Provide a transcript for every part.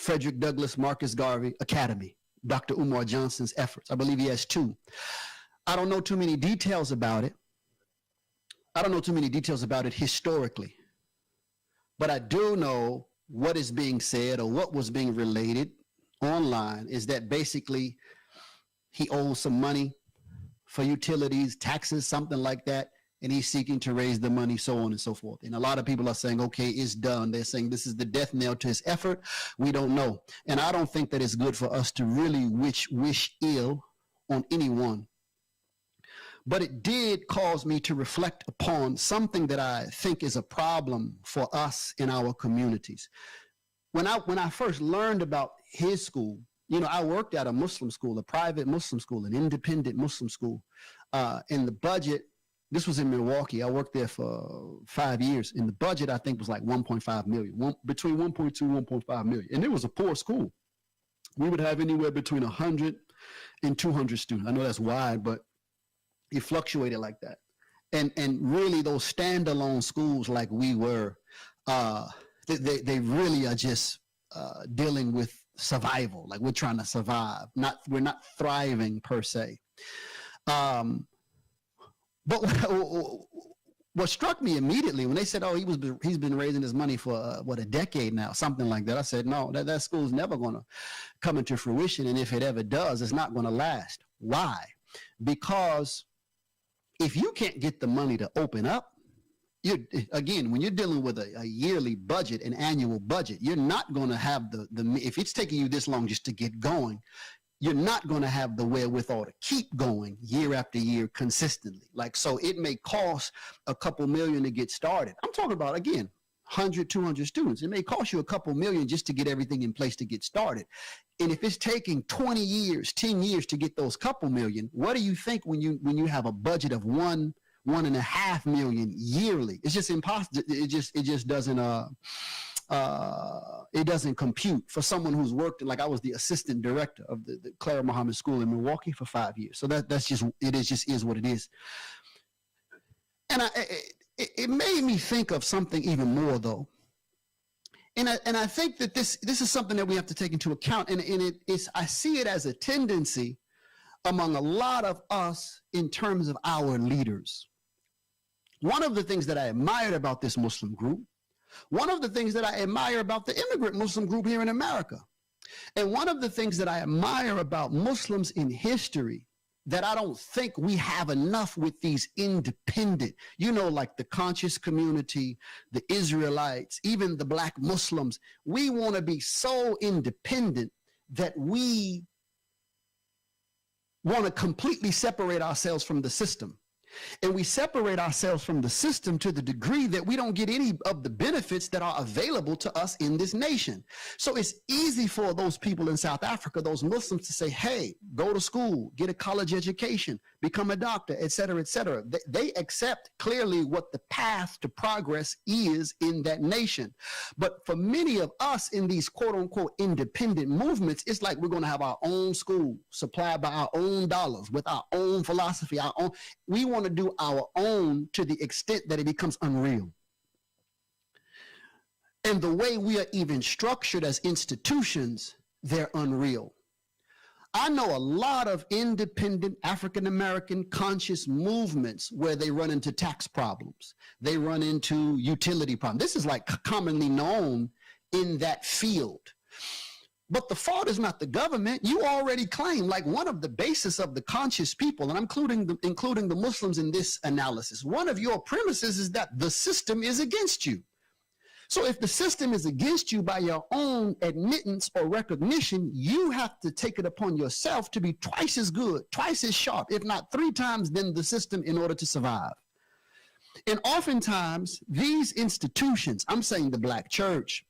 Frederick Douglass Marcus Garvey Academy, Dr. Umar Johnson's efforts. I believe he has two. I don't know too many details about it. I don't know too many details about it historically, but I do know what is being said or what was being related online is that basically he owes some money for utilities, taxes, something like that, and he's seeking to raise the money, so on and so forth. And a lot of people are saying, okay, it's done. They're saying this is the death knell to his effort. We don't know. And I don't think that it's good for us to really wish ill on anyone. But it did cause me to reflect upon something that I think is a problem for us in our communities. When I first learned about his school, you know, I worked at a Muslim school, a private Muslim school, an independent Muslim school. In the budget, this was in Milwaukee. I worked there for 5 years. And the budget, I think, was like 1.5 million, between 1.2 and 1.5 million. And it was a poor school. We would have anywhere between 100 and 200 students. I know that's wide, but it fluctuated like that. And really those standalone schools like we were, they really are just dealing with survival. Like we're trying to survive. We're not thriving per se. But what struck me immediately when they said, oh, he's been raising his money for a decade now, something like that. I said, no, that school's never going to come into fruition. And if it ever does, it's not going to last. Why? Because if you can't get the money to open up, again, when you're dealing with a yearly budget, an annual budget, you're not going to have if it's taking you this long just to get going, you're not going to have the wherewithal to keep going year after year consistently. Like, so it may cost a couple million to get started. I'm talking about, again, 100, 200 students. It may cost you a couple million just to get everything in place to get started. And if it's taking 20 years, 10 years to get those couple million, what do you think when you have a budget of 1.5 million yearly? It's just impossible. It just doesn't it doesn't compute for someone who's worked. Like I was the assistant director of the Clara Muhammad School in Milwaukee for 5 years. So that's just is what it is. And it made me think of something even more though. And I think that this is something that we have to take into account. And I see it as a tendency among a lot of us in terms of our leaders. One of the things that I admired about this Muslim group, one of the things that I admire about the immigrant Muslim group here in America, and one of the things that I admire about Muslims in history that I don't think we have enough with these independent, like the conscious community, the Israelites, even the Black Muslims. We want to be so independent that we want to completely separate ourselves from the system. And we separate ourselves from the system to the degree that we don't get any of the benefits that are available to us in this nation. So it's easy for those people in South Africa, those Muslims, to say, hey, go to school, get a college education, become a doctor, et cetera, et cetera. They accept clearly what the path to progress is in that nation. But for many of us in these quote unquote independent movements, it's like we're going to have our own school supplied by our own dollars with our own philosophy, we want to do our own to the extent that it becomes unreal. And the way we are even structured as institutions, they're unreal. I know a lot of independent African-American conscious movements where they run into tax problems. They run into utility problems. This is like commonly known in that field. But the fault is not the government. You already claim, like, one of the basis of the conscious people, and I'm including the Muslims in this analysis, one of your premises is that the system is against you. So if the system is against you by your own admittance or recognition, you have to take it upon yourself to be twice as good, twice as sharp, if not 3 times than the system in order to survive. And oftentimes, these institutions, I'm saying the Black church,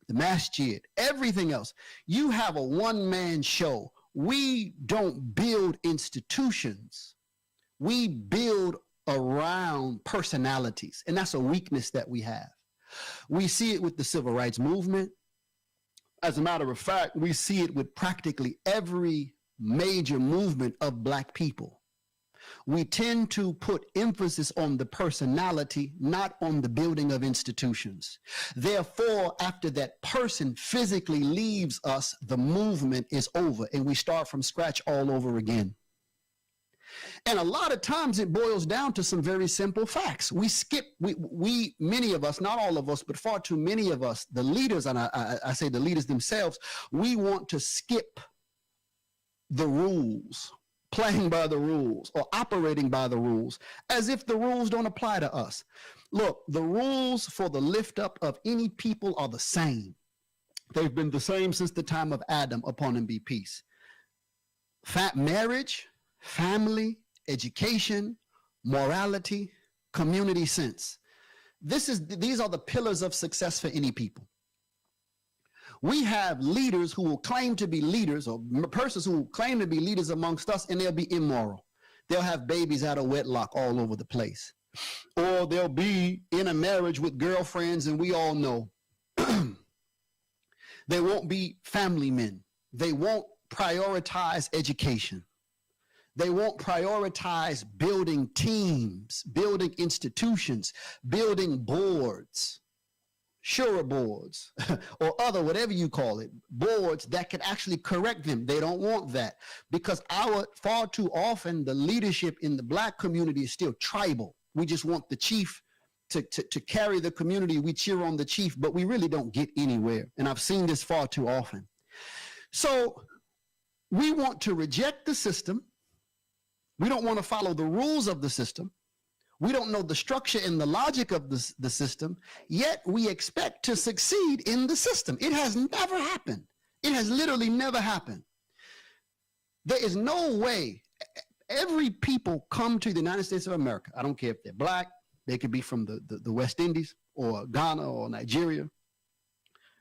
the masjid, everything else, you have a one-man show. We don't build institutions. We build around personalities, and that's a weakness that we have. We see it with the civil rights movement. As a matter of fact, we see it with practically every major movement of Black people. We tend to put emphasis on the personality, not on the building of institutions. Therefore, after that person physically leaves us, the movement is over and we start from scratch all over again. And a lot of times it boils down to some very simple facts. We skip, many of us, not all of us, but far too many of us, the leaders, and I say the leaders themselves, we want to skip the rules, playing by the rules or operating by the rules, as if the rules don't apply to us. Look, the rules for the lift up of any people are the same. They've been the same since the time of Adam, upon him be peace. Marriage, family, education, morality, community sense. These are the pillars of success for any people. We have leaders who will claim to be leaders, or persons who will claim to be leaders amongst us, and they'll be immoral. They'll have babies out of wedlock all over the place. Or they'll be in a marriage with girlfriends, and we all know. They won't be family men. They won't prioritize education. They won't prioritize building teams, building institutions, building boards, Shura boards, or other, whatever you call it, boards that can actually correct them. They don't want that, because far too often the leadership in the Black community is still tribal. We just want the chief to carry the community. We cheer on the chief, but we really don't get anywhere. And I've seen this far too often. So we want to reject the system. We don't want to follow the rules of the system. We don't know the structure and the logic of the system, yet we expect to succeed in the system. It has never happened. It has literally never happened. There is no way. Every people come to the United States of America. I don't care if they're Black. They could be from the West Indies or Ghana or Nigeria.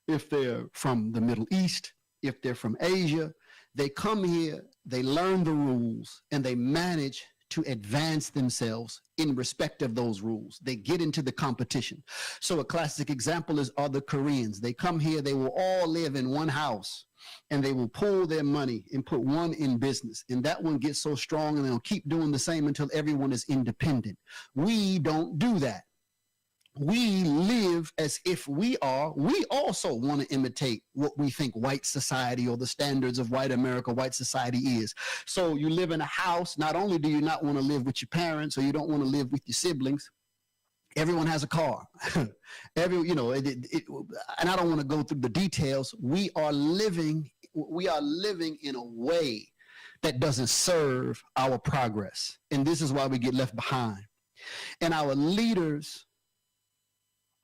If they're from the Middle East, if they're from Asia, they come here, they learn the rules, and they manage to advance themselves in respect of those rules. They get into the competition. So a classic example are the Koreans. They come here, they will all live in one house, and they will pool their money and put one in business. And that one gets so strong, and they'll keep doing the same until everyone is independent. We don't do that. We live as if we also want to imitate what we think white society or the standards of white America, white society is. So you live in a house. Not only do you not want to live with your parents, or you don't want to live with your siblings, everyone has a car. And I don't want to go through the details. We are living in a way that doesn't serve our progress. And this is why we get left behind. And our leaders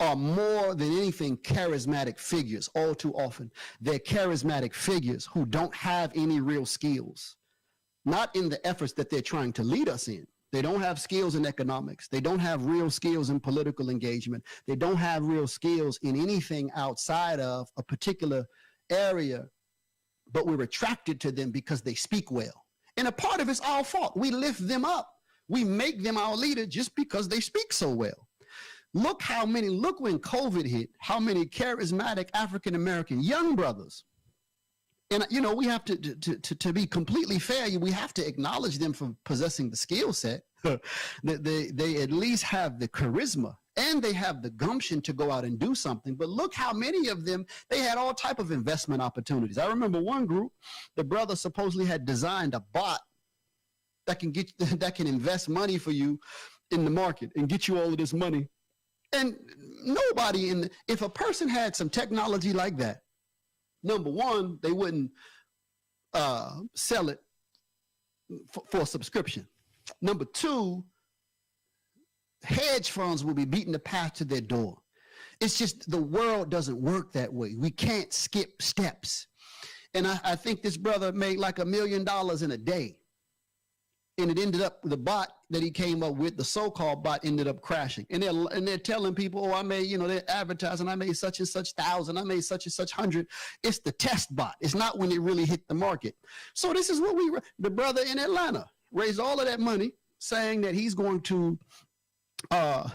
are more than anything charismatic figures. All too often, they're charismatic figures who don't have any real skills, not in the efforts that they're trying to lead us in. They don't have skills in economics. They don't have real skills in political engagement. They don't have real skills in anything outside of a particular area, but we're attracted to them because they speak well. And a part of it's our fault. We lift them up. We make them our leader just because they speak so well. Look when COVID hit, how many charismatic African-American young brothers. And, we have to be completely fair, we have to acknowledge them for possessing the skill set. They at least have the charisma, and they have the gumption to go out and do something. But look how many of them, they had all type of investment opportunities. I remember one group, the brother supposedly had designed a bot that can invest money for you in the market and get you all of this money. And nobody if a person had some technology like that, number one, they wouldn't sell it for a subscription. Number two, hedge funds will be beating the path to their door. It's just the world doesn't work that way. We can't skip steps. And I think this brother made like $1 million in a day. And it ended up, the bot that he came up with, the so-called bot, ended up crashing. And they're telling people, I made, they're advertising, I made such and such 1,000, I made such and such 100. It's the test bot. It's not when it really hit the market. So this is what the brother in Atlanta raised all of that money, saying that he's going to, buy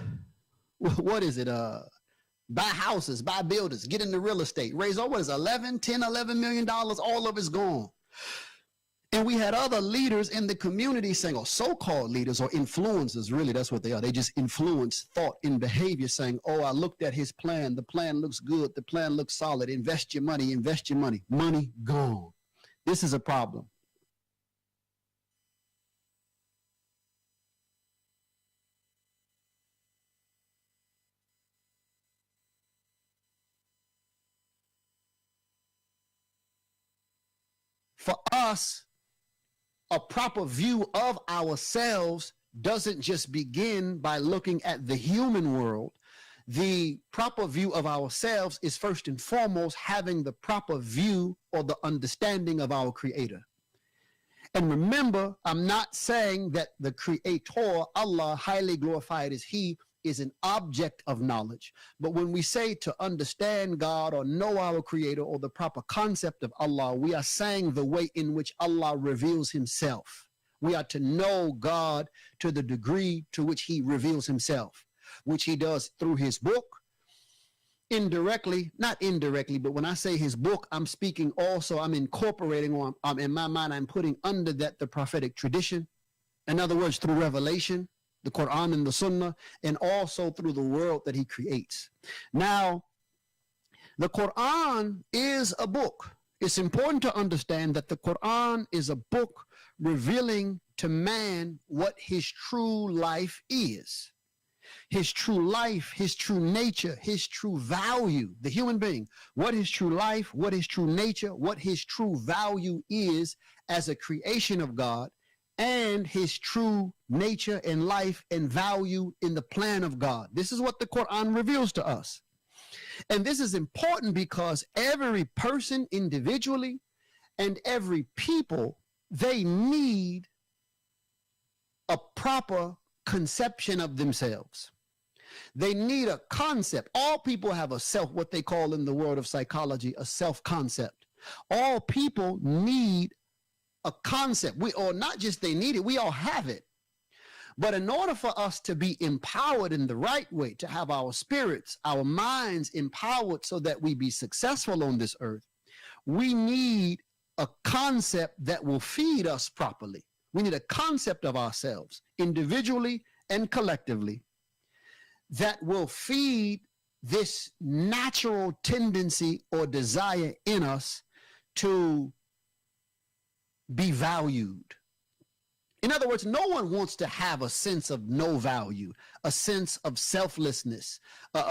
houses, buy buildings, get into real estate, raise $11 million, all of it's gone. And we had other leaders in the community saying, or so-called leaders or influencers, really, that's what they are. They just influence thought and behavior, saying, oh, I looked at his plan. The plan looks good. The plan looks solid. Invest your money, invest your money. Money gone. This is a problem. For us, a proper view of ourselves doesn't just begin by looking at the human world. The proper view of ourselves is first and foremost having the proper view or the understanding of our Creator. And remember, I'm not saying that the Creator, Allah, highly glorified as He, is an object of knowledge. But when we say to understand God or know our Creator or the proper concept of Allah, we are saying the way in which Allah reveals Himself. We are to know God to the degree to which He reveals Himself, which He does through His book, indirectly, not indirectly, but when I say His book, I'm speaking also, I'm incorporating, or I'm in my mind, I'm putting under that the prophetic tradition. In other words, through revelation, the Quran and the Sunnah, and also through the world that He creates. Now, the Quran is a book. It's important to understand that the Quran is a book revealing to man what his true life is. His true life, his true nature, his true value, the human being, what his true life, what his true nature, what his true value is as a creation of God, and his true nature and life and value in the plan of God. This is what the Quran reveals to us. And this is important because every person individually and every people, they need a proper conception of themselves. They need a concept. All people have a self, what they call in the world of psychology, a self-concept. All people need a concept. Or not just they need it, we all have it. But in order for us to be empowered in the right way, to have our spirits, our minds empowered so that we be successful on this earth, we need a concept that will feed us properly. We need a concept of ourselves, individually and collectively, that will feed this natural tendency or desire in us to be valued. In other words, no one wants to have a sense of no value, a sense of selflessness. Or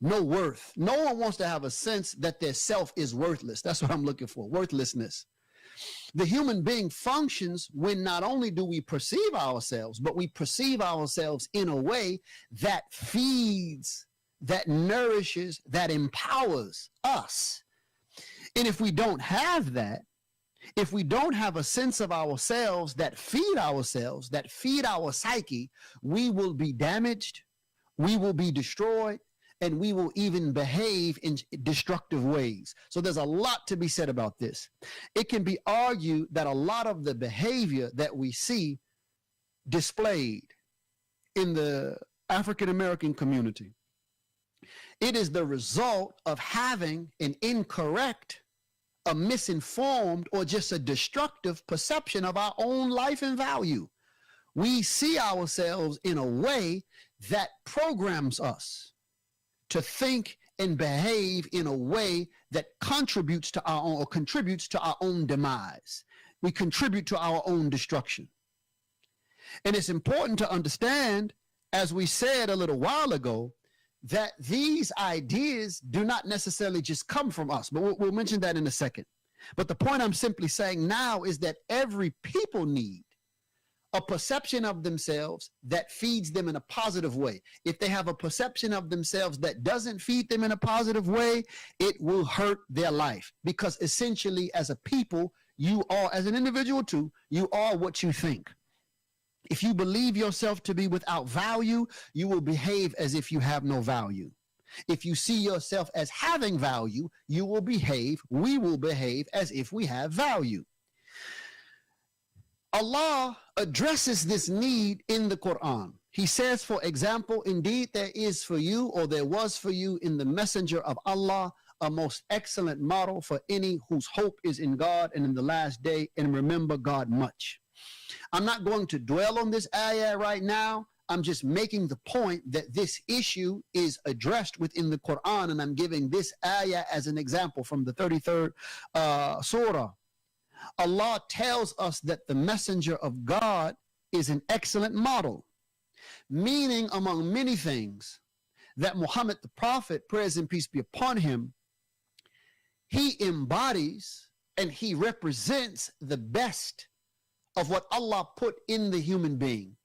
no worth. No one wants to have a sense that their self is worthless. That's what I'm looking for, worthlessness. The human being functions when not only do we perceive ourselves, but we perceive ourselves in a way that feeds, that nourishes, that empowers us. And if we don't have that, if we don't have a sense of ourselves, that feed our psyche, we will be damaged, we will be destroyed, and we will even behave in destructive ways. So there's a lot to be said about this. It can be argued that a lot of the behavior that we see displayed in the African American community, it is the result of having an incorrect, a misinformed, or just a destructive perception of our own life and value. We see ourselves in a way that programs us to think and behave in a way that contributes to our own demise. We contribute to our own destruction. And it's important to understand, as we said a little while ago, that these ideas do not necessarily just come from us, but we'll mention that in a second. But the point I'm simply saying now is that every people need a perception of themselves that feeds them in a positive way. If they have a perception of themselves that doesn't feed them in a positive way, it will hurt their life. Because essentially, as a people, you are, as an individual too, you are what you think. If you believe yourself to be without value, you will behave as if you have no value. If you see yourself as having value, we will behave as if we have value. Allah addresses this need in the Quran. He says, for example, indeed there is for you, or there was for you in the messenger of Allah, a most excellent model for any whose hope is in God and in the last day and remember God much. I'm not going to dwell on this ayah right now. I'm just making the point that this issue is addressed within the Quran, and I'm giving this ayah as an example from the 33rd surah. Allah tells us that the messenger of God is an excellent model, meaning among many things that Muhammad the Prophet, praise and peace be upon him, he embodies and he represents the best of what Allah put in the human being.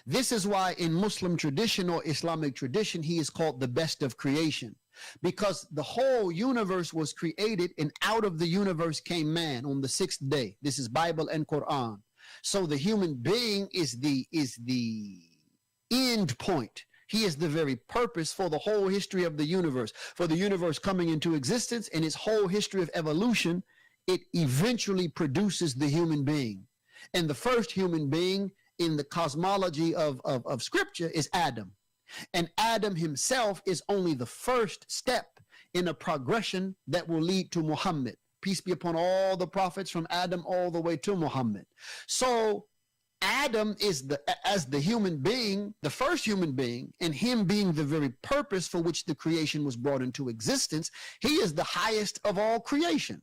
This is why in Muslim tradition or Islamic tradition, he is called the best of creation, because the whole universe was created and out of the universe came man on the sixth day. This is Bible and Quran. So the human being is the end point. He is the very purpose for the whole history of the universe, for the universe coming into existence and its whole history of evolution. It eventually produces the human being. And the first human being in the cosmology of scripture is Adam. And Adam himself is only the first step in a progression that will lead to Muhammad. Peace be upon all the prophets from Adam all the way to Muhammad. So Adam is as the human being, the first human being, and him being the very purpose for which the creation was brought into existence, he is the highest of all creation.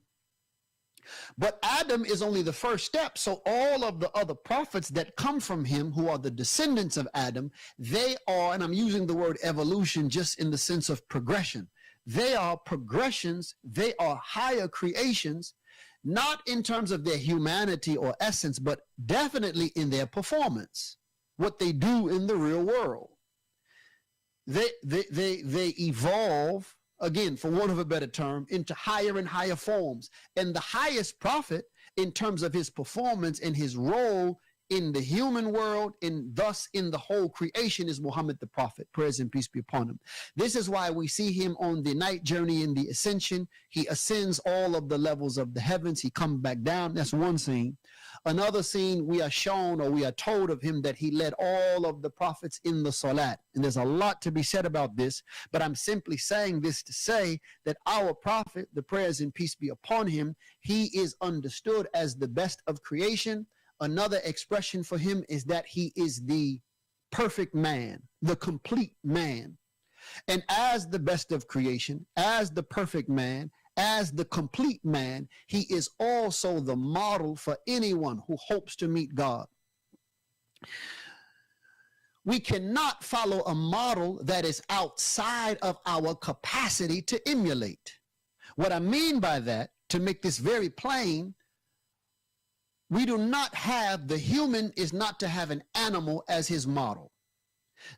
But Adam is only the first step. So all of the other prophets that come from him, who are the descendants of Adam, they are, and I'm using the word evolution just in the sense of progression. They are progressions. They are higher creations, not in terms of their humanity or essence, but definitely in their performance, what they do in the real world. They evolve, again, for want of a better term, into higher and higher forms. And the highest prophet in terms of his performance and his role in the human world and thus in the whole creation is Muhammad the Prophet, praise and peace be upon him. This is why we see him on the night journey in the ascension. He ascends all of the levels of the heavens. He comes back down. That's one scene. Another scene, we are shown or we are told of him that he led all of the prophets in the salat. And there's a lot to be said about this, but I'm simply saying this to say that our prophet, the prayers and peace be upon him, he is understood as the best of creation. Another expression for him is that he is the perfect man, the complete man. And as the best of creation, as the perfect man, as the complete man, he is also the model for anyone who hopes to meet God. We cannot follow a model that is outside of our capacity to emulate. What I mean by that, to make this very plain, we do not have, the human is not to have an animal as his model.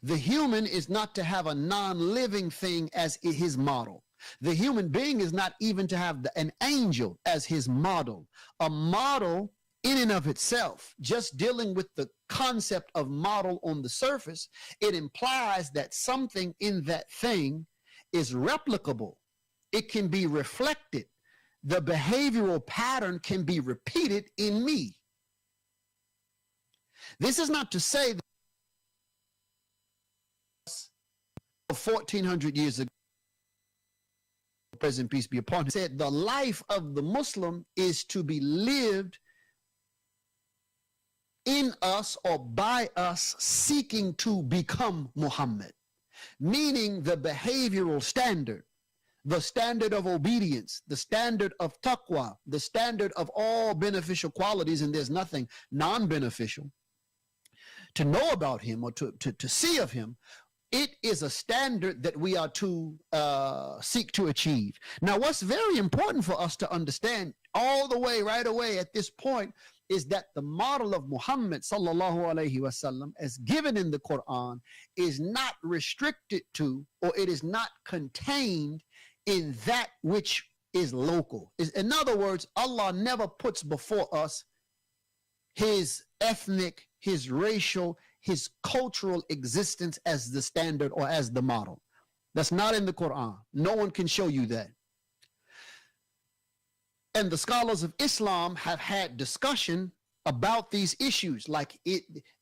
The human is not to have a non-living thing as his model. The human being is not even to have an angel as his model. A model in and of itself, just dealing with the concept of model on the surface, it implies that something in that thing is replicable. It can be reflected. The behavioral pattern can be repeated in me. This is not to say that 1400 years ago, President peace be upon him, said the life of the Muslim is to be lived in us or by us seeking to become Muhammad, meaning the behavioral standard, the standard of obedience, the standard of taqwa, the standard of all beneficial qualities, and there's nothing non-beneficial to know about him or to see of him. It is a standard that we are to seek to achieve. Now, what's very important for us to understand all the way, right away at this point, is that the model of Muhammad sallallahu alaihi wasallam as given in the Quran is not restricted to, or it is not contained in that which is local. In other words, Allah never puts before us his ethnic, his racial, his cultural existence as the standard or as the model. That's not in the Quran. No one can show you that. And the scholars of Islam have had discussion about these issues, like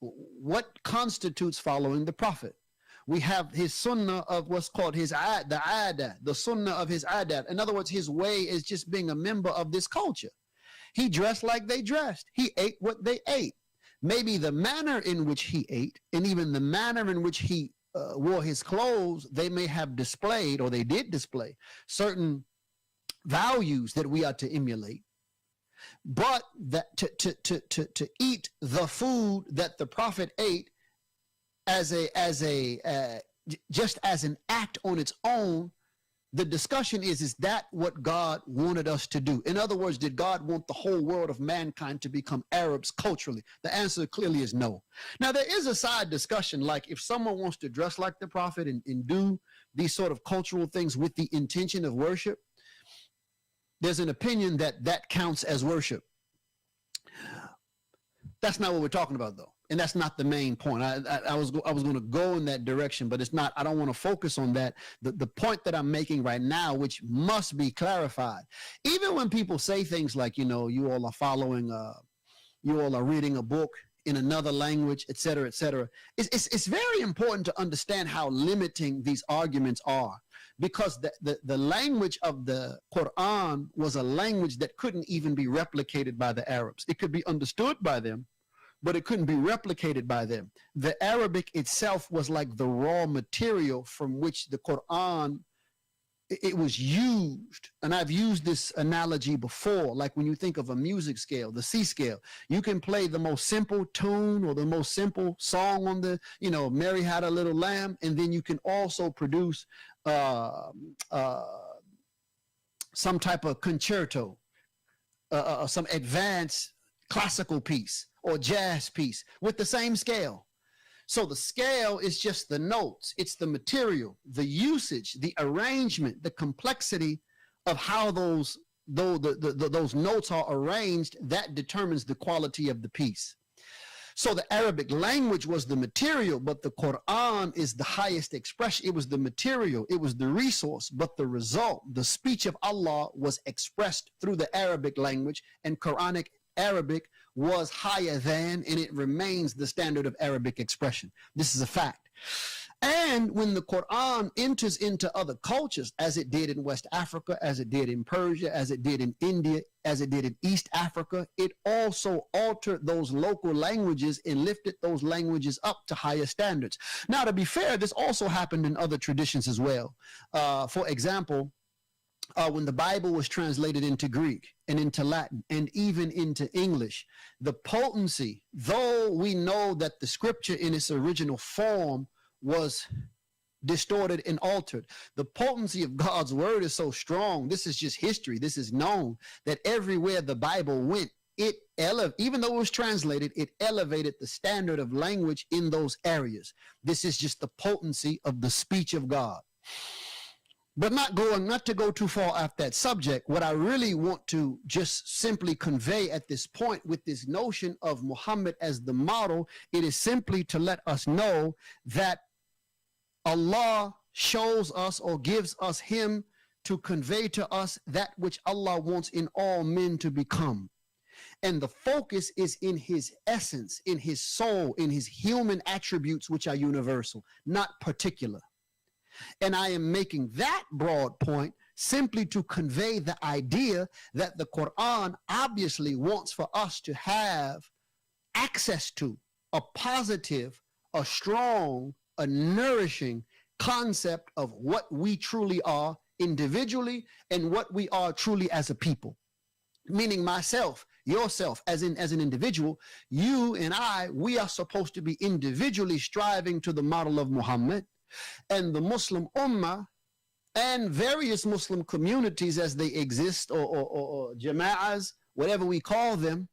what constitutes following the Prophet? We have his sunnah of what's called his the adat, the sunnah of his adat. In other words, his way is just being a member of this culture. He dressed like they dressed. He ate what they ate. Maybe the manner in which he ate and even the manner in which he wore his clothes, they may have displayed, or they did display, certain values that we are to emulate. But that to eat the food that the Prophet ate just as an act on its own, the discussion is that what God wanted us to do? In other words, did God want the whole world of mankind to become Arabs culturally? The answer clearly is no. Now, there is a side discussion, like if someone wants to dress like the Prophet and do these sort of cultural things with the intention of worship, there's an opinion that that counts as worship. That's not what we're talking about, though. And that's not the main point. I was going to go in that direction, but it's not. I don't want to focus on that. The point that I'm making right now, which must be clarified, even when people say things like, you all are following, you all are reading a book in another language, et cetera, it's very important to understand how limiting these arguments are, because the language of the Quran was a language that couldn't even be replicated by the Arabs. It could be understood by them, but it couldn't be replicated by them. The Arabic itself was like the raw material from which the Quran, it was used. And I've used this analogy before, like when you think of a music scale, the C scale, you can play the most simple tune or the most simple song on the, Mary Had a Little Lamb, and then you can also produce some type of concerto, some advanced classical piece or jazz piece with the same scale. So the scale is just the notes. It's the material, the usage, the arrangement, the complexity of how those notes are arranged, that determines the quality of the piece. So the Arabic language was the material, but the Quran is the highest expression. It was the material, it was the resource, but the result, the speech of Allah, was expressed through the Arabic language, and Quranic Arabic was higher than, and it remains the standard of Arabic expression. This is a fact. And when the Quran enters into other cultures, as it did in West Africa, as it did in Persia, as it did in India, as it did in East Africa, it also altered those local languages and lifted those languages up to higher standards. Now, to be fair, this also happened in other traditions as well. For example, when the Bible was translated into Greek and into Latin and even into English, the potency, though we know that the scripture in its original form was distorted and altered, the potency of God's word is so strong. This is just history. This is known that everywhere the Bible went, even though it was translated, it elevated the standard of language in those areas. This is just the potency of the speech of God. But not to go too far off that subject, what I really want to just simply convey at this point with this notion of Muhammad as the model, it is simply to let us know that Allah shows us or gives us him to convey to us that which Allah wants in all men to become. And the focus is in his essence, in his soul, in his human attributes, which are universal, not particular. And I am making that broad point simply to convey the idea that the Quran obviously wants for us to have access to a positive, a strong, a nourishing concept of what we truly are individually and what we are truly as a people. Meaning myself, yourself, as an individual, you and I, we are supposed to be individually striving to the model of Muhammad. And the Muslim Ummah and various Muslim communities as they exist, or jama'as, whatever we call them,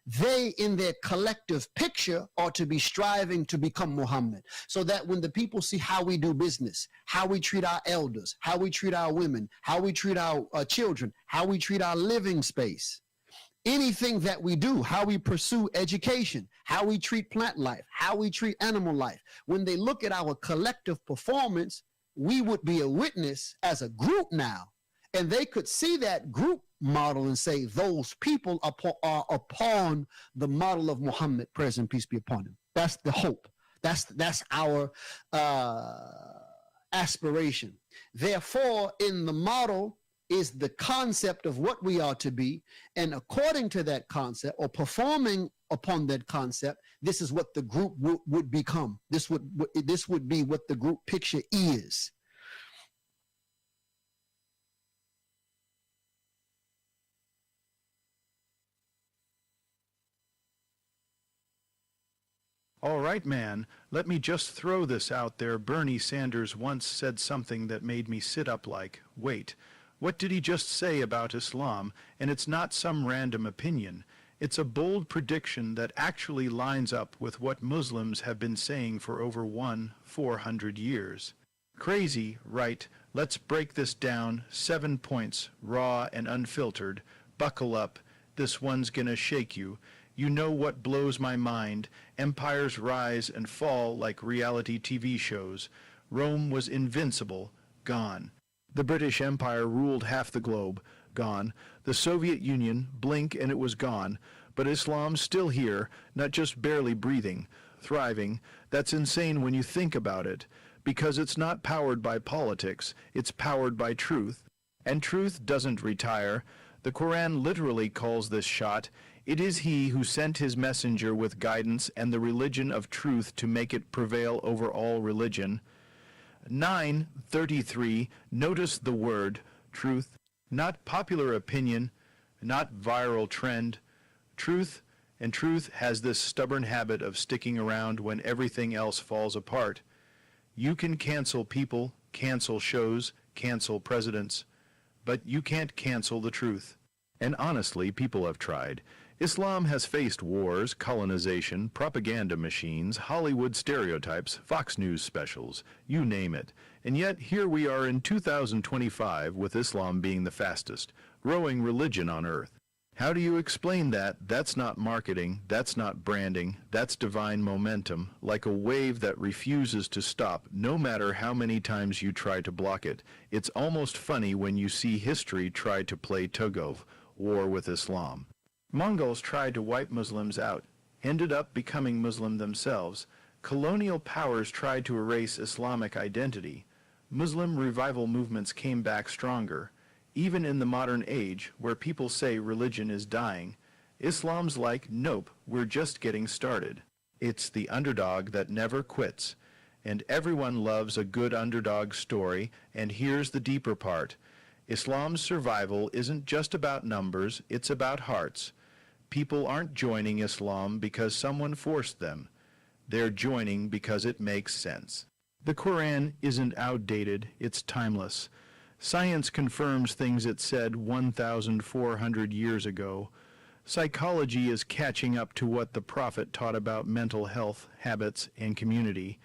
they in their collective picture are to be striving to become Muhammad. So that when the people see how we do business, how we treat our elders, how we treat our women, how we treat our children, how we treat our living space, anything that we do, how we pursue education, how we treat plant life, how we treat animal life, when they look at our collective performance, we would be a witness as a group now, and they could see that group model and say those people are upon the model of Muhammad, praise and peace be upon him. That's the hope. That's our aspiration. Therefore, in the model is the concept of what we are to be, and according to that concept, or performing upon that concept, this is what the group would become. This would be what the group picture is. All right, man, let me just throw this out there. Bernie Sanders once said something that made me sit up like, wait, what did he just say about Islam? And it's not some random opinion. It's a bold prediction that actually lines up with what Muslims have been saying for over 400 years. Crazy, right? Let's break this down. 7 points, raw and unfiltered. Buckle up. This one's gonna shake you. You know what blows my mind? Empires rise and fall like reality TV shows. Rome was invincible, gone. The British Empire ruled half the globe, gone. The Soviet Union, blink and it was gone. But Islam's still here, not just barely breathing, thriving. That's insane when you think about it, because it's not powered by politics, it's powered by truth. And truth doesn't retire. The Quran literally calls this shot. It is he who sent his messenger with guidance and the religion of truth to make it prevail over all religion. 9:33, notice the word, truth, not popular opinion, not viral trend. Truth, and truth has this stubborn habit of sticking around when everything else falls apart. You can cancel people, cancel shows, cancel presidents, but you can't cancel the truth. And honestly, people have tried. Islam has faced wars, colonization, propaganda machines, Hollywood stereotypes, Fox News specials, you name it. And yet here we are in 2025 with Islam being the fastest growing religion on earth. How do you explain that? That's not marketing, that's not branding, that's divine momentum, like a wave that refuses to stop no matter how many times you try to block it. It's almost funny when you see history try to play tug of war with Islam. Mongols tried to wipe Muslims out, ended up becoming Muslim themselves. Colonial powers tried to erase Islamic identity. Muslim revival movements came back stronger. Even in the modern age, where people say religion is dying, Islam's like, nope, we're just getting started. It's the underdog that never quits. And everyone loves a good underdog story, and here's the deeper part. Islam's survival isn't just about numbers, it's about hearts. People aren't joining Islam because someone forced them. They're joining because it makes sense. The Quran isn't outdated, it's timeless. Science confirms things it said 1,400 years ago. Psychology is catching up to what the Prophet taught about mental health, habits, and community.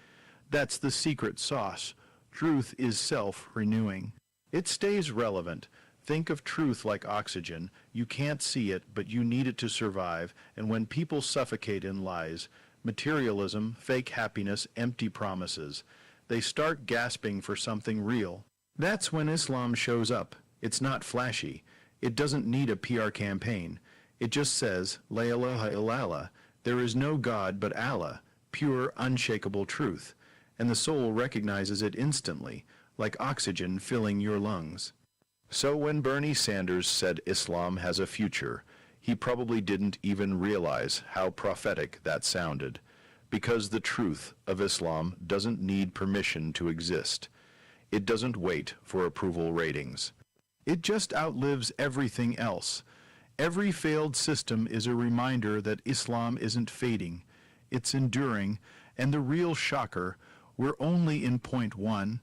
That's the secret sauce. Truth is self-renewing. It stays relevant. Think of truth like oxygen. You can't see it, but you need it to survive. And when people suffocate in lies, materialism, fake happiness, empty promises, they start gasping for something real. That's when Islam shows up. It's not flashy. It doesn't need a PR campaign. It just says, La ilaha illallah. There is no God but Allah, pure, unshakable truth. And the soul recognizes it instantly, like oxygen filling your lungs. So when Bernie Sanders said Islam has a future, he probably didn't even realize how prophetic that sounded, because the truth of Islam doesn't need permission to exist. It doesn't wait for approval ratings. It just outlives everything else. Every failed system is a reminder that Islam isn't fading, it's enduring, and the real shocker, we're only in point 1.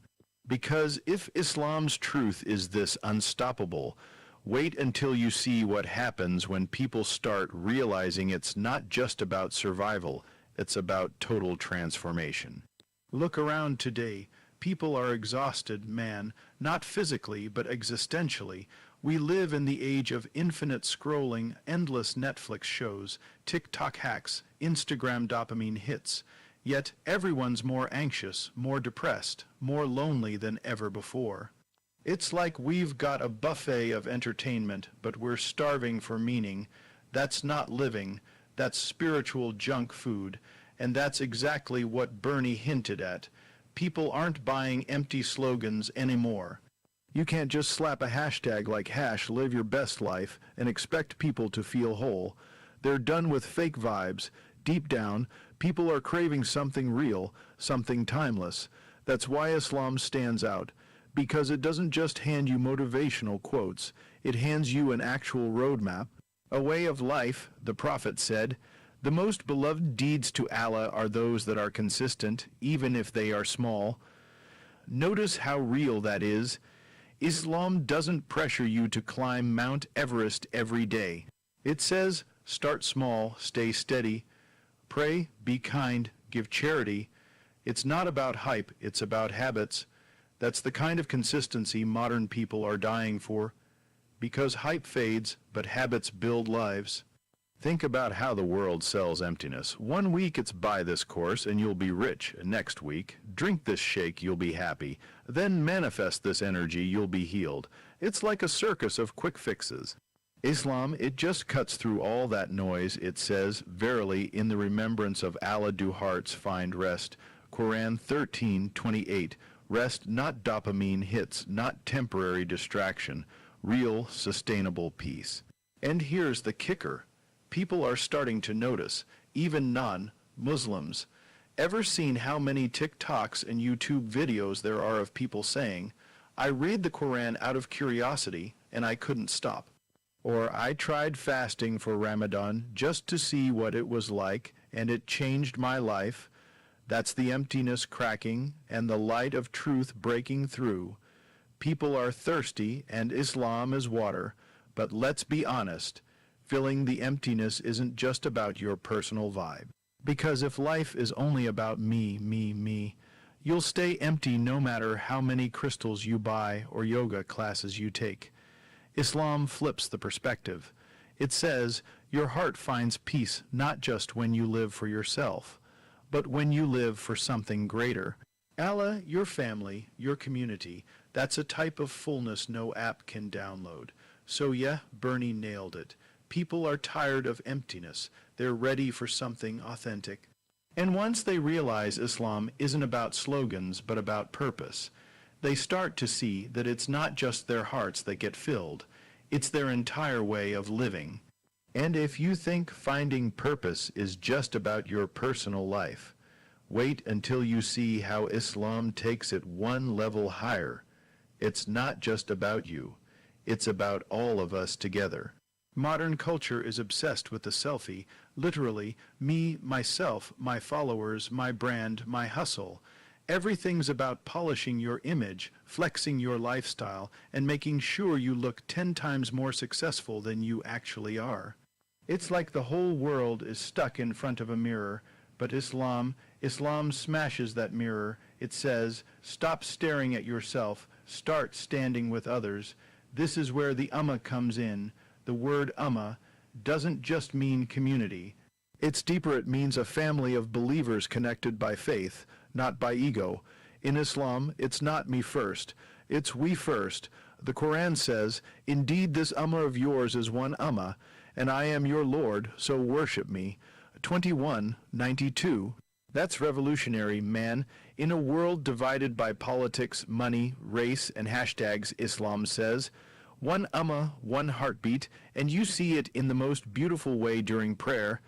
Because if Islam's truth is this unstoppable, wait until you see what happens when people start realizing it's not just about survival, it's about total transformation. Look around today. People are exhausted, man, not physically, but existentially. We live in the age of infinite scrolling, endless Netflix shows, TikTok hacks, Instagram dopamine hits. Yet everyone's more anxious, more depressed, more lonely than ever before. It's like we've got a buffet of entertainment, but we're starving for meaning. That's not living, that's spiritual junk food. And that's exactly what Bernie hinted at. People aren't buying empty slogans anymore. You can't just slap a hashtag like #live your best life and expect people to feel whole. They're done with fake vibes. Deep down, people are craving something real, something timeless. That's why Islam stands out, because it doesn't just hand you motivational quotes, it hands you an actual roadmap, a way of life. The Prophet said, "The most beloved deeds to Allah are those that are consistent, even if they are small." Notice how real that is. Islam doesn't pressure you to climb Mount Everest every day. It says, start small, stay steady, pray, be kind, give charity. It's not about hype, it's about habits. That's the kind of consistency modern people are dying for. Because hype fades, but habits build lives. Think about how the world sells emptiness. One week it's buy this course and you'll be rich. Next week, drink this shake, you'll be happy. Then manifest this energy, you'll be healed. It's like a circus of quick fixes. Islam, it just cuts through all that noise. It says, verily, in the remembrance of Allah do hearts find rest. Quran 13:28. Rest, not dopamine hits, not temporary distraction. Real, sustainable peace. And here's the kicker. People are starting to notice, even non-Muslims. Ever seen how many TikToks and YouTube videos there are of people saying, I read the Quran out of curiosity and I couldn't stop. Or I tried fasting for Ramadan just to see what it was like and it changed my life. That's the emptiness cracking and the light of truth breaking through. People are thirsty and Islam is water, but let's be honest. Filling the emptiness isn't just about your personal vibe. Because if life is only about me, you'll stay empty no matter how many crystals you buy or yoga classes you take. Islam flips the perspective. It says your heart finds peace not just when you live for yourself, but when you live for something greater. Allah, your family, your community, that's a type of fullness no app can download. So yeah, Bernie nailed it. People are tired of emptiness. They're ready for something authentic. And once they realize Islam isn't about slogans, but about purpose, they start to see that it's not just their hearts that get filled. It's their entire way of living. And if you think finding purpose is just about your personal life, wait until you see how Islam takes it one level higher. It's not just about you. It's about all of us together. Modern culture is obsessed with the selfie, literally, me, myself, my followers, my brand, my hustle. Everything's about polishing your image, flexing your lifestyle, and making sure you look 10 times more successful than you actually are. It's like the whole world is stuck in front of a mirror, but Islam smashes that mirror. It says, stop staring at yourself, start standing with others. This is where the ummah comes in. The word ummah doesn't just mean community. It's deeper. It means a family of believers connected by faith, not by ego. In Islam, it's not me first. It's we first. The Quran says, indeed this ummah of yours is one ummah, and I am your Lord, so worship me. 21:92. That's revolutionary, man. In a world divided by politics, money, race, and hashtags, Islam says, one ummah, one heartbeat, and you see it in the most beautiful way during prayer.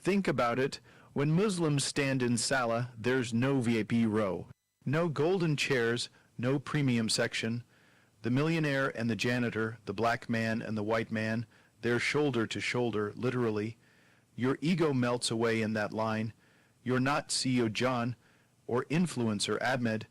Think about it. When Muslims stand in Salah, there's no VIP row, no golden chairs, no premium section. The millionaire and the janitor, the black man and the white man, they're shoulder to shoulder, literally. Your ego melts away in that line. You're not CEO John or influencer Ahmed.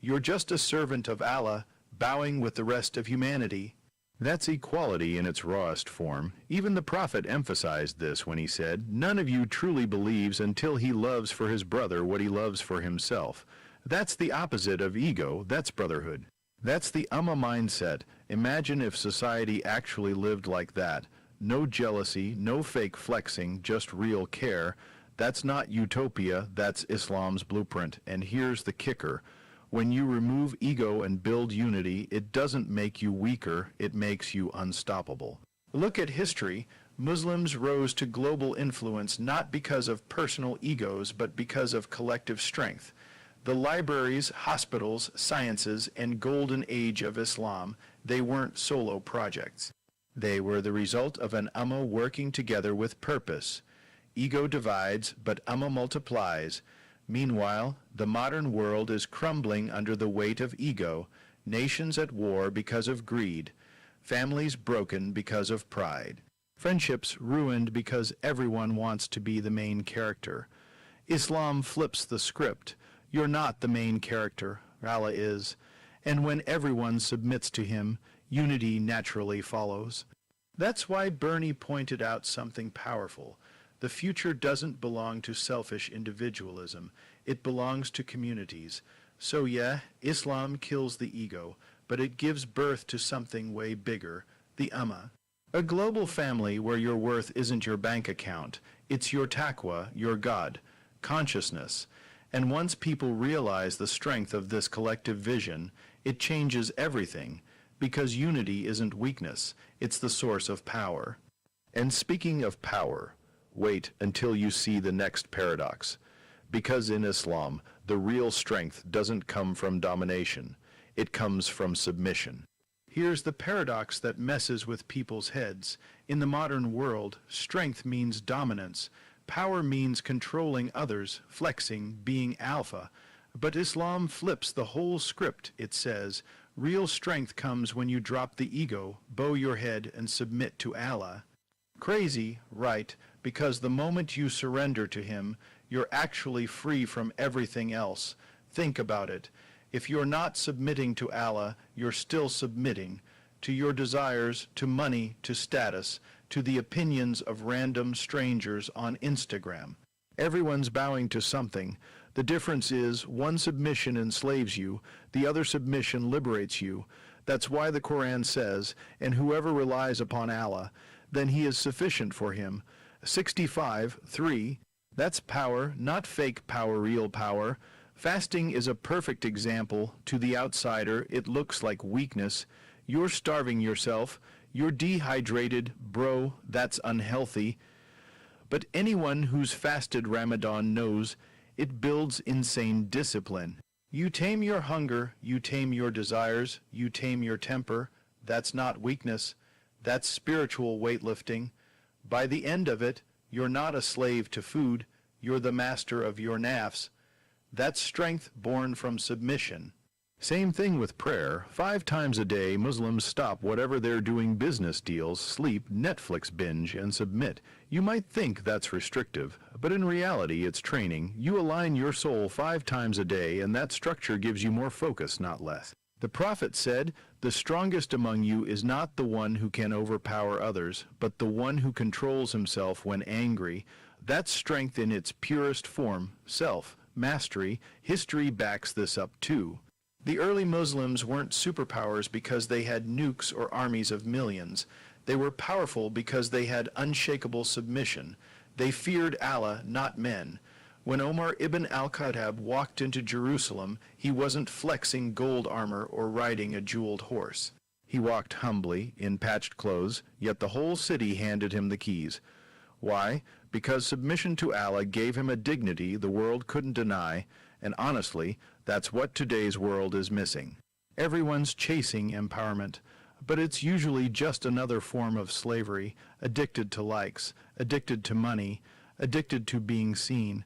You're just a servant of Allah, bowing with the rest of humanity. That's equality in its rawest form. Even the Prophet emphasized this when he said, none of you truly believes until he loves for his brother what he loves for himself. That's the opposite of ego. That's brotherhood. That's the ummah mindset. Imagine if society actually lived like that. No jealousy, no fake flexing, just real care. That's not utopia, that's Islam's blueprint. And here's the kicker. When you remove ego and build unity, it doesn't make you weaker, it makes you unstoppable. Look at history. Muslims rose to global influence not because of personal egos, but because of collective strength. The libraries, hospitals, sciences, and golden age of Islam, they weren't solo projects. They were the result of an ummah working together with purpose. Ego divides, but ummah multiplies. Meanwhile, the modern world is crumbling under the weight of ego, nations at war because of greed, families broken because of pride, friendships ruined because everyone wants to be the main character. Islam flips the script. You're not the main character, Allah is. And when everyone submits to him, unity naturally follows. That's why Bernie pointed out something powerful. The future doesn't belong to selfish individualism. It belongs to communities. So yeah, Islam kills the ego, but it gives birth to something way bigger, the ummah. A global family where your worth isn't your bank account. It's your taqwa, your God, consciousness. And once people realize the strength of this collective vision, it changes everything, because unity isn't weakness, it's the source of power. And speaking of power, wait until you see the next paradox. Because in Islam, the real strength doesn't come from domination, it comes from submission. Here's the paradox that messes with people's heads. In the modern world, strength means dominance. Power means controlling others, flexing, being alpha. But Islam flips the whole script. It says, real strength comes when you drop the ego, bow your head, and submit to Allah. Crazy, right, because the moment you surrender to him, you're actually free from everything else. Think about it. If you're not submitting to Allah, you're still submitting to your desires, to money, to status, to the opinions of random strangers on Instagram. Everyone's bowing to something. The difference is one submission enslaves you, the other submission liberates you. That's why the Quran says, and whoever relies upon Allah, then he is sufficient for him. 65:3. That's power, not fake power, real power. Fasting is a perfect example. To the outsider, it looks like weakness. You're starving yourself. You're dehydrated. Bro, that's unhealthy. But anyone who's fasted Ramadan knows it builds insane discipline. You tame your hunger, you tame your desires, you tame your temper. That's not weakness. That's spiritual weightlifting. By the end of it, you're not a slave to food. You're the master of your nafs. That's strength born from submission. Same thing with prayer. 5 times a day, Muslims stop whatever they're doing, business deals, sleep, Netflix binge, and submit. You might think that's restrictive, but in reality it's training. You align your soul 5 times a day, and that structure gives you more focus, not less. The Prophet said, "The strongest among you is not the one who can overpower others, but the one who controls himself when angry." That's strength in its purest form, self, mastery. History backs this up too. The early Muslims weren't superpowers because they had nukes or armies of millions. They were powerful because they had unshakable submission. They feared Allah, not men. When Omar ibn al-Khattab walked into Jerusalem, he wasn't flexing gold armor or riding a jeweled horse. He walked humbly, in patched clothes, yet the whole city handed him the keys. Why? Because submission to Allah gave him a dignity the world couldn't deny, and honestly, that's what today's world is missing. Everyone's chasing empowerment, but it's usually just another form of slavery, addicted to likes, addicted to money, addicted to being seen.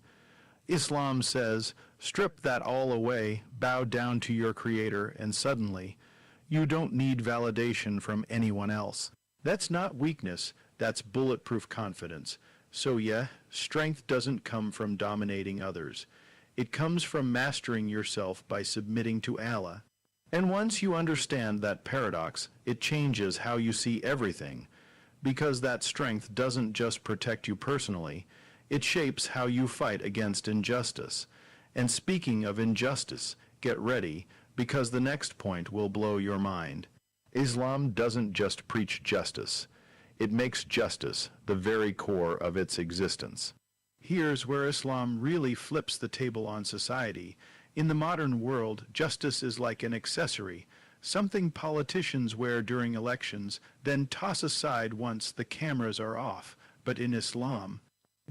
Islam says, strip that all away, bow down to your Creator, and suddenly, you don't need validation from anyone else. That's not weakness, that's bulletproof confidence. So yeah, strength doesn't come from dominating others. It comes from mastering yourself by submitting to Allah. And once you understand that paradox, it changes how you see everything. Because that strength doesn't just protect you personally, it shapes how you fight against injustice. And speaking of injustice, get ready, because the next point will blow your mind. Islam doesn't just preach justice. It makes justice the very core of its existence. Here's where Islam really flips the table on society. In the modern world, justice is like an accessory, something politicians wear during elections, then toss aside once the cameras are off. But in Islam,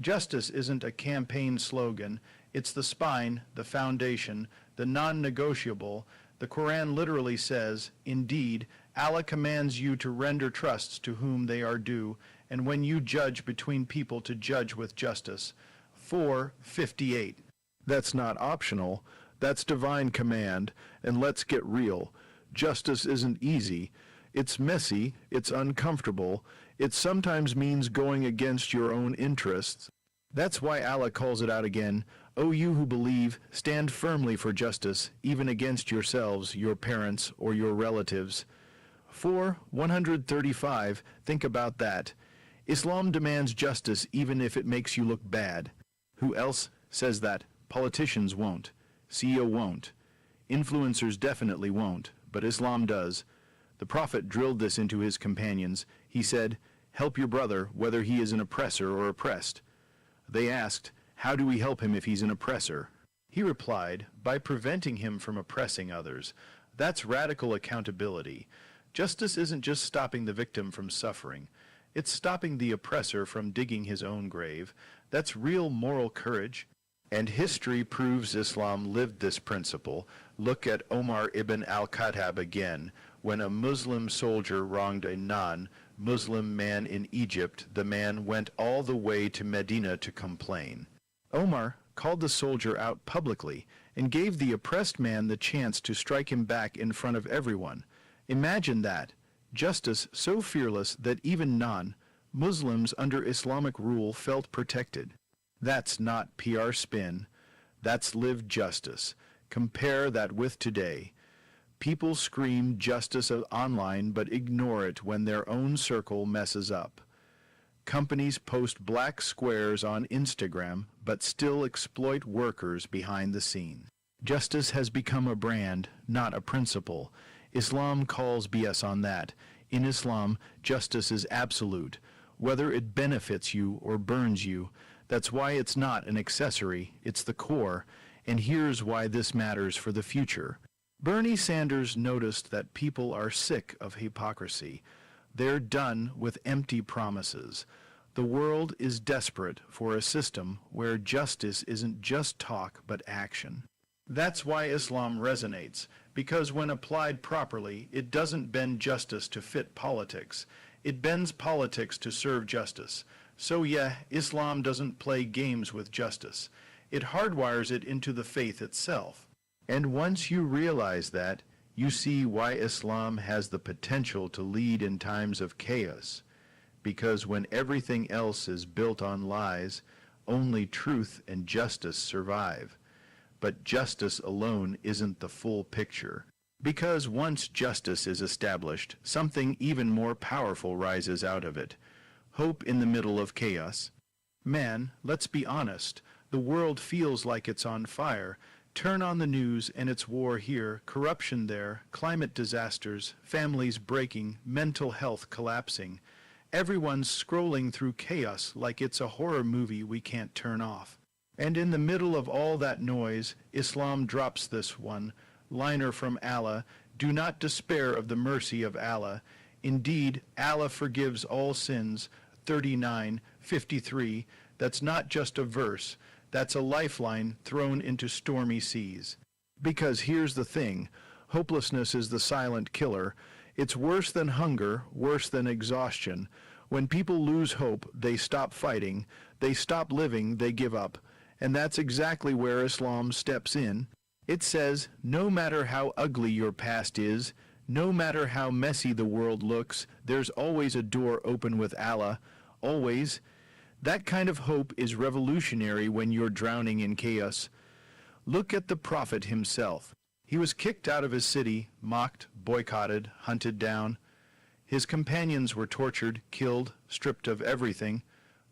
justice isn't a campaign slogan, it's the spine, the foundation, the non-negotiable. The Quran literally says, "Indeed, Allah commands you to render trusts to whom they are due, and when you judge between people to judge with justice." 4:58. That's not optional, that's divine command, and let's get real. Justice isn't easy. It's messy, it's uncomfortable, it sometimes means going against your own interests. That's why Allah calls it out again, "O you who believe, stand firmly for justice, even against yourselves, your parents, or your relatives." 4:135. Think about that. Islam demands justice even if it makes you look bad. Who else says that? Politicians won't. CEO won't. Influencers definitely won't, but Islam does. The Prophet drilled this into his companions. He said, "Help your brother, whether he is an oppressor or oppressed." They asked, "How do we help him if he's an oppressor?" He replied, "By preventing him from oppressing others." That's radical accountability. Justice isn't just stopping the victim from suffering. It's stopping the oppressor from digging his own grave. That's real moral courage. And history proves Islam lived this principle. Look at Omar ibn al-Khattab again. When a Muslim soldier wronged a non-Muslim man in Egypt, the man went all the way to Medina to complain. Omar called the soldier out publicly and gave the oppressed man the chance to strike him back in front of everyone. Imagine that. Justice so fearless that even non-Muslims under Islamic rule felt protected. That's not PR spin. That's lived justice. Compare that with today. People scream justice online but ignore it when their own circle messes up. Companies post black squares on Instagram but still exploit workers behind the scene. Justice has become a brand, not a principle. Islam calls BS on that. In Islam, justice is absolute, whether it benefits you or burns you. That's why it's not an accessory, it's the core, and here's why this matters for the future. Bernie Sanders noticed that people are sick of hypocrisy. They're done with empty promises. The world is desperate for a system where justice isn't just talk but action. That's why Islam resonates, because when applied properly, it doesn't bend justice to fit politics. It bends politics to serve justice. So yeah, Islam doesn't play games with justice. It hardwires it into the faith itself. And once you realize that, you see why Islam has the potential to lead in times of chaos. Because when everything else is built on lies, only truth and justice survive. But justice alone isn't the full picture. Because once justice is established, something even more powerful rises out of it. Hope in the middle of chaos. Man, let's be honest, the world feels like it's on fire. Turn on the news and it's war here, corruption there, climate disasters, families breaking, mental health collapsing. Everyone's scrolling through chaos like it's a horror movie we can't turn off. And in the middle of all that noise, Islam drops this one liner from Allah, "Do not despair of the mercy of Allah. Indeed, Allah forgives all sins." 39:53. That's not just a verse. That's a lifeline thrown into stormy seas. Because here's the thing. Hopelessness is the silent killer. It's worse than hunger, worse than exhaustion. When people lose hope, they stop fighting. They stop living, they give up. And that's exactly where Islam steps in. It says, no matter how ugly your past is, no matter how messy the world looks, there's always a door open with Allah. Always. That kind of hope is revolutionary when you're drowning in chaos. Look at the Prophet himself. He was kicked out of his city, mocked, boycotted, hunted down. His companions were tortured, killed, stripped of everything.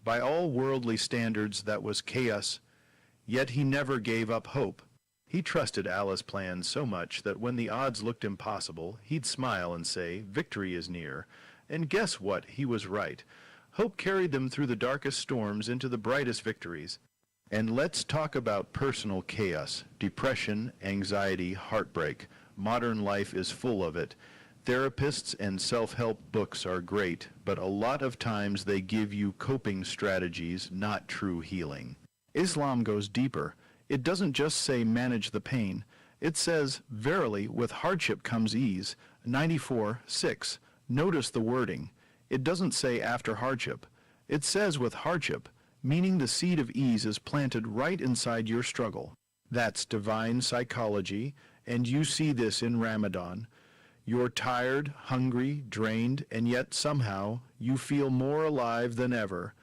By all worldly standards, that was chaos. Yet he never gave up hope. He trusted Allah's plan so much that when the odds looked impossible, he'd smile and say, "Victory is near." And guess what? He was right. Hope carried them through the darkest storms into the brightest victories. And let's talk about personal chaos, depression, anxiety, heartbreak. Modern life is full of it. Therapists and self-help books are great, but a lot of times they give you coping strategies, not true healing. Islam goes deeper. It doesn't just say manage the pain. It says, verily, with hardship comes ease. 94:6. Notice the wording. It doesn't say after hardship. It says with hardship, meaning the seed of ease is planted right inside your struggle. That's divine psychology, and you see this in Ramadan. You're tired, hungry, drained, and yet somehow you feel more alive than ever.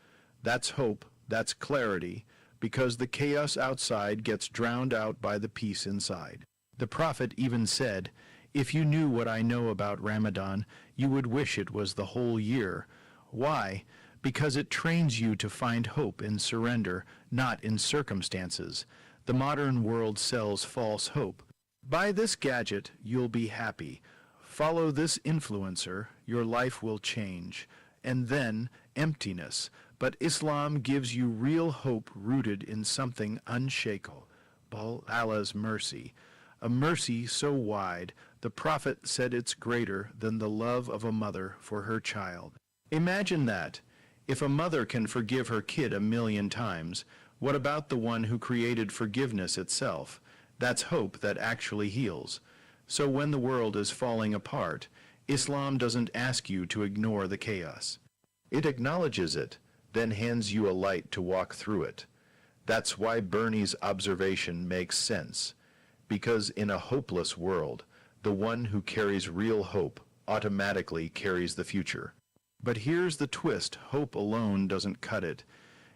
That's hope, that's clarity, because the chaos outside gets drowned out by the peace inside. The Prophet even said, "If you knew what I know about Ramadan, you would wish it was the whole year." Why? Because it trains you to find hope in surrender, not in circumstances. The modern world sells false hope. Buy this gadget, you'll be happy. Follow this influencer, your life will change. And then, emptiness. But Islam gives you real hope rooted in something unshakable, Allah's mercy. A mercy so wide, the Prophet said it's greater than the love of a mother for her child. Imagine that. If a mother can forgive her kid 1,000,000 times, what about the one who created forgiveness itself? That's hope that actually heals. So when the world is falling apart, Islam doesn't ask you to ignore the chaos. It acknowledges it, then hands you a light to walk through it. That's why Bernie's observation makes sense. Because in a hopeless world, the one who carries real hope automatically carries the future. But here's the twist: hope alone doesn't cut it.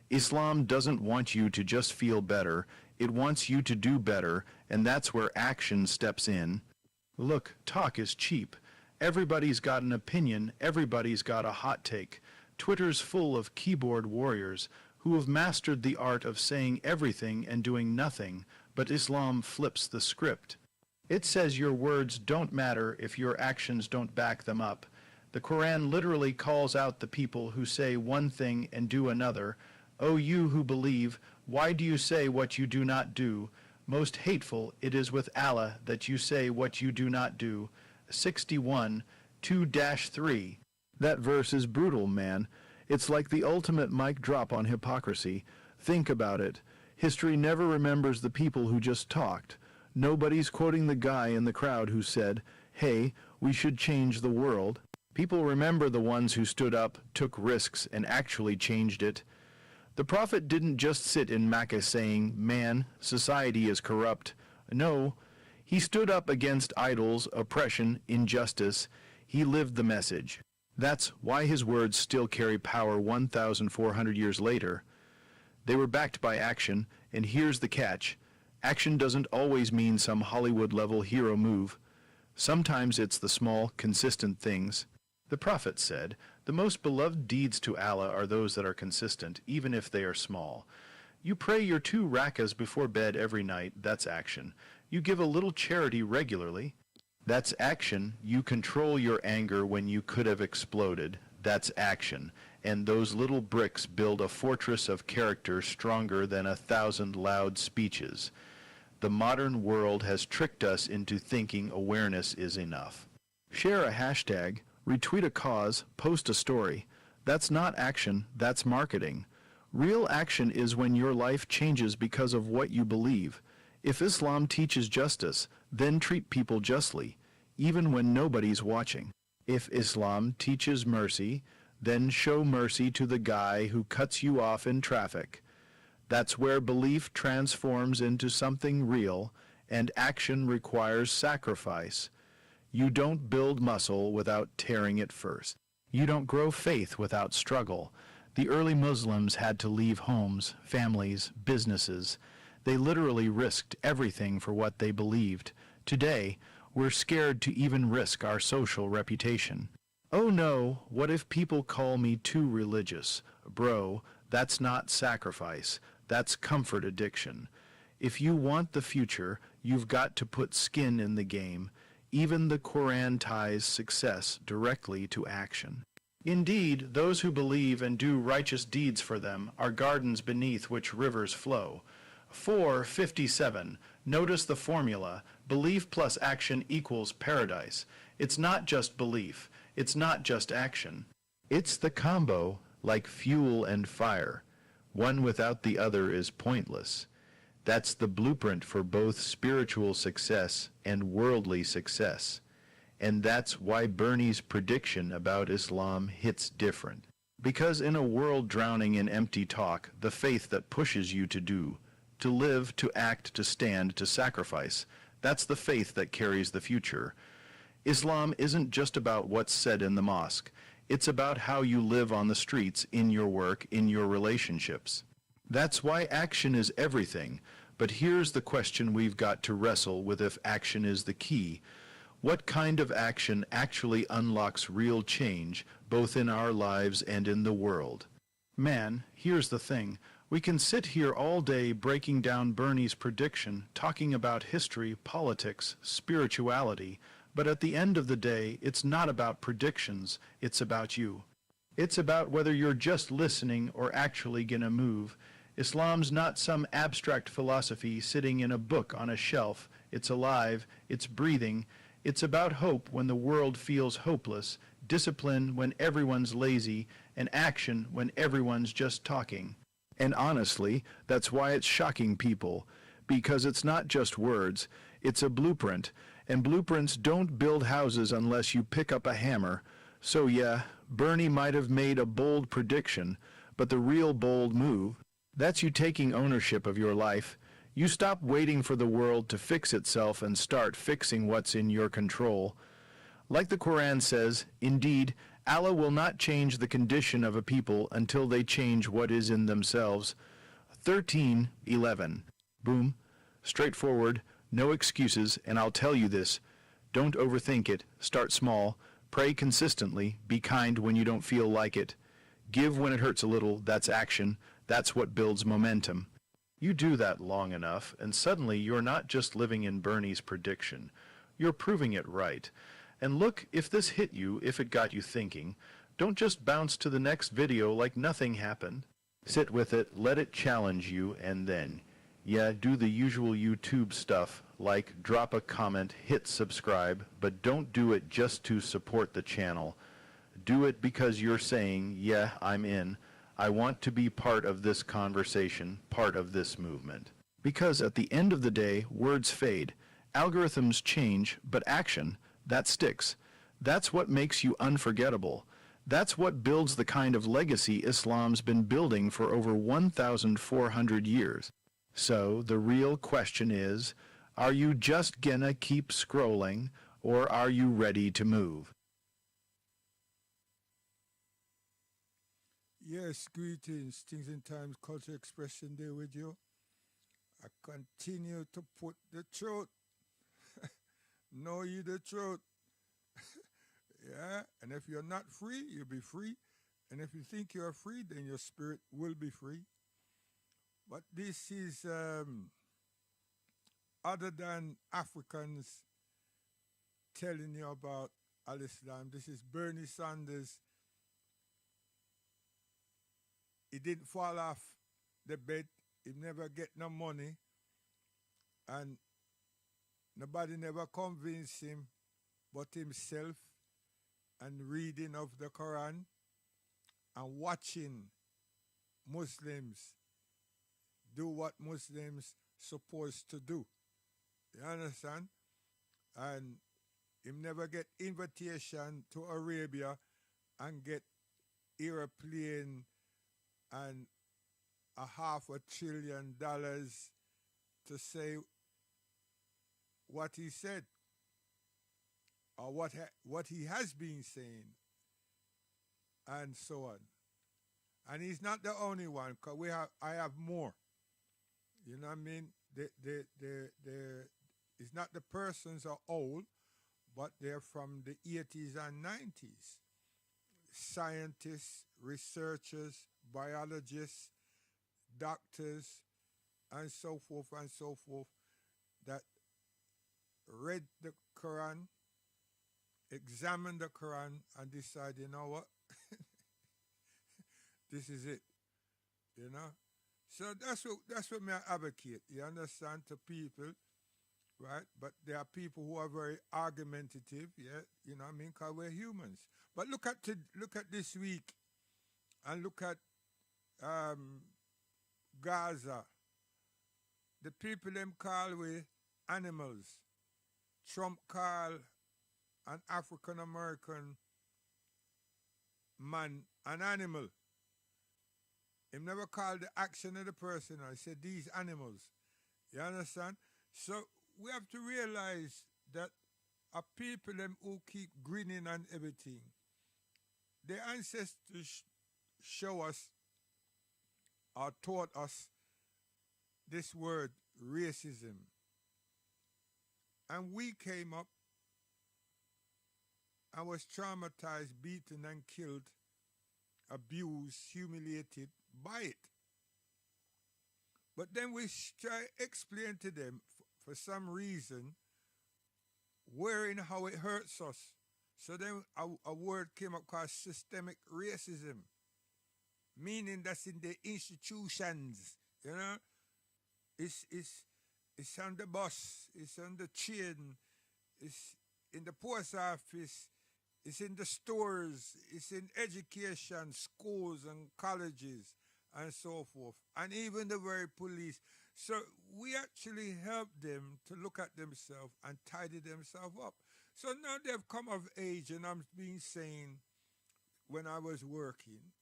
Islam doesn't want you to just feel better, it wants you to do better, and that's where action steps in. Look, talk is cheap. Everybody's got an opinion, everybody's got a hot take. Twitter's full of keyboard warriors who have mastered the art of saying everything and doing nothing, but Islam flips the script. It says your words don't matter if your actions don't back them up. The Quran literally calls out the people who say one thing and do another. O you who believe, why do you say what you do not do? Most hateful it is with Allah that you say what you do not do. 61, 2-3. That verse is brutal, man. It's like the ultimate mic drop on hypocrisy. Think about it. History never remembers the people who just talked. Nobody's quoting the guy in the crowd who said, "Hey, we should change the world." People remember the ones who stood up, took risks, and actually changed it. The Prophet didn't just sit in Mecca saying, "Man, society is corrupt." No, he stood up against idols, oppression, injustice. He lived the message. That's why his words still carry power 1,400 years later. They were backed by action, and here's the catch. Action doesn't always mean some Hollywood-level hero move. Sometimes it's the small, consistent things. The Prophet said, "The most beloved deeds to Allah are those that are consistent, even if they are small." You pray your 2 rakas before bed every night, that's action. You give a little charity regularly, that's action. You control your anger when you could have exploded, that's action. And those little bricks build a fortress of character stronger than 1,000 loud speeches. The modern world has tricked us into thinking awareness is enough. Share a hashtag, retweet a cause, post a story. That's not action, that's marketing. Real action is when your life changes because of what you believe. If Islam teaches justice, then treat people justly, even when nobody's watching. If Islam teaches mercy, then show mercy to the guy who cuts you off in traffic. That's where belief transforms into something real, and action requires sacrifice. You don't build muscle without tearing it first. You don't grow faith without struggle. The early Muslims had to leave homes, families, businesses. They literally risked everything for what they believed. Today, we're scared to even risk our social reputation. Oh no, what if people call me too religious? Bro, that's not sacrifice. That's comfort addiction. If you want the future, you've got to put skin in the game. Even the Quran ties success directly to action. Indeed, those who believe and do righteous deeds for them are gardens beneath which rivers flow. 4:57. Notice the formula. Belief plus action equals paradise. It's not just belief. It's not just action. It's the combo, like fuel and fire. One without the other is pointless. That's the blueprint for both spiritual success and worldly success. And that's why Bernie's prediction about Islam hits different. Because in a world drowning in empty talk, the faith that pushes you to do, to live, to act, to stand, to sacrifice, that's the faith that carries the future. Islam isn't just about what's said in the mosque. It's about how you live on the streets, in your work, in your relationships. That's why action is everything. But here's the question we've got to wrestle with if action is the key. What kind of action actually unlocks real change, both in our lives and in the world? Man, here's the thing. We can sit here all day breaking down Bernie's prediction, talking about history, politics, spirituality, but at the end of the day, it's not about predictions, it's about you. It's about whether you're just listening or actually gonna move. Islam's not some abstract philosophy sitting in a book on a shelf. It's alive, it's breathing. It's about hope when the world feels hopeless, discipline when everyone's lazy, and action when everyone's just talking. And honestly, that's why it's shocking people, because it's not just words, it's a blueprint, and blueprints don't build houses unless you pick up a hammer. So yeah, Bernie might have made a bold prediction, but the real bold move, that's you taking ownership of your life. You stop waiting for the world to fix itself and start fixing what's in your control. Like the Quran says, indeed, Allah will not change the condition of a people until they change what is in themselves. 13:11. Boom. Straightforward, no excuses, and I'll tell you this. Don't overthink it. Start small. Pray consistently. Be kind when you don't feel like it. Give when it hurts a little. That's action. That's what builds momentum. You do that long enough, and suddenly you're not just living in Bernie's prediction. You're proving it right. And look, if this hit you, if it got you thinking, don't just bounce to the next video like nothing happened. Sit with it, let it challenge you, and then, yeah, do the usual YouTube stuff, like drop a comment, hit subscribe, but don't do it just to support the channel. Do it because you're saying, yeah, I'm in. I want to be part of this conversation, part of this movement. Because at the end of the day, words fade. Algorithms change, but action, that sticks. That's what makes you unforgettable. That's what builds the kind of legacy Islam's been building for over 1,400 years. So the real question is, are you just gonna keep scrolling, or are you ready to move? Yes, greetings, Things in Times Culture Expression Day with you. I continue to put the truth. Know ye the truth. Yeah, and if you're not free, you'll be free. And if you think you're free, then your spirit will be free. But this is other than Africans telling you about Al-Islam. This is Bernie Sanders. He didn't fall off the bed. He never get no money. And nobody never convinced him but himself and reading of the Quran and watching Muslims do what Muslims supposed to do. You understand? And him never get invitation to Arabia and get airplane and $500 billion to say what he said or what he has been saying and so on. And he's not the only one, because I have more. You know what I mean? It's not the persons are old, but they're from the 80s and 90s. Scientists, researchers, biologists, doctors, and so forth, that read the Quran, examined the Quran, and decide, you know what? This is it. You know? So that's what me I advocate, you understand, to people. right? But there are people who are very argumentative, yeah, you know what I mean? Because we're humans. But look at this week and look at um, Gaza. The people them call we animals. Trump call an African American man an animal. He never called the action of the person. I said these animals. You understand? So we have to realize that a people them who keep grinning and everything, their ancestors show us or taught us this word racism. And we came up and was traumatized, beaten and killed, abused, humiliated by it. But then we try to explain to them for some reason where and how it hurts us. So then a word came up called systemic racism, meaning that's in the institutions, you know. It's on the bus, it's on the train, it's in the post office, it's in the stores, it's in education, schools and colleges and so forth, and even the very police. So we actually help them to look at themselves and tidy themselves up. So now they've come of age, and I'm being saying when I was working,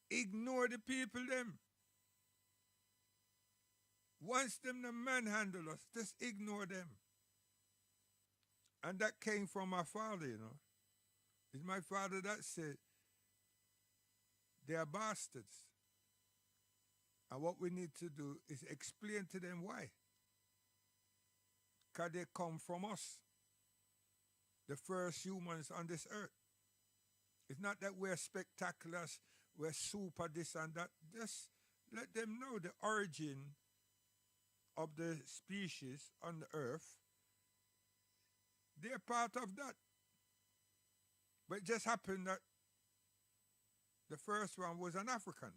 ignore the people them. Once them the manhandle us, just ignore them. And that came from my father, you know. It's my father that said, they are bastards. And what we need to do is explain to them why. Because they come from us, the first humans on this earth. It's not that we're spectacular, we're super this and that. Just let them know the origin of the species on the earth. They're part of that. But it just happened that the first one was an African.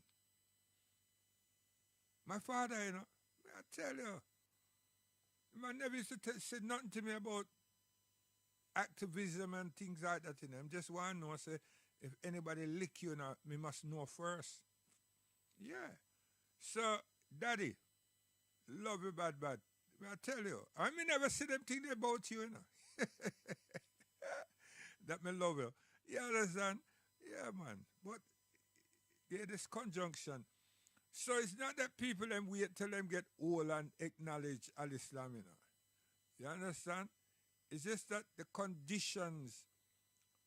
My father, you know, I tell you, my never used to say nothing to me about activism and things like that. You know. I just want to know, say, if anybody lick you, now, me must know first. Yeah. So, Daddy, love you bad. I tell you, I may never see them think about you, you know. That me love you. You understand? Yeah, man. But, yeah, this conjunction. So it's not that people them wait till them get old and acknowledge Al-Islam, you know. You understand? It's just that the conditions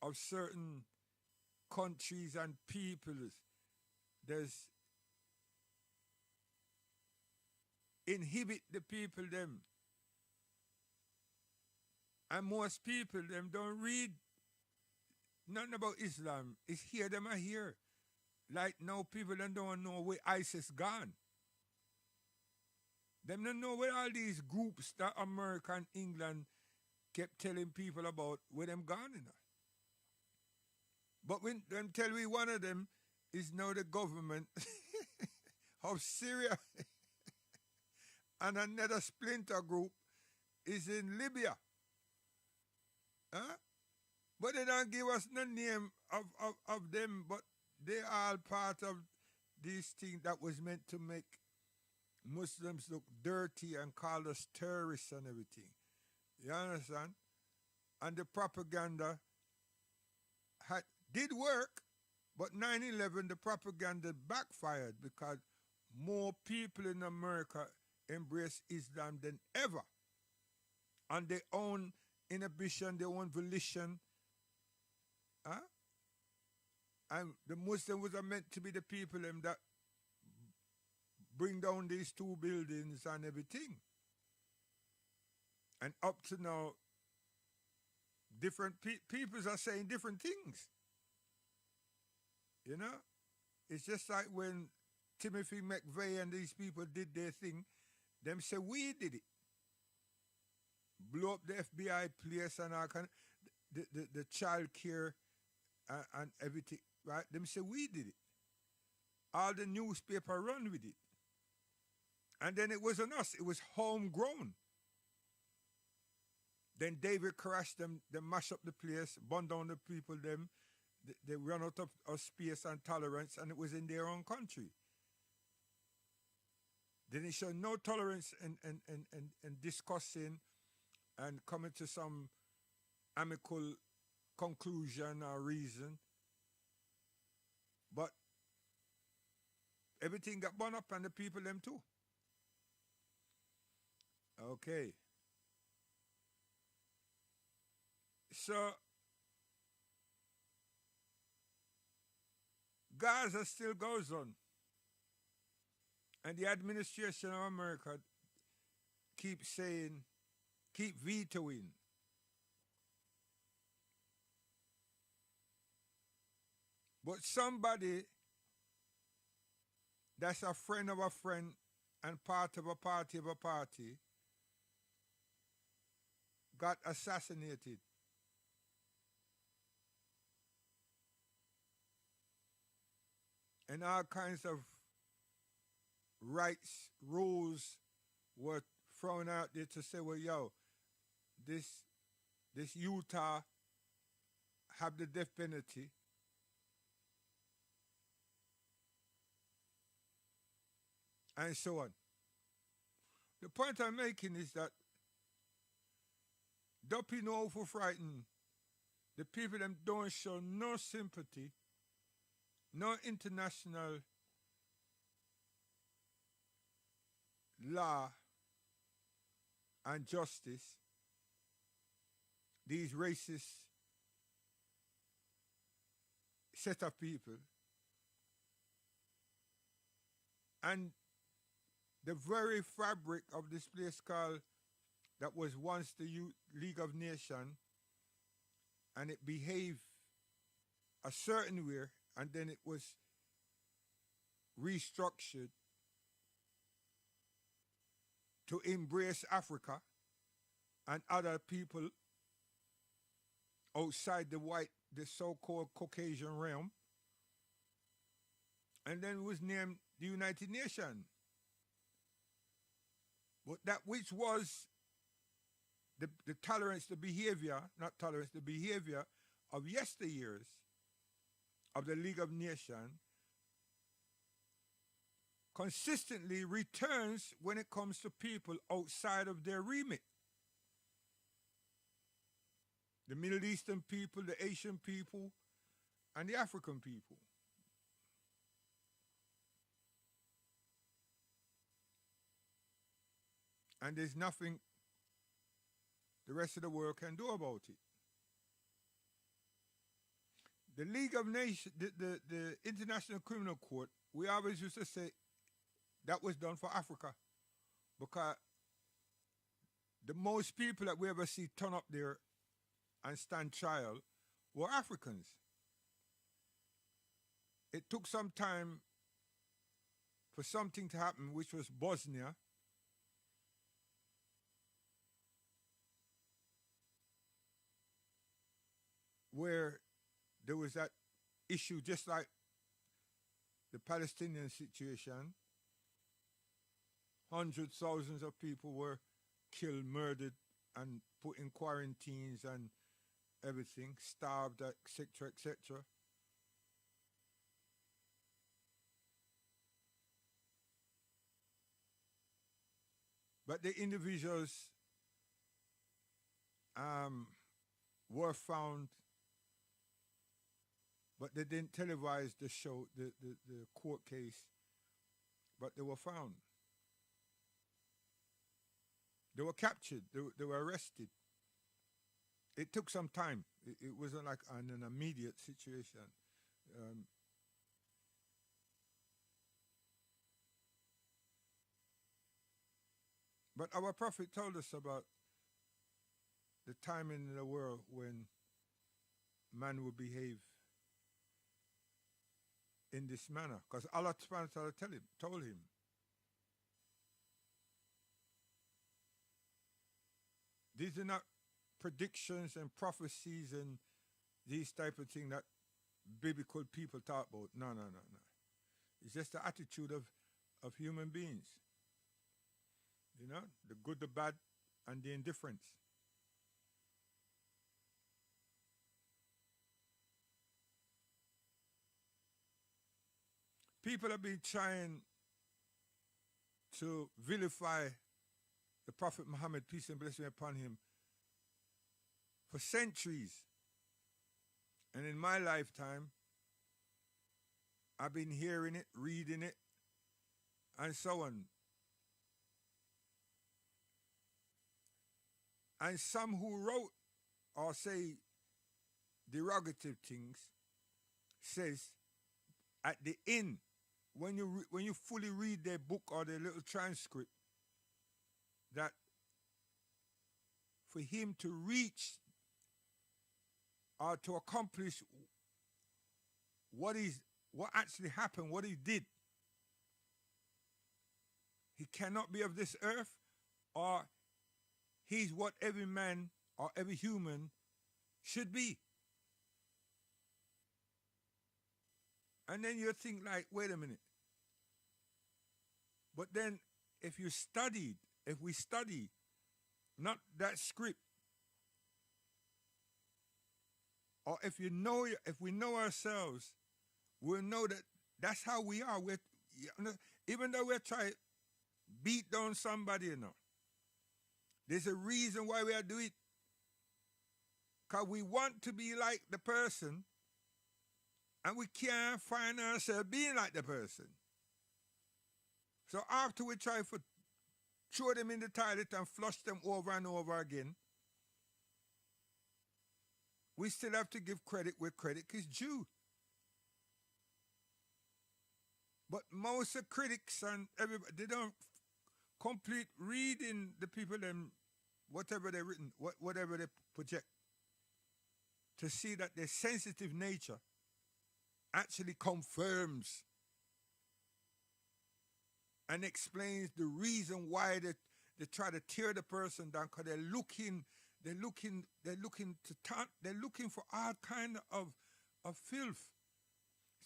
of certain countries and peoples, there's inhibit the people them. And most people them don't read nothing about Islam. It's here them are here. Like now people them don't know where ISIS gone. Them don't know where all these groups that America and England kept telling people about where them gone in. But when them tell we one of them is now the government of Syria and another splinter group is in Libya. Huh? But they don't give us no name of them, but they are part of these things that was meant to make Muslims look dirty and call us terrorists and everything. You understand? And the propaganda did work, but 9/11, the propaganda backfired because more people in America embrace Islam than ever. On their own inhibition, their own volition. Huh? And the Muslims were meant to be the people that bring down these two buildings and everything. And up to now, different peoples are saying different things. You know? It's just like when Timothy McVeigh and these people did their thing, them say we did it. Blow up the FBI place and all kind of, the child care and everything, right? Them say we did it. All the newspaper run with it. And then it wasn't us, it was homegrown. Then David crashed them, they mash up the place, burn down the people, them. They run out of space and tolerance, and it was in their own country. Then it showed no tolerance in discussing and coming to some amicable conclusion or reason. But everything got burned up and the people them too. Okay. So Gaza still goes on. And the administration of America keep saying, keep vetoing. But somebody that's a friend of a friend and part of a party got assassinated. And all kinds of rights, rules were thrown out there to say, well, yo, this Utah have the death penalty. And so on. The point I'm making is that don't be no for frightened. The people them don't show no sympathy, no international law and justice. These racist set of people. And the very fabric of this place called, that was once the League of Nations, and it behaved a certain way, and then it was restructured to embrace Africa and other people outside the so-called Caucasian realm. And then it was named the United Nations. But that which was the tolerance, the behavior, not tolerance, the behavior of yesteryears of the League of Nations consistently returns when it comes to people outside of their remit. The Middle Eastern people, the Asian people, and the African people. And there's nothing the rest of the world can do about it. The League of Nations, the International Criminal Court, we always used to say that was done for Africa, because the most people that we ever see turn up there and stand trial were Africans. It took some time for something to happen, which was Bosnia. Where there was that issue, just like the Palestinian situation. Hundreds, thousands of people were killed, murdered, and put in quarantines and everything, starved, etc., etc. But the individuals were found, but they didn't televise the show, the court case, but they were found. They were captured, they were arrested. It took some time. It wasn't like an immediate situation. But our prophet told us about the time in the world when man will behave in this manner. Because Allah subhanahu wa ta'ala told him. These are not predictions and prophecies and these type of things that biblical people talk about. No. It's just the attitude of human beings. You know, the good, the bad, and the indifference. People have been trying to vilify the Prophet Muhammad, peace and blessing upon him, for centuries. And in my lifetime, I've been hearing it, reading it, and so on. And some who wrote or say derogative things says at the end, when you fully read their book or their little transcript, that for him to reach or to accomplish what actually happened, what he did, he cannot be of this earth, or he's what every man or every human should be. And then you think like, wait a minute. But then if we study not that script, or if we know ourselves, we'll know that that's how we are. Even though we're trying to beat down somebody, there's a reason why we are doing it. Because we want to be like the person, and we can't find ourselves being like the person. So after we try to throw them in the toilet and flush them over and over again, we still have to give credit where credit is due. But most of critics and everybody, they don't complete reading the people them, whatever they've written, whatever they project, to see that their sensitive nature actually confirms and explains the reason why they try to tear the person down, because they're looking for all kind of filth.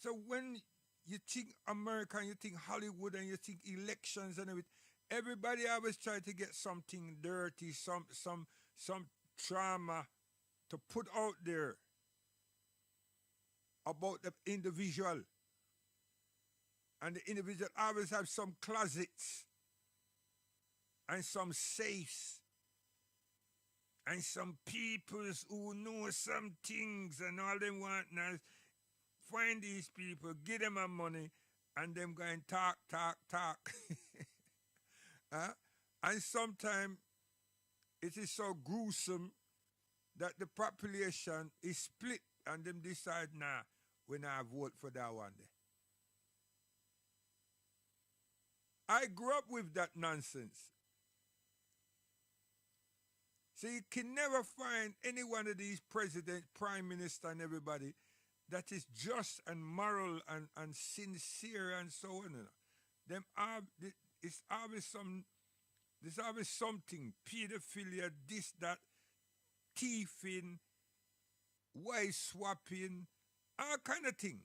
So when you think America and you think Hollywood and you think elections and everything, everybody always try to get something dirty, some trauma to put out there about the individual. And the individual always have some closets and some safes and some peoples who know some things, and all they want now is find these people, give them a money, and them go and talk. And sometimes it is so gruesome that the population is split and them decide, nah, we not vote for that one day. I grew up with that nonsense. So you can never find any one of these presidents, prime minister, and everybody that is just and moral and sincere and so on. There's always something, pedophilia, this, that, thieving, wife swapping, all kind of thing.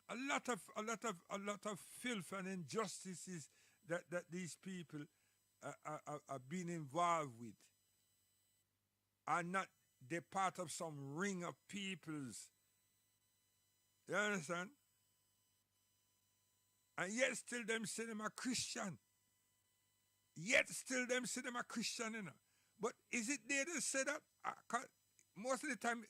A lot of filth and injustices that these people are being involved with are not. They're part of some ring of peoples. You understand? And yet still them say them a Christian. But is it there to say that? Most of the time,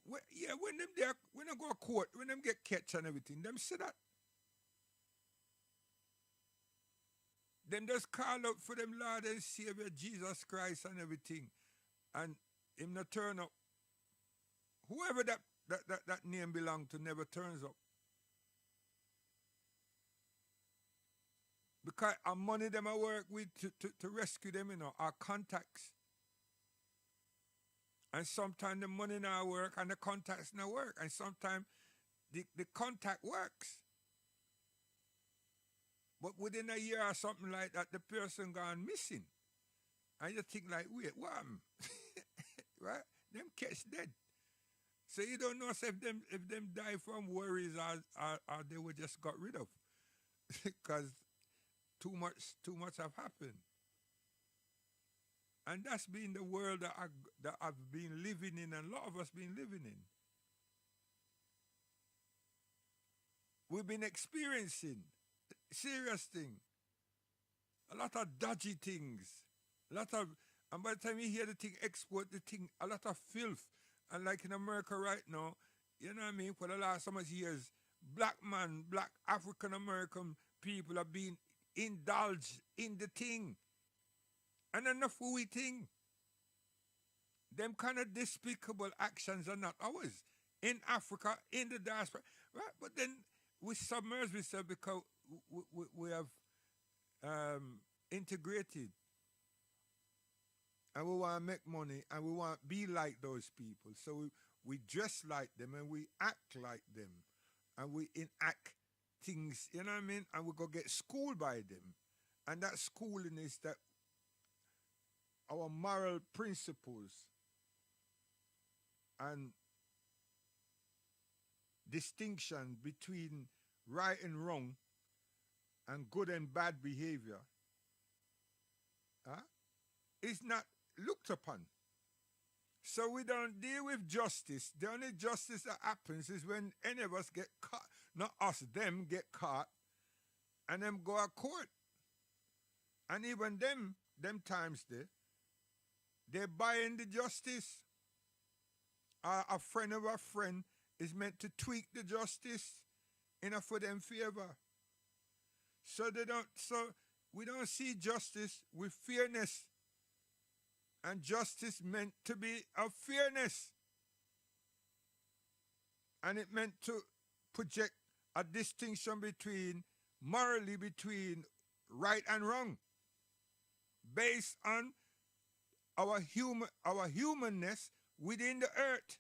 when them there, when they go to court, when them get catch and everything, them say that. Them just call out for them Lord and Savior Jesus Christ and everything. And him not turn up. Whoever that name belong to never turns up. Because our money them I work with to rescue them, our contacts. And sometimes the money not work and the contacts not work. And sometimes the contact works. But within a year or something like that, the person gone missing. And you think like, wait, what happened? Right? Them catch dead. So you don't know if them die from worries or they were just got rid of. Because too much have happened. And that's been the world that I've been living in, and a lot of us been living in. we've been experiencing. Serious thing. A lot of dodgy things. A lot of, and by the time you hear the thing, export the thing, a lot of filth. And like in America right now, you know what I mean, for the last so much years, black man, black African American people have been indulged in the thing. And enough we thing. Them kind of despicable actions are not ours. In Africa, in the diaspora. Right? But then we submerge ourselves because we have integrated. And we want to make money and we want to be like those people. So we dress like them and we act like them. And we enact things, you know what I mean? And we go get schooled by them. And that schooling is that our moral principles and distinction between right and wrong and good and bad behavior is not looked upon. So we don't deal with justice. The only justice that happens is when any of us get caught, not us, them get caught, and them go to court. And even them times they buy in the justice. A friend of a friend is meant to tweak the justice for them favor. So we don't see justice with fairness. And justice meant to be of fairness. And it meant to project a distinction morally between right and wrong, based on our humanness within the earth,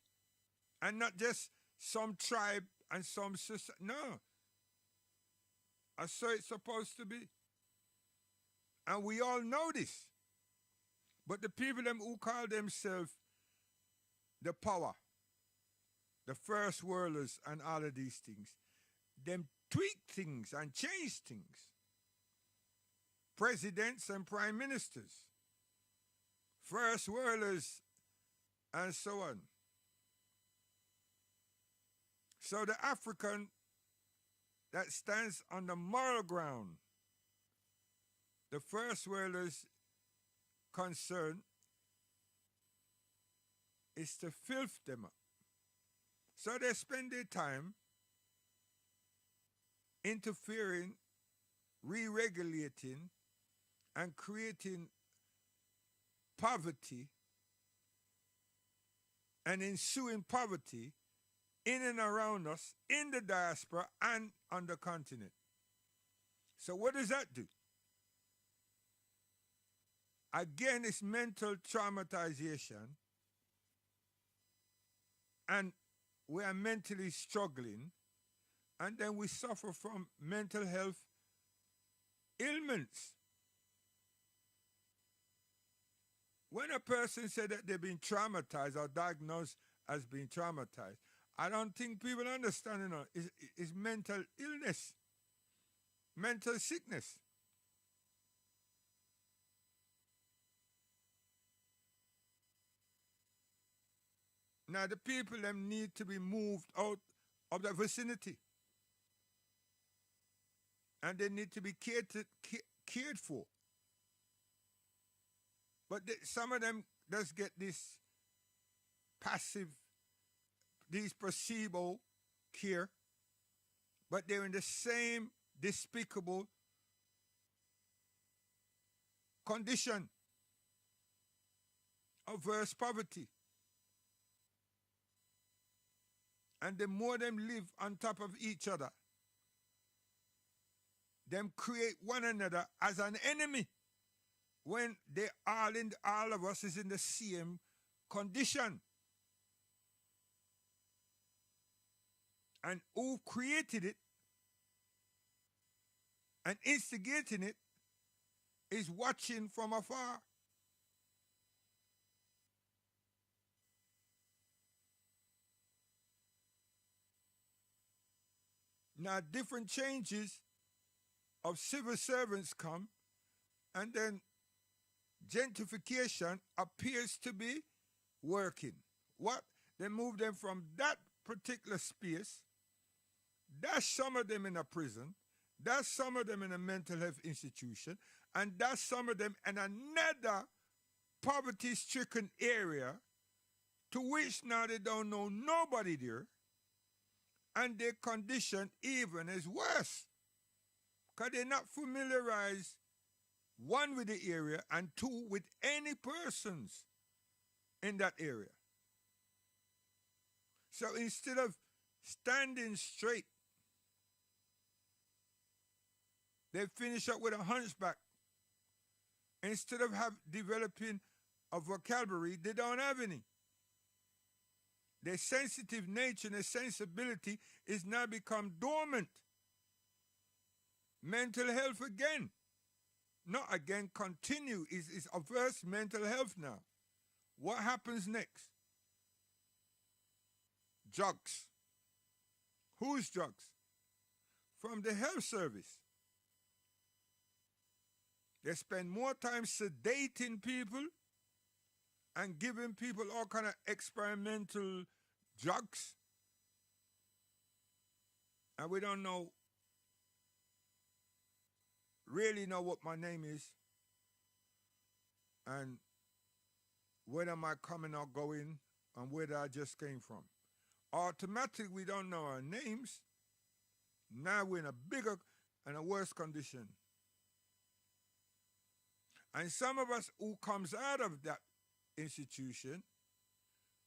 and not just some tribe and some society. No. And so it's supposed to be. And we all know this. But the people them who call themselves the power, the first worlders and all of these things, them tweak things and change things. Presidents and prime ministers, first worlders, and so on. So the African that stands on the moral ground, the first worlders' concern is to filth them up. So they spend their time interfering, re-regulating, and creating poverty and ensuing poverty in and around us, in the diaspora and on the continent. So what does that do? Again, it's mental traumatization, and we are mentally struggling, and then we suffer from mental health ailments. When a person said that they've been traumatized or diagnosed as being traumatized, I don't think people understand, it's mental illness, mental sickness. Now the people them need to be moved out of the vicinity. And they need to be cared for. But some of them does get this passive, these placebo care, but they're in the same despicable condition of worse poverty. And the more them live on top of each other, them create one another as an enemy when all of us is in the same condition. And who created it and instigating it is watching from afar. Now different changes of civil servants come, and then gentrification appears to be working. What? They move them from that particular space That's some of them in a prison. That's some of them in a mental health institution. And that's some of them in another poverty-stricken area to which now they don't know nobody there. And their condition even is worse. Because they're not familiarized, one, with the area, and two, with any persons in that area. So instead of standing straight, they finish up with a hunchback. Instead of developing a vocabulary, they don't have any. Their sensitive nature and their sensibility is now become dormant. Mental health again. Not again, continue. Is averse mental health now. What happens next? Drugs. Whose drugs? From the health service. They spend more time sedating people and giving people all kind of experimental drugs. And we don't really know what my name is and where am I coming or going and where I just came from. Automatically, we don't know our names. Now we're in a bigger and a worse condition. And some of us who comes out of that institution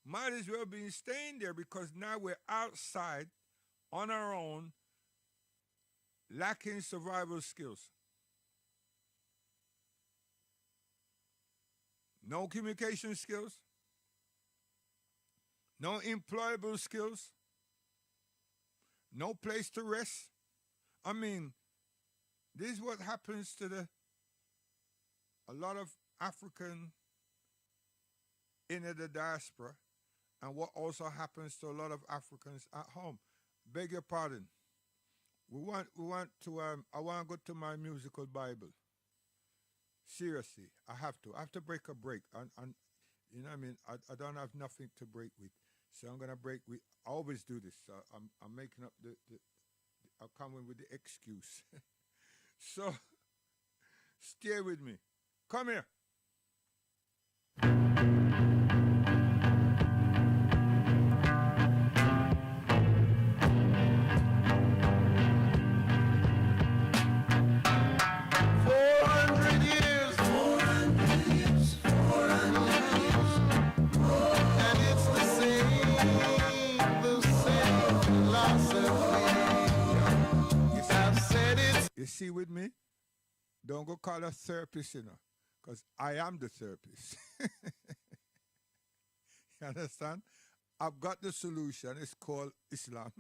might as well be staying there because now we're outside on our own, lacking survival skills. No communication skills, no employable skills, no place to rest. I mean, this is what happens to a lot of African in the diaspora, and what also happens to a lot of Africans at home. Beg your pardon. I want to go to my musical Bible. Seriously, I have to break a break. And you know what I mean? I don't have nothing to break with. So I'm going to break with, I always do this. So I'm making up I'm coming with the excuse. So, stay with me. Come here. You see with me? Don't go call a therapist, because I am the therapist. You understand? I've got the solution. It's called Islam.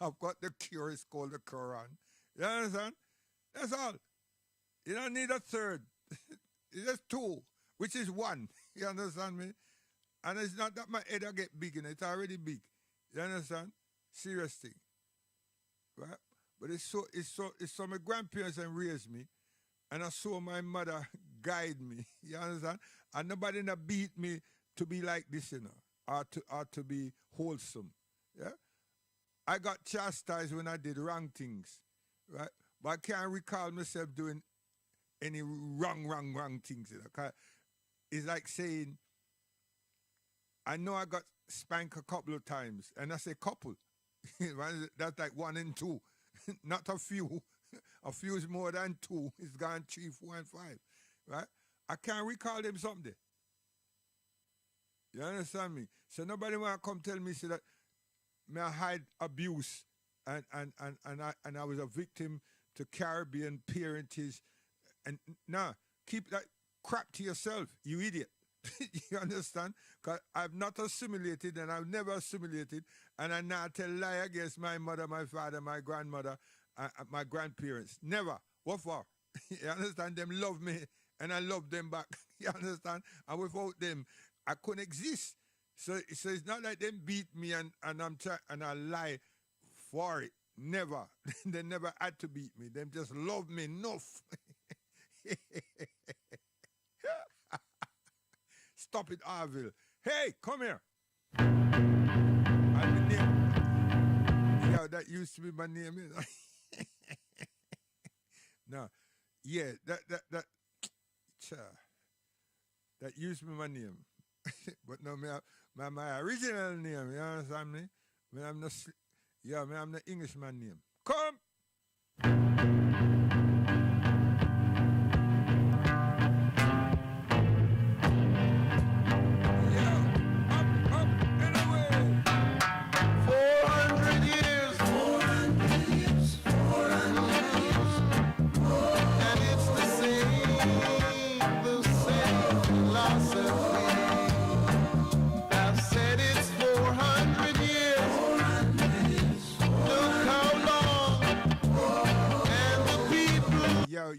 I've got the cure. It's called the Quran. You understand? That's all. You don't need a third. It's just two, which is one. You understand me? And it's not that my head will get big, it's already big. You understand? Serious thing. Right? But it's so my grandparents and raised me, and I saw my mother guide me. You understand? And nobody not beat me to be like this, or to be wholesome. Yeah? I got chastised when I did wrong things, right? But I can't recall myself doing any wrong things. 'Cause it's like saying, I know I got spanked a couple of times, and I say couple. That's like 1 and 2. Not a few. A few is more than 2. It's gone 3, 4, and 5. Right? I can't recall them someday. You understand me? So nobody want to come tell me, say that me I hide abuse and I was a victim to Caribbean parentage. And nah, keep that crap to yourself, you idiot. You understand? Because I've not assimilated and I've never assimilated, and I now tell lie against my mother, my father, my grandmother, my grandparents. Never. What for? You understand? Them love me and I love them back. You understand? And without them, I couldn't exist. So it's not like them beat me and I'm and I lie for it. Never. They never had to beat me. Them just love me enough. Stop it, Arville. Hey, come here. Yeah, that used to be my name, you know. No, yeah, that used to be my name. But no, my original name, you understand me? I'm not, I'm the Englishman name. Come!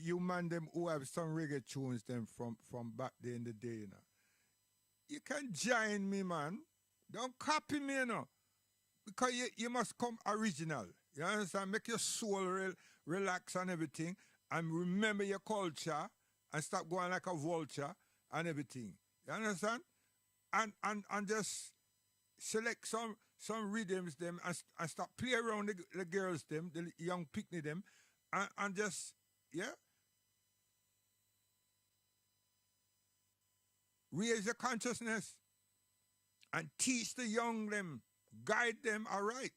You man them who have some reggae tunes them from back there in the day, you know. You can join me, man. Don't copy me, you know. Because you must come original. You understand? Make your soul relax and everything. And remember your culture and stop going like a vulture and everything. You understand? And just select some rhythms them and stop play around the girls them, the young picnic them, and just, yeah. Raise your consciousness and teach the young them, guide them aright.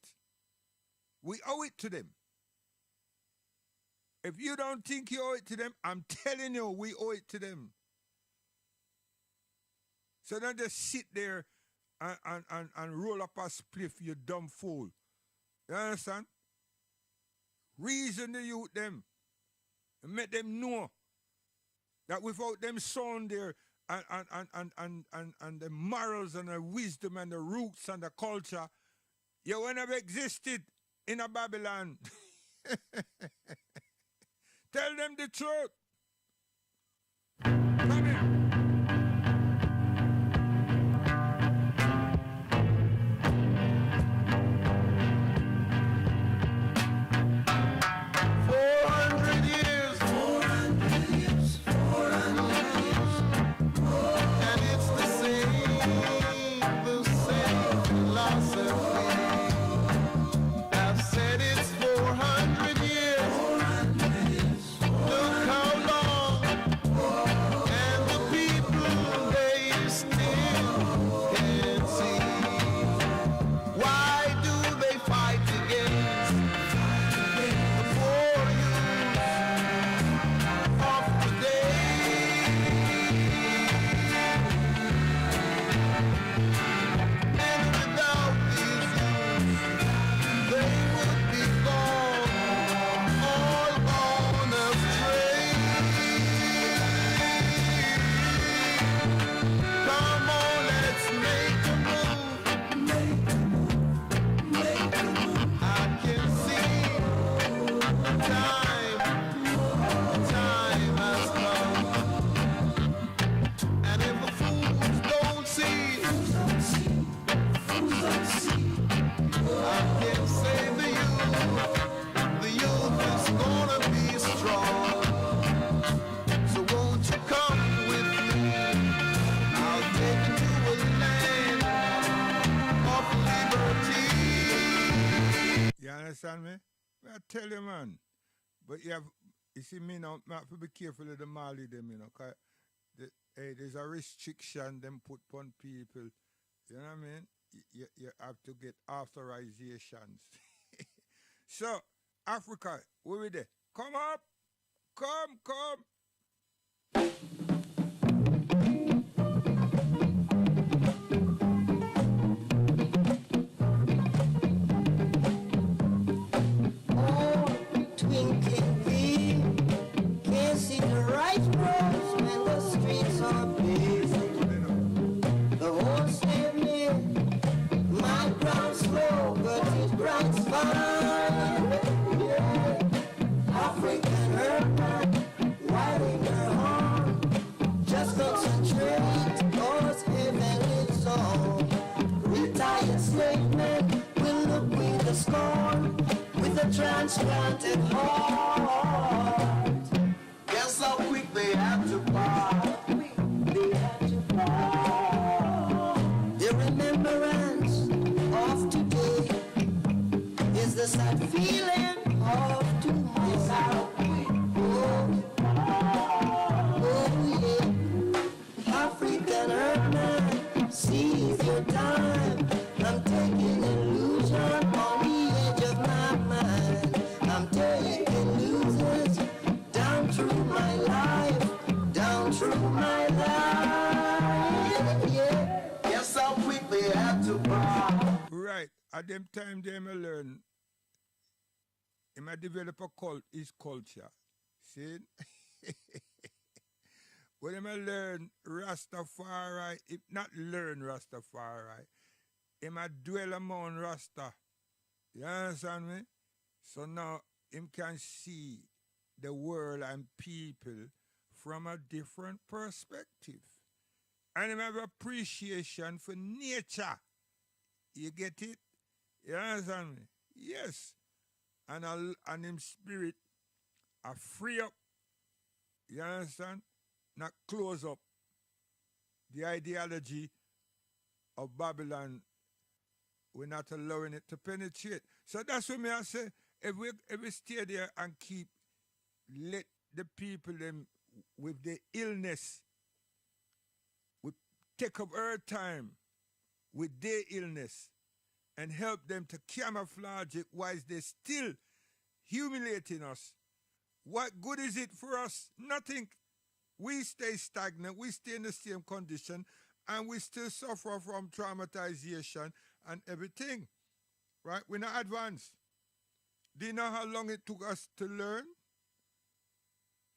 We owe it to them. If you don't think you owe it to them, I'm telling you, we owe it to them. So don't just sit there and roll up a spliff, you dumb fool. You understand? Reason the youth them and make them know that without them son there, and the morals and the wisdom and the roots and the culture, you would have existed in a Babylon. Tell them the truth. Come here. Understand me? I tell you, man. But you see me now, I have to be careful of the Mali them, you know, because there's a restriction them put on people. You know what I mean? You have to get authorizations. So, Africa, where we there? Come up! Come! Transplanted heart. Guess how quick they had to part. The remembrance of today is the the sad feeling of tomorrow. Oh, yeah. African Earthman, seize your time. I'm taking illusion on the edge of my mind. I'm taking losers down through my life, down through my life. Yeah. Yes, how quick they had to buy. Right. At them time, they may learn. They may develop a cult, his culture. See? When they may learn Rastafari, if not learn Rastafari, they may dwell among Rasta. You understand me? So now him can see the world and people from a different perspective. And him have appreciation for nature. You get it? You understand me? Yes. And him spirit are free up. You understand? Not close up. The ideology of Babylon, we're not allowing it to penetrate. So that's what I say. If we stay there and let the people them with the illness, we take up our time with their illness and help them to camouflage it while they're still humiliating us. What good is it for us? Nothing. We stay stagnant, we stay in the same condition, and we still suffer from traumatization and everything. Right? We're not advanced. Do you know how long it took us to learn?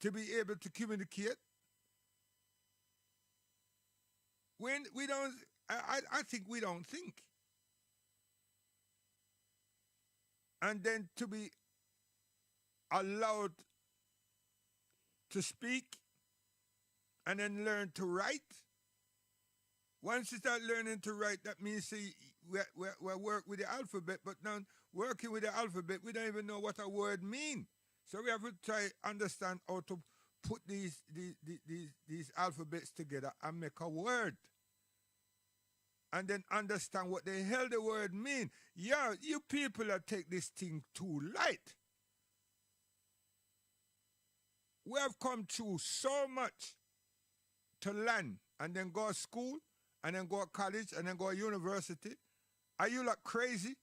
To be able to communicate? When we don't, I think we don't think. And then to be allowed to speak and then learn to write. Once you start learning to write, that means we work with the alphabet, but now working with the alphabet, we don't even know what a word means. So we have to try understand how to put these alphabets together and make a word. And then understand what the hell the word mean. Yeah, you people that take this thing too light. We have come through so much to learn and then go to school and then go to college and then go to university. Are you like crazy?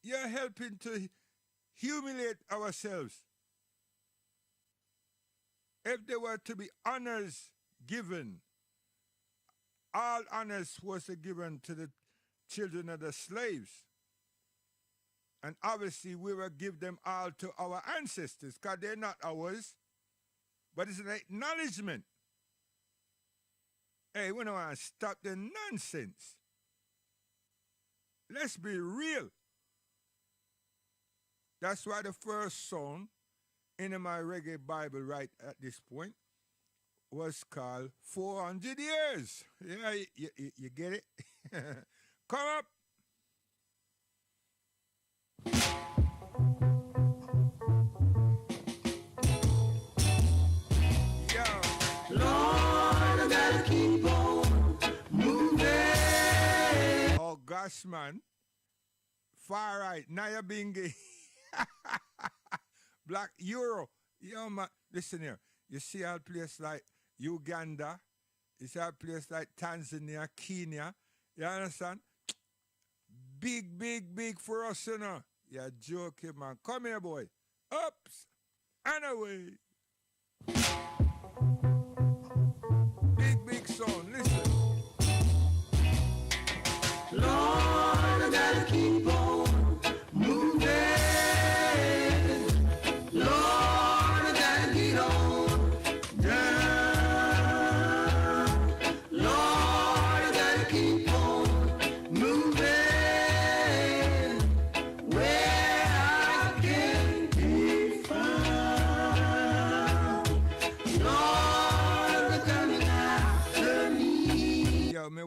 You're helping to humiliate ourselves. If there were to be honors given, all honors was given to the children of the slaves. And obviously we will give them all to our ancestors because they're not ours. But it's an acknowledgement. Hey, we don't want to stop the nonsense. Let's be real. That's why the first song in my reggae Bible right at this point was called 400 Years. Yeah, you get it? Come up. Lord, I gotta keep on moving. Oh gosh, man. Far right. Naya Bingi. Black Euro. Yo, man. Listen here. You see a place like Uganda. You see a place like Tanzania, Kenya. You understand? Big for us, you know. You're joking, man. Come here, boy. Ups and away. Big song. Listen. Lord, I gotta keep on moving. Lord, I gotta get on down. Lord, I gotta keep on moving where I can be found. Lord, they're coming after me. Yo, me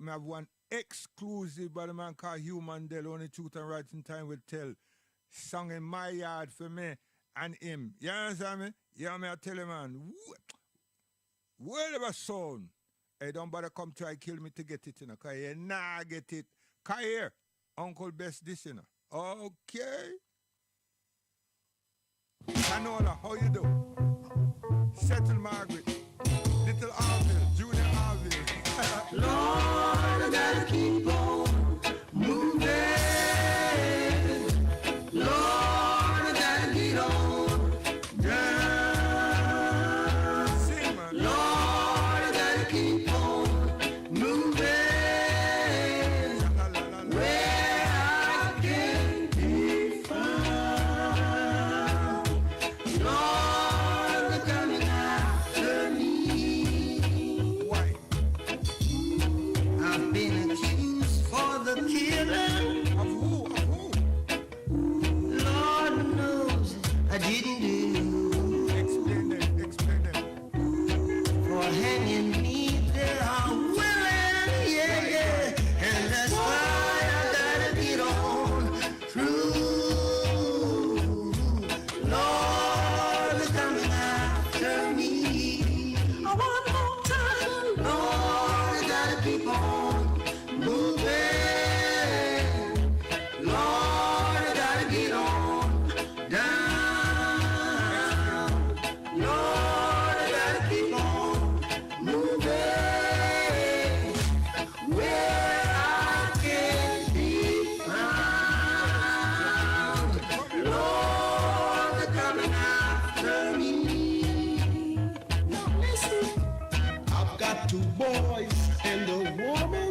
have one exclusive by the man called Hugh Mandel, Only Truth and Right in Time Will Tell. Song in my yard for me and him. You understand me? Yeah, me I tell you, man. Word of a sound. Hey, don't bother come try kill me to get it, you know, because you nah get it. Come here. Uncle Best this, you know. Okay. Canola, how you do? Settle Margaret. Little Arville, Junior Arville. Lord, I gotta keep on moving. Lord, I gotta get on down. Sing, man. Lord, I gotta keep on moving. La, la, la, la. Where I can be found. Lord, they're coming after me. Why? I've been accused for the killing. Of who? Of who? Lord knows I didn't do. Explain them. Explain them. For hanging me, they are willing, yeah, yeah. And that's why I gotta get on through. Lord, they're coming after me. I want more time. Lord, I gotta keep on moving. Lord, I gotta get on down. Lord, I gotta keep on moving. Where I can be found. Lord, they're coming after me. Now listen. I've got two boys and a woman.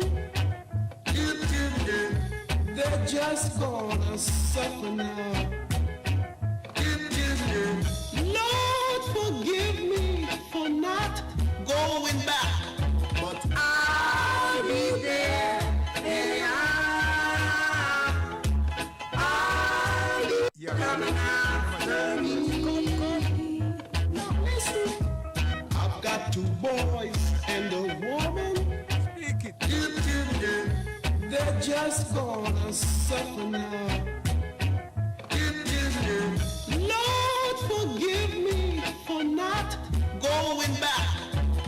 They're just gonna suffer now. Lord, forgive me for not going back. But I'll be there anyhow. I'll be Yeah. coming after me. Now listen. I've got two boys and a woman. Speak it. They're just gonna suffer now. Lord, forgive me for not going back.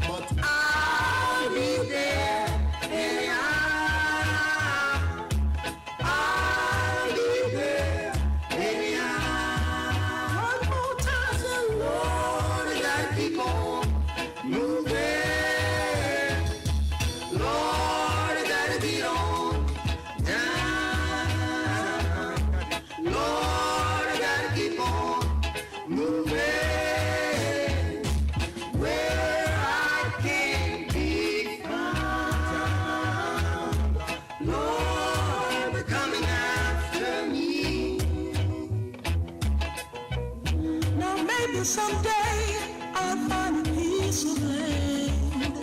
But I'll be there anyhow. I'll be there anyhow. One more time, so Lord, I gotta keep on moving. Lord, I gotta get on down. Lord, I gotta keep on moving. Where I can be found. Lord, they're coming after me. Now maybe someday I'll find a piece of land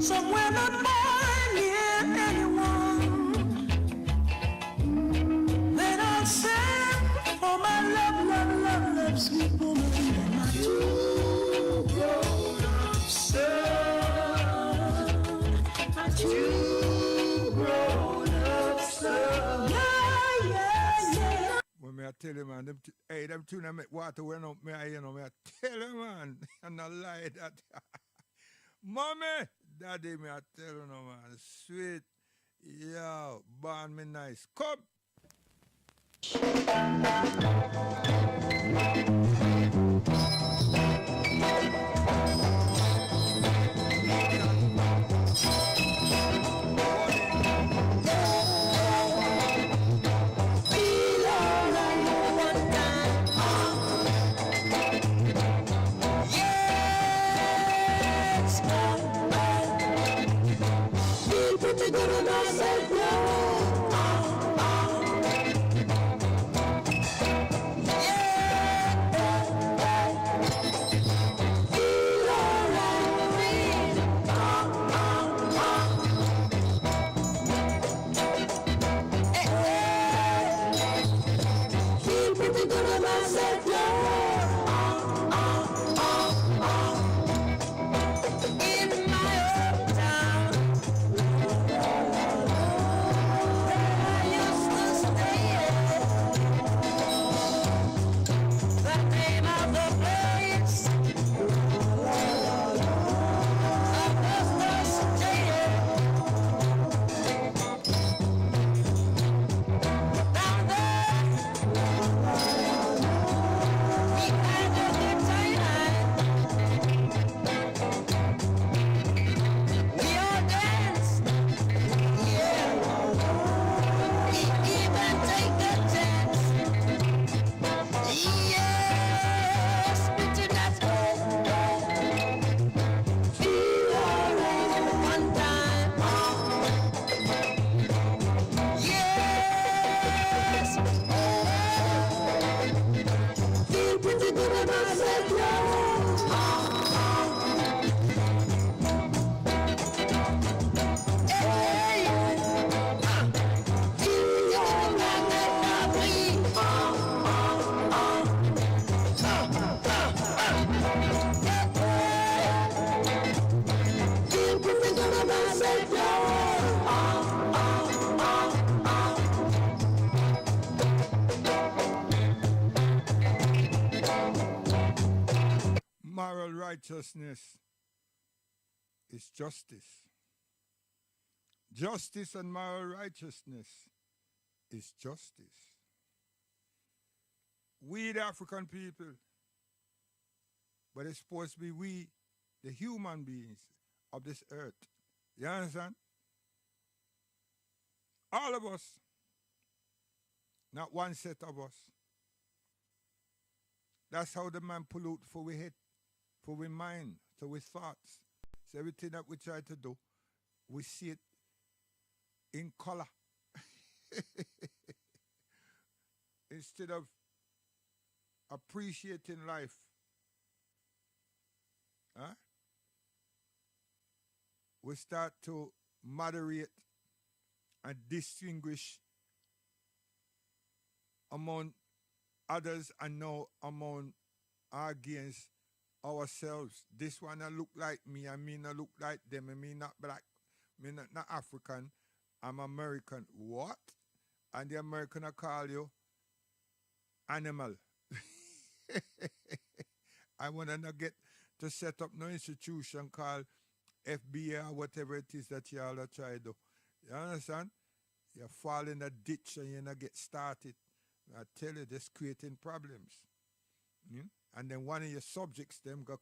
somewhere not far near anyone. Then I'll send for my love, love, love, love, sweet woman and my two grown-up sons. My two grown-up sons. Yeah, yeah, yeah. When me I tell you, man, them two that make water when up me, you know, me I tell you, man, and not lie that. Mommy, daddy, me I tell you, no, man, sweet. Yo, born me nice. Come. Feel alright one time. Yes, alright. Feel pretty good on myself now. Feel alright, feel feel pretty good on myself now. In my hometown, where I used to stay, the name of the place I used to stay. righteousness is justice. Justice and moral righteousness is justice. We, the African people, but it's supposed to be we, the human beings of this earth. You understand? All of us, not one set of us. That's how the man pollute for we head, for we mind, so we thoughts. So everything that we try to do, we see it in color. Instead of appreciating life. Huh? We start to moderate and distinguish among others and now among against ourselves. This one look like me, I mean I look like them, I mean not black, me not African, I'm American. What? And the American will call you animal. I want to not get to set up no institution called FBI or whatever it is that y'all are trying to do. You understand? You fall in a ditch and you not get started. I tell you, that's creating problems. And then one of your subjects, them go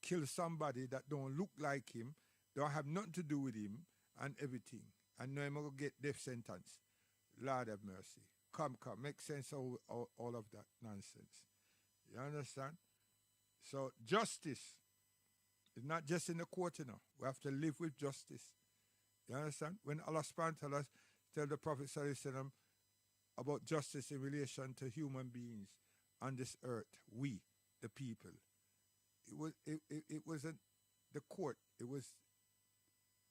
kill somebody that don't look like him, don't have nothing to do with him and everything. And now I'm going to get death sentence. Lord have mercy. Come, make sense of all of that nonsense. You understand? So justice is not just in the court, you know. We have to live with justice. You understand? When Allah subhanahu wa ta'ala tell the Prophet sallallahu alaihi wasallam about justice in relation to human beings on this earth, we, the people, it wasn't the court, it was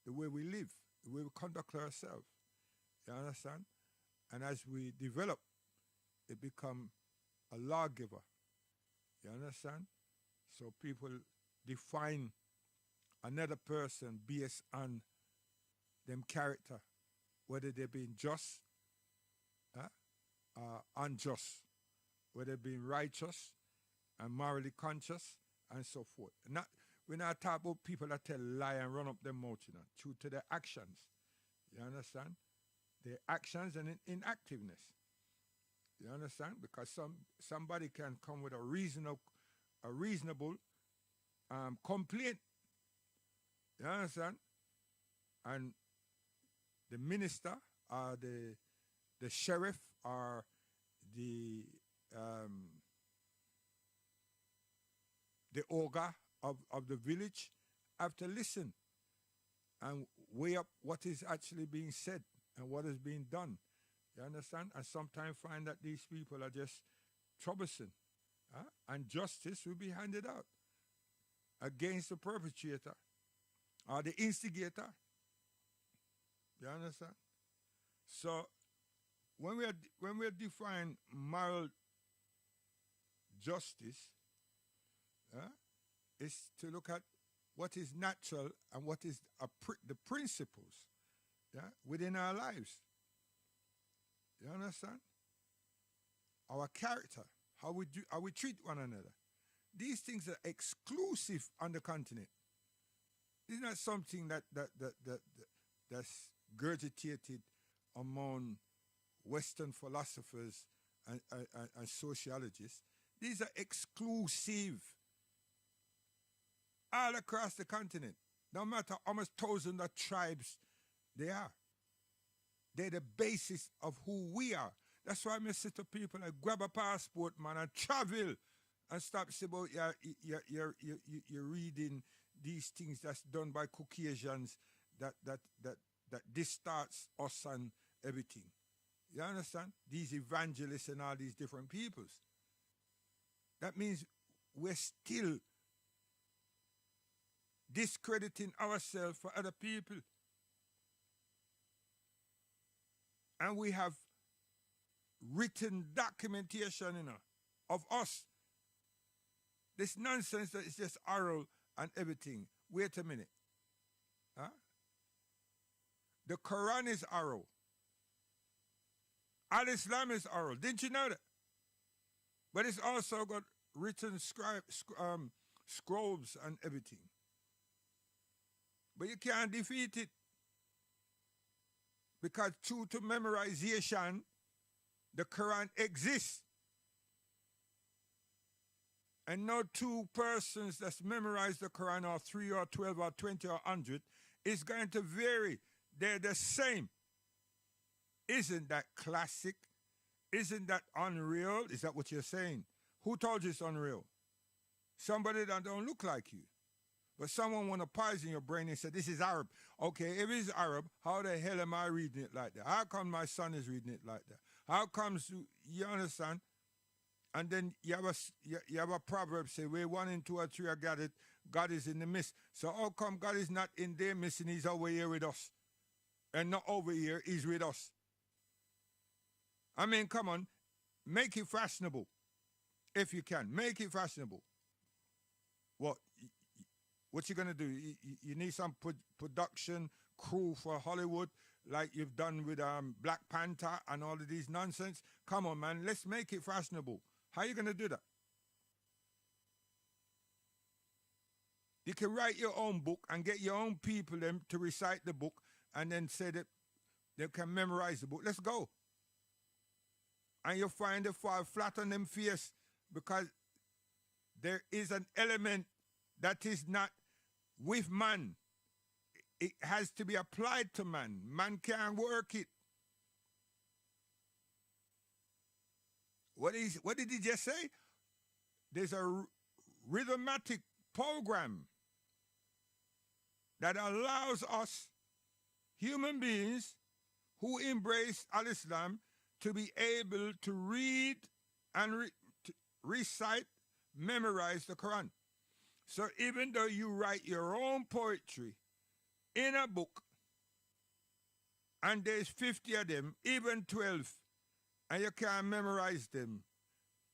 the way we live, the way we conduct ourselves. You understand? And as we develop, it become a lawgiver. You understand? So people define another person based on them character, whether they're being just, unjust, whether they're being righteous and morally conscious, and so forth. We're not talking about people that tell lie and run up their mouth, you know, true to their actions. You understand? Their actions and inactiveness. You understand? Because somebody can come with a reasonable complaint. You understand? And the minister or the sheriff or the ogre of the village have to listen and weigh up what is actually being said and what is being done. You understand? And sometimes find that these people are just troublesome. And justice will be handed out against the perpetrator or the instigator. You understand? So when we define moral justice, is to look at what is natural and what is the principles within our lives. You understand? Our character, how we treat one another. These things are exclusive on the continent. It's not something that's gurgitated among Western philosophers and sociologists. These are exclusive all across the continent. No matter how much thousands of tribes they are. They're the basis of who we are. That's why I say to people, like, grab a passport, man, and travel. And stop saying about you're reading these things that's done by Caucasians that distorts us and everything. You understand? These evangelists and all these different peoples. That means we're still discrediting ourselves for other people. And we have written documentation, of us. This nonsense that is just oral and everything. Wait a minute. The Quran is oral. Al-Islam is oral. Didn't you know that? But it's also got written scrolls and everything. But you can't defeat it. Because true to memorization, the Quran exists. And no two persons that's memorized the Quran, or 3 or 12 or 20 or 100, is going to vary. They're the same. Isn't that classic? Isn't that unreal? Is that what you're saying? Who told you it's unreal? Somebody that don't look like you. But someone want to poison your brain and say, this is Arab. Okay, if it's Arab, how the hell am I reading it like that? How come my son is reading it like that? How comes, you understand? And then you have a proverb say, where 1 and 2 or 3 are gathered, God is in the midst. So how come God is not in their midst and he's over here with us? And not over here, he's with us. I mean, come on, make it fashionable. If you can, make it fashionable. What you gonna do? You need some production crew for Hollywood, like you've done with Black Panther and all of these nonsense. Come on, man, let's make it fashionable. How you gonna do that? You can write your own book and get your own people them to recite the book and then say that they can memorize the book. Let's go. And you'll find they fall flat on them face because there is an element that is not with man. It has to be applied to man. Man can't work it. What did he just say? There's a rhythmatic program that allows us, human beings who embrace Al-Islam, to be able to read and recite, memorize the Quran. So even though you write your own poetry in a book, and there's 50 of them, even 12, and you can't memorize them,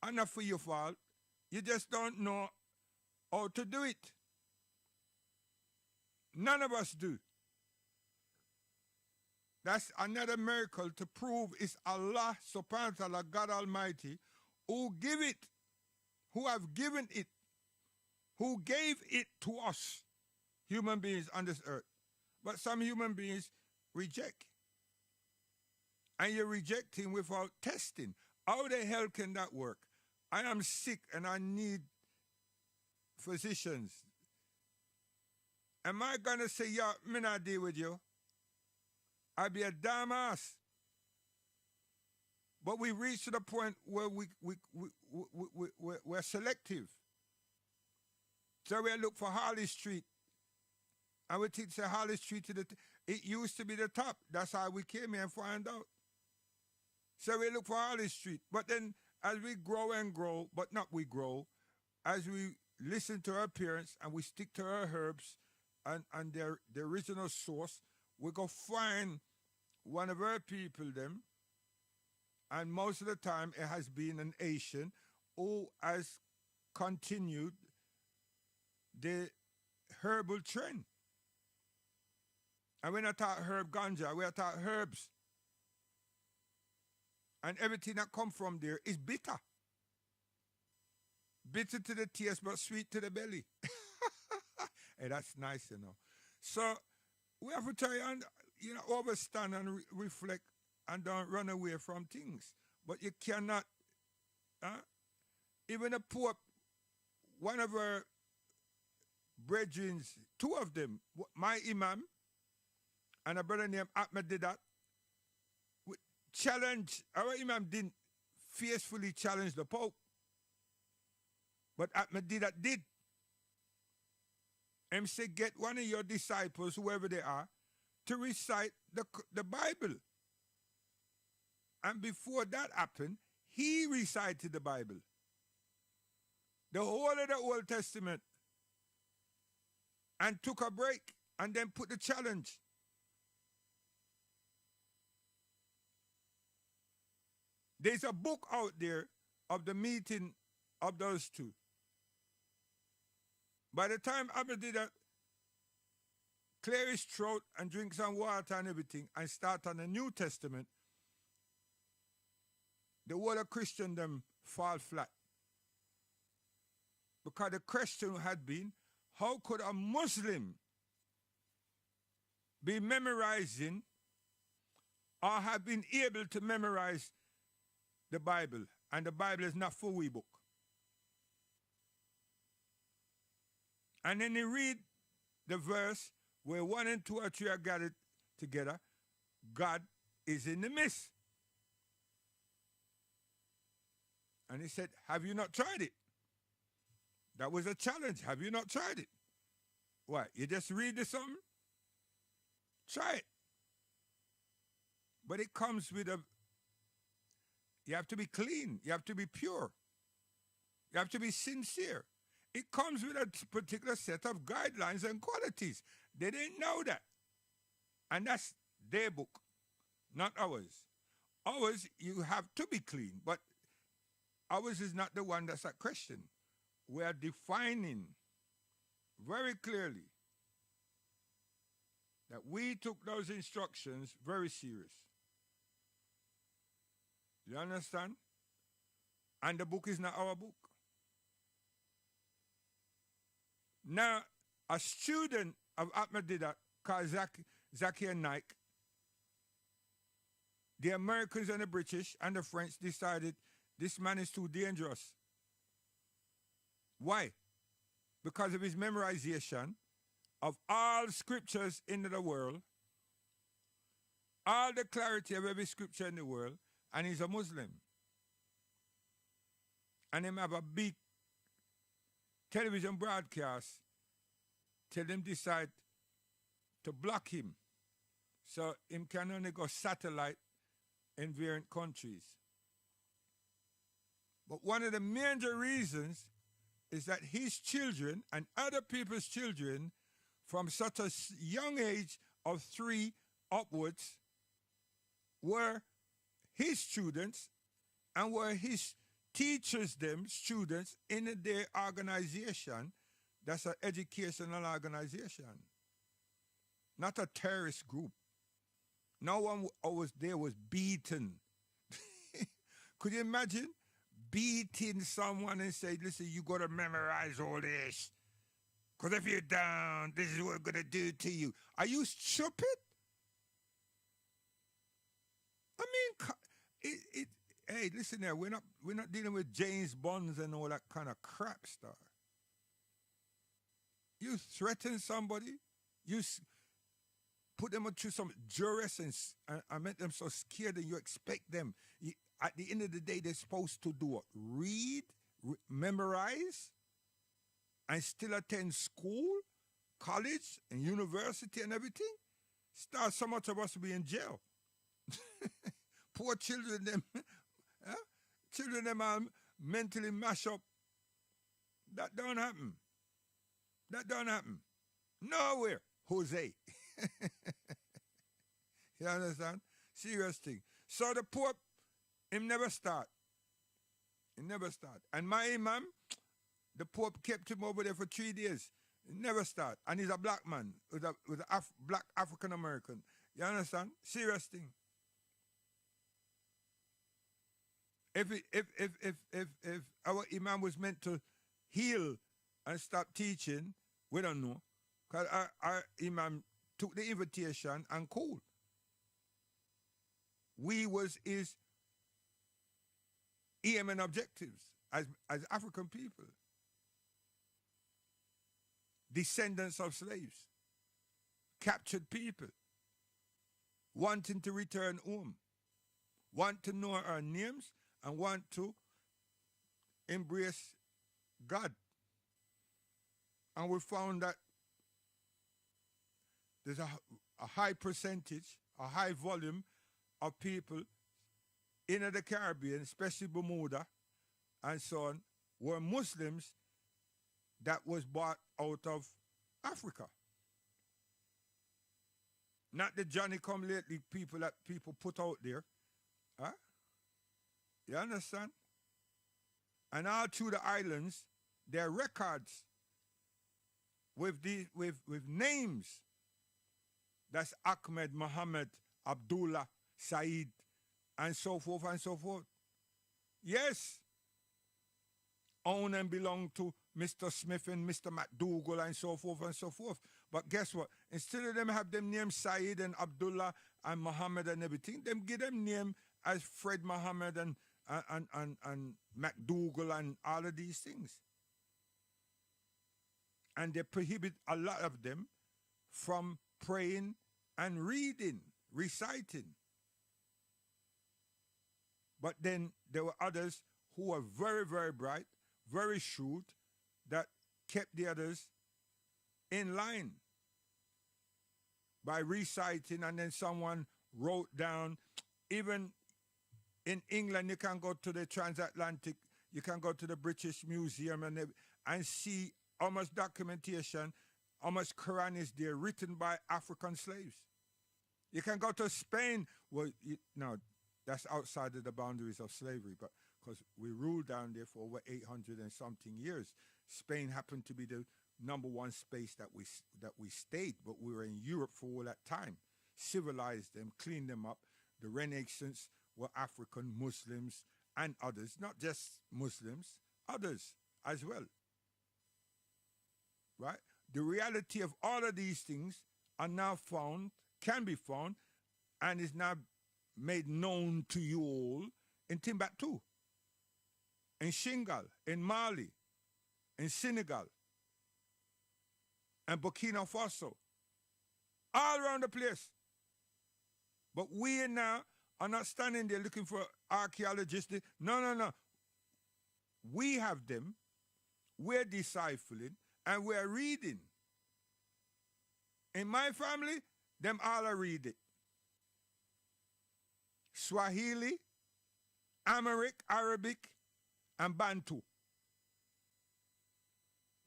and not for your fault, you just don't know how to do it. None of us do. That's another miracle to prove it's Allah subhanahu wa ta'ala, God Almighty, who give it, who have given it, who gave it to us, human beings on this earth. But some human beings reject. And you're rejecting without testing. How the hell can that work? I am sick and I need physicians. Am I going to say, yeah, me not deal with you? I'll be a damn ass. But we reach to the point where we're selective. So we look for Harley Street. And we think say Harley Street, it used to be the top. That's how we came here and find out. So we look for Harley Street. But then as we grow and grow, but not we grow, as we listen to our parents and we stick to our herbs and their original source, we go find one of our people them, and most of the time it has been an Asian who has continued the herbal trend. And we're not talking herb ganja, we're talking herbs. And everything that comes from there is bitter. Bitter to the taste, but sweet to the belly. Hey, that's nice, you know. So we have to try and, overstand and reflect and don't run away from things. But you cannot, even the Pope, one of our brethren, 2 of them, my imam and a brother named Ahmed Didat, challenge, our imam didn't fiercely challenge the Pope, but Ahmed Didat did. And say, get one of your disciples, whoever they are, to recite the Bible. And before that happened, he recited the Bible. The whole of the Old Testament. And took a break and then put the challenge. There's a book out there of the meeting of those 2. By the time Abba did that, clear his throat and drink some water and everything and start on the New Testament, the word of Christendom fall flat. Because the question had been, how could a Muslim be memorizing or have been able to memorize the Bible? And the Bible is not for we book. And then you read the verse where 1 and 2 or 3 are gathered together, God is in the midst. And he said, have you not tried it? That was a challenge. Have you not tried it? What, you just read the something? Try it. But it comes with you have to be clean. You have to be pure. You have to be sincere. It comes with a particular set of guidelines and qualities. They didn't know that. And that's their book, not ours. Ours, you have to be clean, but ours is not the one that's at question. We are defining very clearly that we took those instructions very serious. You understand? And the book is not our book. Now, a student of Ahmadiyya called Zakir Naik, the Americans and the British and the French decided this man is too dangerous. Why? Because of his memorization of all scriptures in the world, all the clarity of every scripture in the world, and he's a Muslim. And him have a big television broadcast till them decide to block him. So him can only go satellite in various countries. But one of the major reasons is that his children and other people's children from such a young age of 3 upwards were his students and were his teachers, them students in their organization. That's an educational organization, not a terrorist group. No one was there was beaten. Could you imagine beating someone and say, listen, you got to memorize all this? Because if you don't, this is what we're going to do to you. Are you stupid? I mean, hey, listen there, we're not dealing with James Bonds and all that kind of crap stuff. You threaten somebody, you put them through some duress and make them so scared that you expect them. At the end of the day, they're supposed to do what? Read, memorize, and still attend school, college, and university and everything. Start so much of us to be in jail. Poor children, them, children them are mentally mash up. That don't happen. That don't happen. Nowhere. Jose. You understand? Serious thing. So the Pope, him never start. He never start. And my imam, the Pope kept him over there for 3 days. He never start. And he's a black man with a black African American. You understand? Serious thing. If our imam was meant to heal and stop teaching, we don't know. Because our imam took the invitation and cool. We was his aim and objectives as African people. Descendants of slaves. Captured people. Wanting to return home. Want to know our names and want to embrace God. And we found that there's a high percentage, a high volume of people in the Caribbean, especially Bermuda and so on, were Muslims that was brought out of Africa. Not the Johnny come lately people that people put out there. Huh? You understand? And all through the islands, there are records with names. That's Ahmed, Muhammad, Abdullah, Said, and so forth and so forth. Yes, own and belong to Mr. Smith and Mr. McDougall and so forth and so forth. But guess what? Instead of them have them name Saeed and Abdullah and Muhammad and everything, them give them name as Fred Muhammad and McDougall and all of these things. And they prohibit a lot of them from praying and reading, reciting. But then there were others who were very, very bright, very shrewd, that kept the others in line by reciting, and then someone wrote down. Even in England, you can go to the transatlantic, you can go to the British Museum and see how much documentation, how much Quran is there written by African slaves. You can go to Spain. Well, no, that's outside of the boundaries of slavery, but because we ruled down there for over 800 and something years. Spain happened to be the number one space that we stayed, but we were in Europe for all that time. Civilized them, cleaned them up. The Renaissance were African Muslims and others, not just Muslims, others as well. Right? The reality of all of these things are now found, can be found, and is now made known to you all in Timbuktu, in Shingal, in Mali, in Senegal, and Burkina Faso, all around the place. But we now are not standing there looking for archaeologists. No. We have them, we're deciphering, and we're reading. In my family, them all are read it. Swahili, Amharic, Arabic, and Bantu.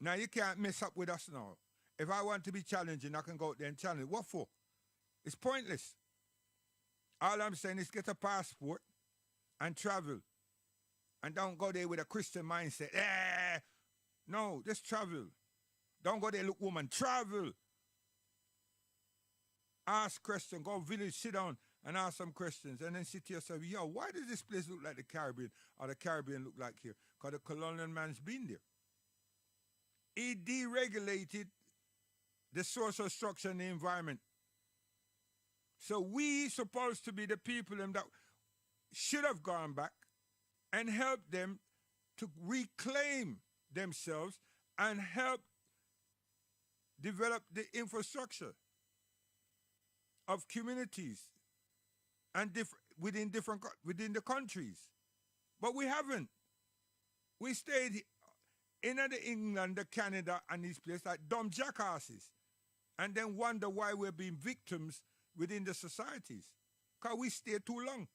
Now, you can't mess up with us now. If I want to be challenging, I can go out there and challenge. What for? It's pointless. All I'm saying is get a passport and travel. And don't go there with a Christian mindset. No, just travel. Don't go there, look, woman, travel. Ask questions. Go village, sit down and ask some questions. And then sit to yourself, yo, why does this place look like the Caribbean? Or the Caribbean look like here? Because the colonial man's been there. He deregulated the social structure and the environment. So we supposed to be the people that should have gone back and help them to reclaim themselves and help develop the infrastructure of communities and within the countries. But we haven't. We stayed in England, the Canada, and these places like dumb jackasses, and then wonder why we're being victims within the societies. Because we stayed too long.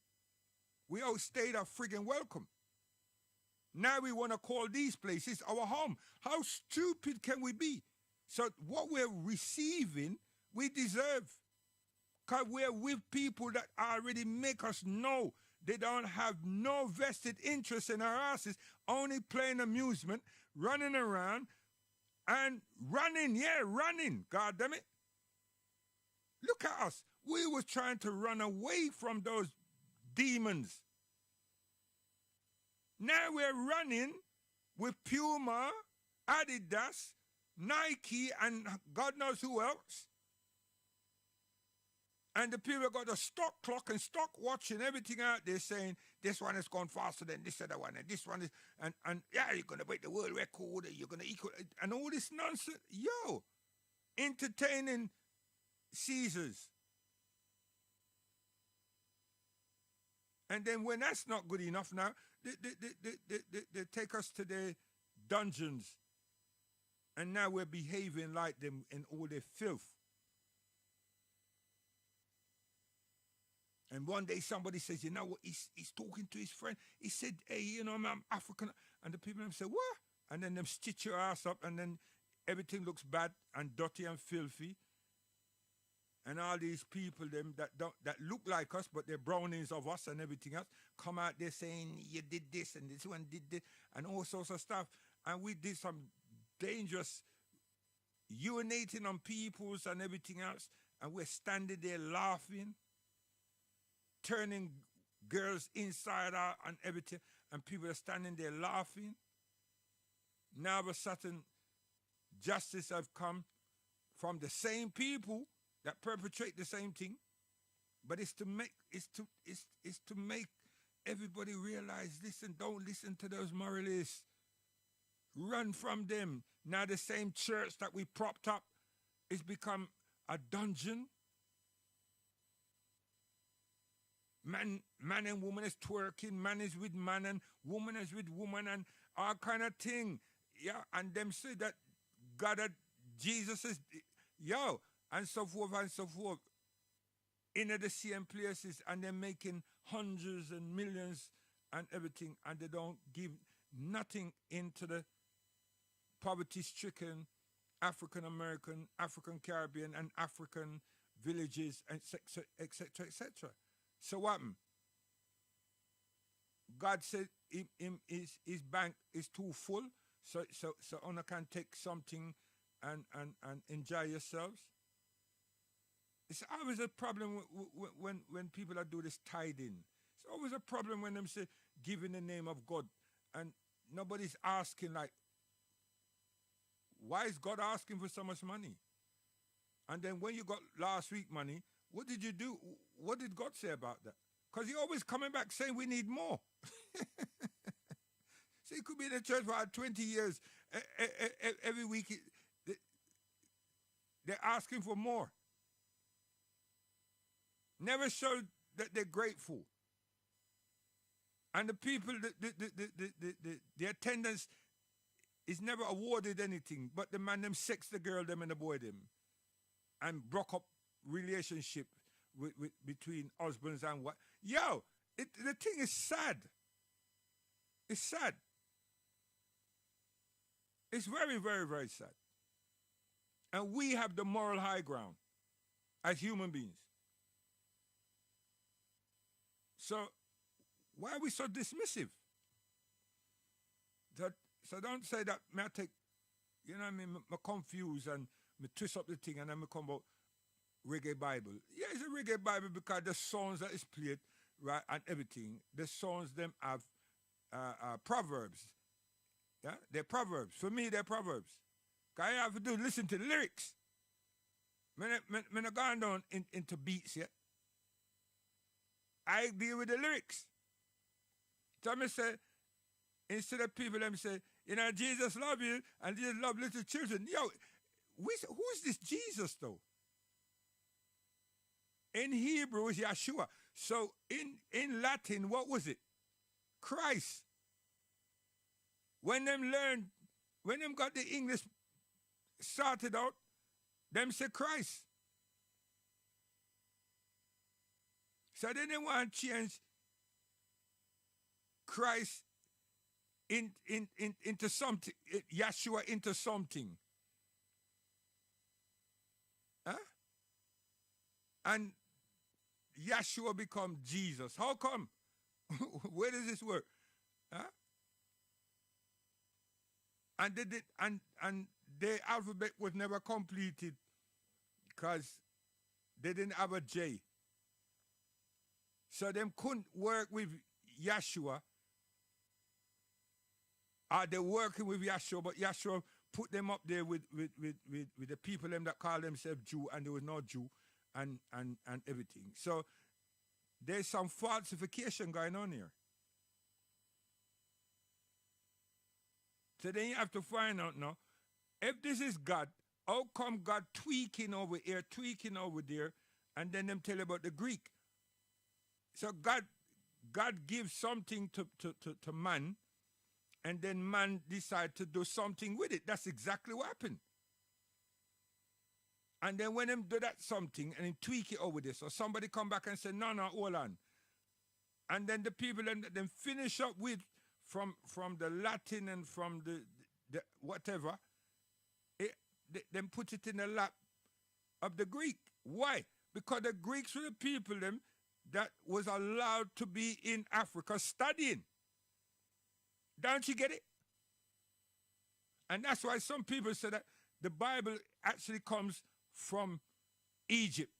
We outstayed our friggin' welcome. Now we want to call these places our home. How stupid can we be? So what we're receiving, we deserve. Because we're with people that already make us know they don't have no vested interest in our asses, only playing amusement, running around, and running, God damn it. Look at us. We were trying to run away from those demons. Now we're running with Puma, Adidas, Nike, and God knows who else. And the people got a stock clock and stock watch and everything out there saying, this one has gone faster than this other one, and this one is, and yeah, you're going to break the world record, you're going to equal, and all this nonsense. Yo, entertaining Caesars. And then when that's not good enough now, they take us to their dungeons. And now we're behaving like them in all their filth. And one day somebody says, you know what, he's talking to his friend. He said, hey, you know, I'm African. And the people say, what? And then them stitch your ass up, and then everything looks bad and dirty and filthy. And all these people them that look like us, but they're brownings of us and everything else, come out there saying, you did this and this one did this and all sorts of stuff. And we did some dangerous urinating on peoples and everything else. And we're standing there laughing, turning girls inside out and everything. And people are standing there laughing. now of a sudden justice have come from the same people that perpetrate the same thing, but it's to make everybody realize, listen, don't listen to those moralists. Run from them. Now the same church that we propped up is become a dungeon. Man and woman is twerking, man is with man and woman is with woman and all kind of thing. Yeah, and them say that God, Jesus is, and so forth and so forth. In the same places, and they're making hundreds and millions and everything, and they don't give nothing into the poverty-stricken African American, African Caribbean, and African villages, etc., etc., etc. So what happened? God said his bank is too full, so one can take something and enjoy yourselves. It's always a problem when people are doing this tithing. It's always a problem when them say give in the name of God, and nobody's asking like, why is God asking for so much money? And then when you got last week money, what did you do? What did God say about that? Because He always coming back saying we need more. So He could be in the church for 20 years. Every week they're asking for more. Never showed that they're grateful. And the people, the attendance is never awarded anything, but the man them sex the girl them and the boy them and broke up relationship between husbands and what. The thing is sad. It's sad. It's very, very, very sad. And we have the moral high ground as human beings. So why are we so dismissive? So don't say that me I take, you know what I mean, me confuse and me twist up the thing and then me come about reggae Bible. Yeah, it's a reggae Bible because the songs that is played, right, and everything, the songs them have proverbs. Yeah, they're proverbs. For me, they're proverbs. Because I have to listen to the lyrics. I'm not going down into beats yet. I deal with the lyrics. So I say, instead of people, them say, Jesus love you and Jesus love little children. Who's this Jesus though? In Hebrew is Yeshua. So in Latin, what was it? Christ. When them got the English sorted out, them say Christ. So then they want to change Christ into something, Yeshua into something. Huh? And Yeshua become Jesus. How come? Where does this work? Huh? And they did, and their alphabet was never completed because they didn't have a J. So them couldn't work with Yeshua. They're working with Yeshua, but Yeshua put them up there with the people them that call themselves Jew, and there was no Jew, and everything. So there's some falsification going on here. So then you have to find out now, if this is God, how come God tweaking over here, tweaking over there, and then them tell about the Greek? So God gives something to man, and then man decide to do something with it. That's exactly what happened. And then when them do that something and then tweak it over this, so somebody come back and say, no, hold on. And then the people then finish up with from the Latin and from the whatever, then put it in the lap of the Greek. Why? Because the Greeks were the people them that was allowed to be in Africa studying. Don't you get it? And that's why some people say that the Bible actually comes from Egypt.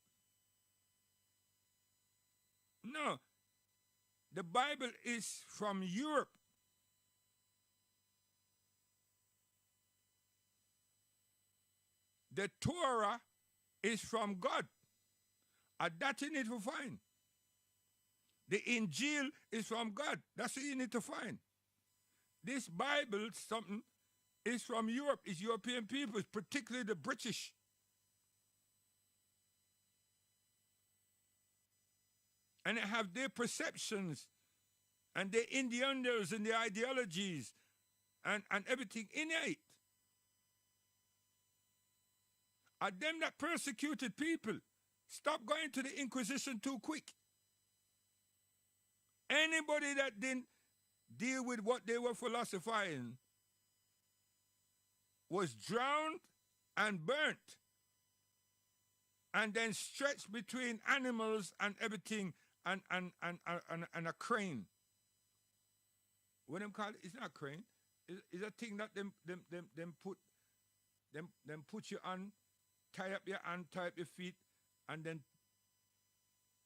No. The Bible is from Europe. the Torah is from God. And that you need to find. The Injil is from God. That's what you need to find. This Bible, something, is from Europe. It's European peoples, particularly the British. And they have their perceptions and their Indians and their ideologies and everything innate. Are them that persecuted people. Stop going to the Inquisition too quick. Anybody that didn't deal with what they were philosophizing was drowned and burnt and then stretched between animals and everything and a crane. What them call it? It's not a crane. It's a thing that them put you on, tie up your hand, tie up your feet, and then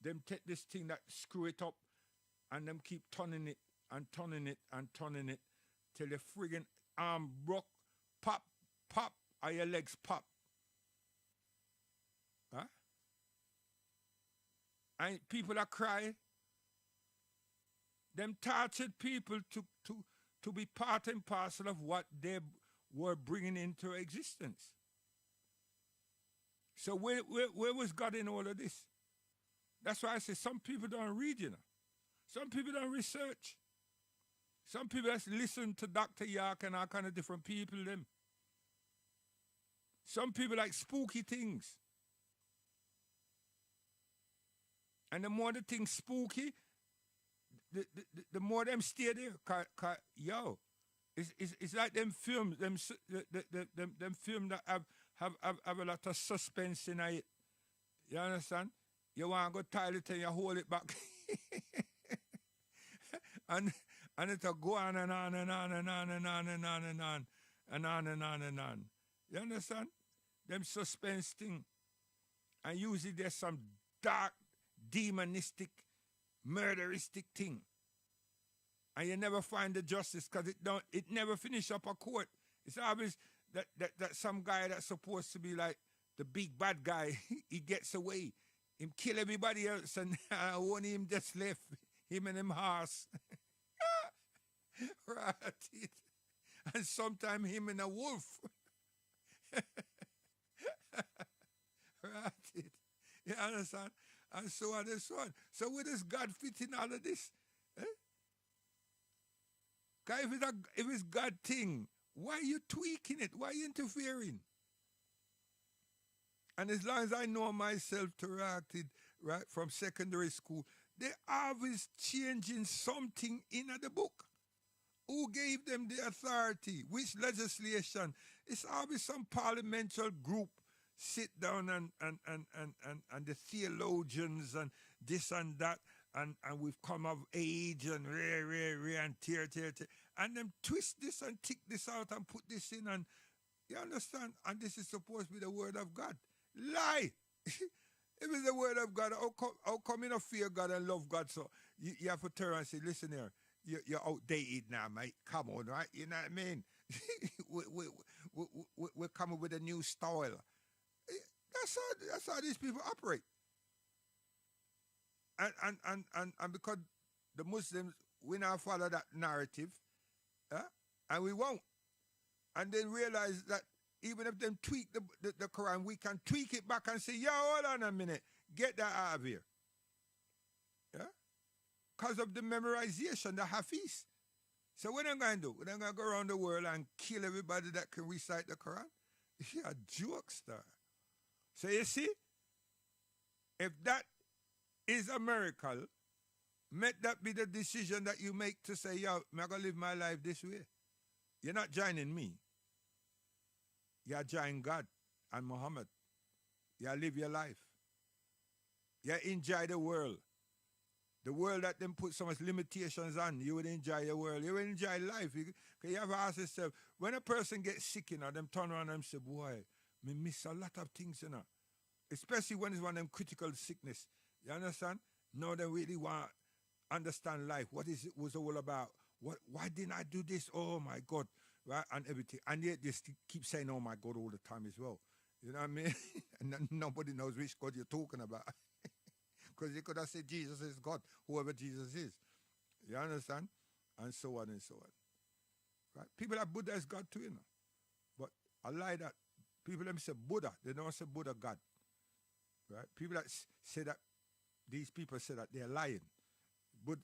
them take this thing that screw it up and them keep turning it and turning it and turning it till the friggin' arm broke, pop, or your legs pop. Huh? And people that cry, them tortured people to be part and parcel of what they were bringing into existence. So where was God in all of this? That's why I say some people don't read, you know. Some people don't research. Some people just listen to Dr. York and all kind of different people, them. Some people like spooky things. And the more the thing's spooky, the more them stay there. Cause, yo, it's like them films, them films that have a lot of suspense in it. You understand? You want to go toilet and you hold it back. and it'll go on and on and on and on and on and on and on and on and on and on. You understand? Them suspense thing. And usually there's some dark, demonistic, murderistic thing. And you never find the justice because it never finish up a court. It's always that some guy that's supposed to be like the big bad guy, he gets away. Him kill everybody else and only him just left. Him and him horse. Right. And sometimes him and a wolf. Right. You understand? And so on and so on. So where does God fit in all of this? Eh? Because if it's God thing, why are you tweaking it? Why are you interfering? And as long as I know myself to right from secondary school, they always changing something in the book. Who gave them the authority? Which legislation? It's always some parliamentary group sit down and the theologians and this and that and we've come of age and and tear. And them twist this and tick this out and put this in and you understand? And this is supposed to be the word of God. Lie! If it's the word of God, how come you don't fear God and love God? So you have to turn and say, listen here, you're outdated now, mate. Come on, right? You know what I mean? We're coming with a new style. That's how these people operate. And because the Muslims, we now follow that narrative, and we won't. And then realize that even if them tweak the Quran, we can tweak it back and say, yo, hold on a minute, get that out of here. Yeah? Because of the memorization, the Hafiz. So what am I going to do? We're going to go around the world and kill everybody that can recite the Quran? You're a jokester. So you see, if that is a miracle, let that be the decision that you make to say, yo, I'm going to live my life this way. You're not joining me. You're joining God and Muhammad. You live your life. You enjoy the world. The world that them put so much limitations on, you would enjoy your world. You would enjoy life. You have to ask yourself, when a person gets sick, them turn around and say, boy, me miss a lot of things, Especially when it's one of them critical sickness. You understand? Now they really want to understand life. What is it was all about? Why didn't I do this? Oh my God. Right? And everything. And yet they keep saying, oh my God, all the time as well. You know what I mean? And then nobody knows which God you're talking about. Because you could have said Jesus is God, whoever Jesus is. You understand? And so on and so on. Right? People have Buddha as God too, you know. But I lie that people them say Buddha, they don't say Buddha God. Right? People that say that, these people say that they're lying. But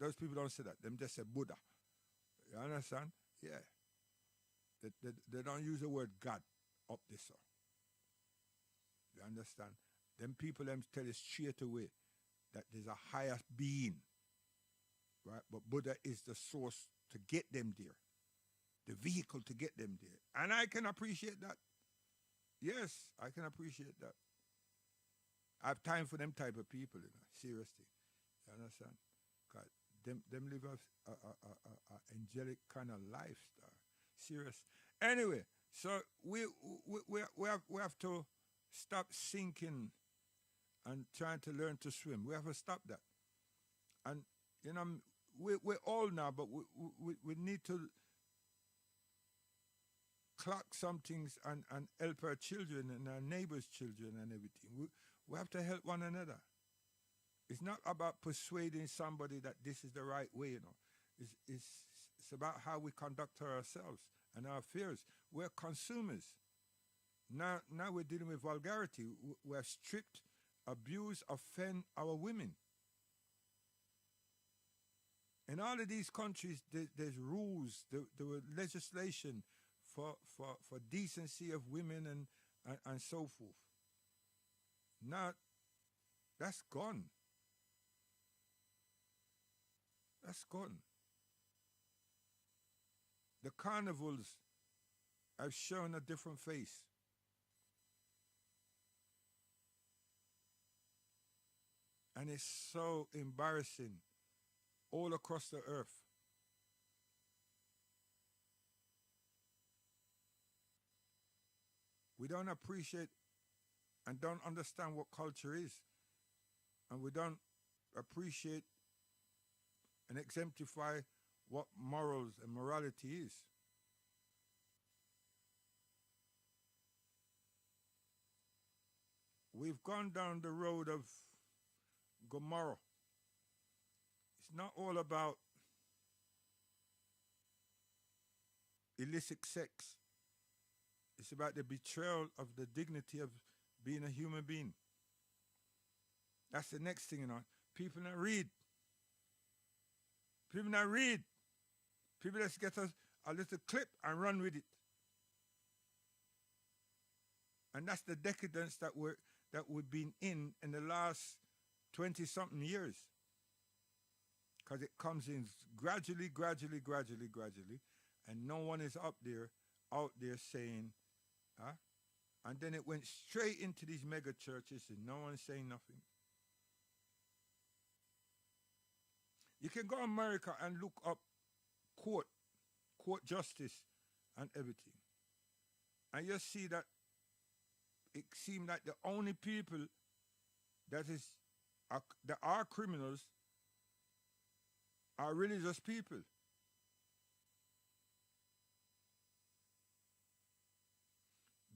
those people don't say that. Them just say Buddha. You understand? Yeah. They don't use the word God up this. So. You understand? Them people them tell you straight away that there's a higher being. Right? But Buddha is the source to get them there. The vehicle to get them there. And I can appreciate that. Yes, I can appreciate that. I have time for them type of people, you know, seriously. You understand? Because them live a angelic kind of lifestyle. Serious. Anyway, so we have to stop sinking and trying to learn to swim. We have to stop that. And, you know, we're old now, but we need to clock some things and help our children and our neighbors' children and everything. We have to help one another. It's not about persuading somebody that this is the right way, you know. It's about how we conduct ourselves and our affairs. We're consumers. Now we're dealing with vulgarity. We're stripped, abuse, offend our women. In all of these countries, there's rules, there were legislation for decency of women and so forth. Now, that's gone. That's gone. The carnivals have shown a different face. And it's so embarrassing all across the earth. We don't appreciate and don't understand what culture is. And we don't appreciate and exemplify what morals and morality is. We've gone down the road of Gomorrah. It's not all about illicit sex. It's about the betrayal of the dignity of being a human being. That's the next thing, you know. People not read. People not read. People just get us a little clip and run with it. And that's the decadence that we've been in the last 20-something years. Because it comes in gradually, and no one is out there saying, huh? And then it went straight into these mega churches and no one's saying nothing. You can go to America and look up court justice and everything. And you see that it seems like the only people that are criminals are religious people.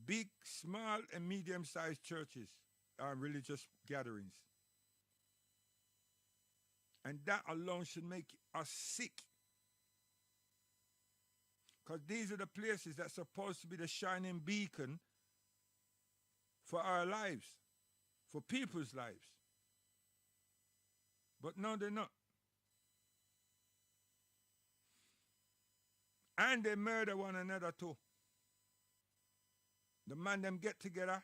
Big, small, and medium-sized churches are religious gatherings. And that alone should make us sick. Because these are the places that's supposed to be the shining beacon for our lives, for people's lives. But no, they're not. And they murder one another too. The man them get together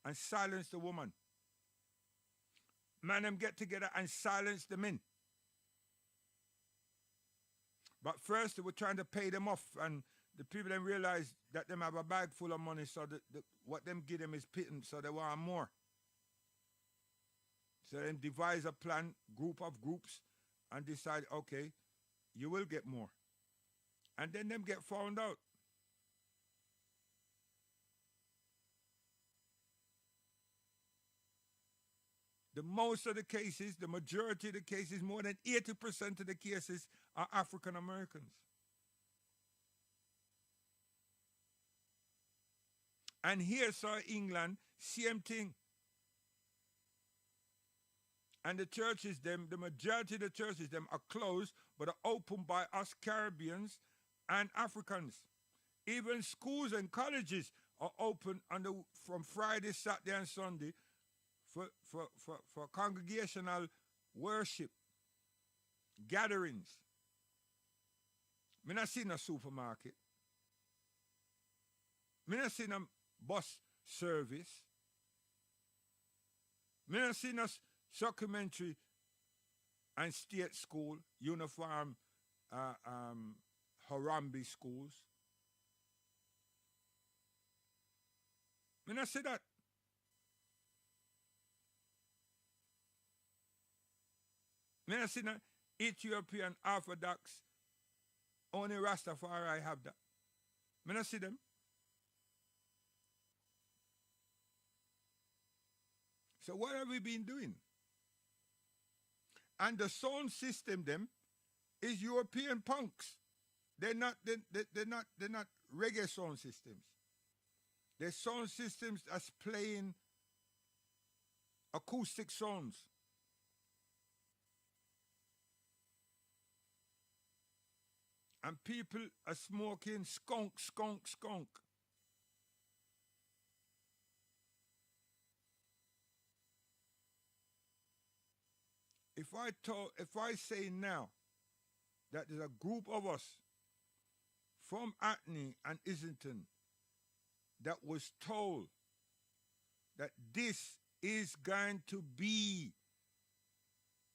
and silence the woman. Man them get together and silence the men. But first they were trying to pay them off, and the people then realized that them have a bag full of money, so what them give them is pittance, so they want more. So then devise a plan, group of groups, and decide, okay, you will get more. And then them get found out. The most of the cases, the majority of the cases, more than 80% of the cases are African Americans. And here, sir, England, same thing. And the churches, them, the majority of the churches, them are closed, but are opened by us Caribbeans and Africans. Even schools and colleges are open from Friday, Saturday, and Sunday for congregational worship, gatherings. Me not see no supermarket. Me not see no bus service. Me not see no supplementary and state school, uniform Harambe schools. Me not see that. Me not see no Ethiopian Orthodox, only Rastafari have that. Me not see them. So what have we been doing? And the sound system them is European punks. They're not reggae sound systems. They're sound systems that's playing acoustic sounds. And people are smoking skunk, skunk, skunk. If I say now that there's a group of us from Atney and Islington that was told that this is going to be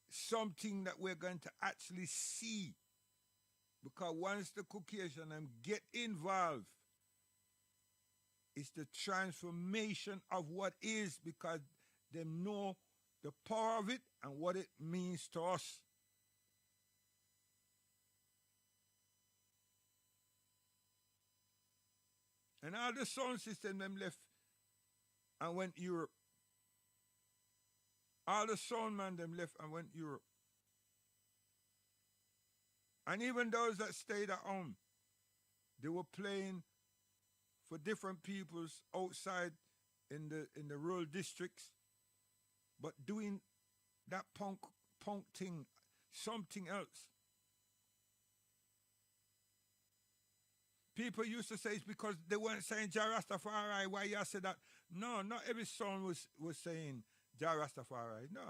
something that we're going to actually see, because once the Caucasian get involved, it's the transformation of what is, because they know the power of it and what it means to us. And all the sound system them left and went Europe. All the sound man them left and went Europe. And even those that stayed at home, they were playing for different peoples outside in the rural districts, but doing that punk thing, something else. People used to say it's because they weren't saying Jah Rastafari. Why you said that? No, not every song was saying Jah Rastafari. No.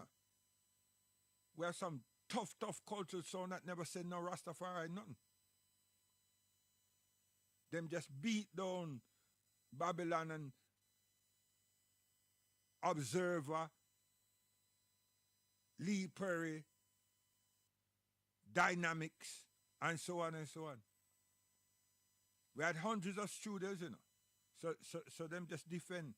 We have some tough cultural song that never said no Rastafari, nothing. Them just beat down Babylon and Observer, Lee Perry, Dynamics, and so on and so on. We had hundreds of studios, you know. So them just defend.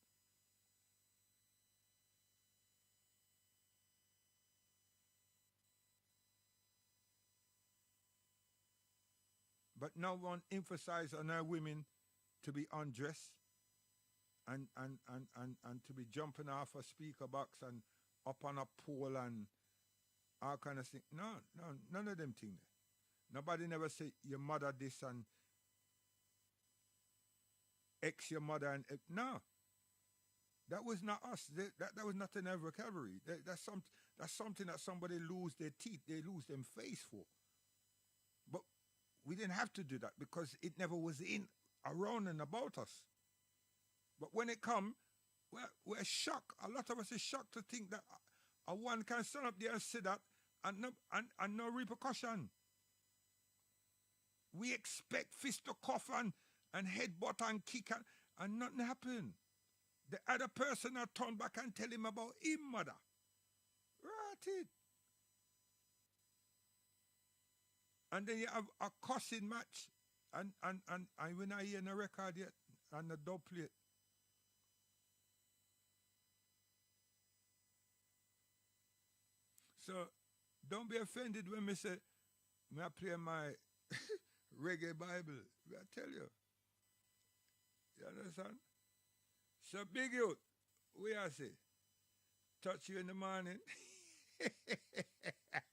But now one emphasize on our women to be undressed and to be jumping off a speaker box and up on a pole and all kind of things. No, none of them things. Nobody never say your mother this and ex your mother and no. That was not us. That was not in our vocabulary. That's something that somebody lose their teeth, they lose them face for. But we didn't have to do that because it never was around and about us. But when it come, we're shocked. A lot of us is shocked to think that a one can stand up there and say that and no repercussion. We expect fist to cough and headbutt and kick and nothing happen. The other person will turn back and tell him about his mother. Right it. And then you have a cussing match and we're not hearing a record yet and the dub plate. So don't be offended when me say I play my reggae Bible. I tell you. You understand? So big youth, we are say, touch you in the morning.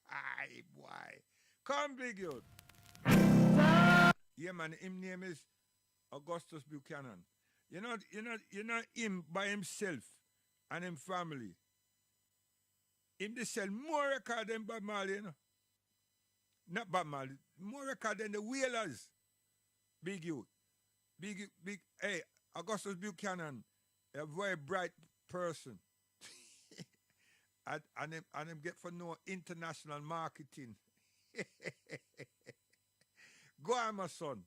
Aye, boy. Come big youth. Yeah man, his name is Augustus Buchanan. You know him by himself and him family. Him they sell more record than Bob Marley, you know. Not Bob Marley, more record than the Whalers. Big youth. Big, hey, Augustus Buchanan, a very bright person. and him get for no international marketing. Go on, my son.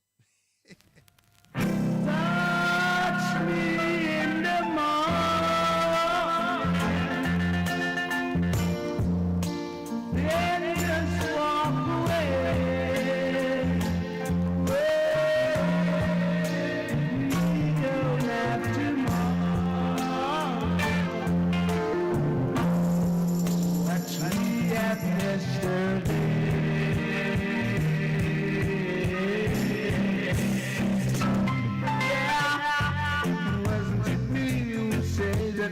Touch me in the morning, then just walk away. You don't have tomorrow. Touch me at yesterday.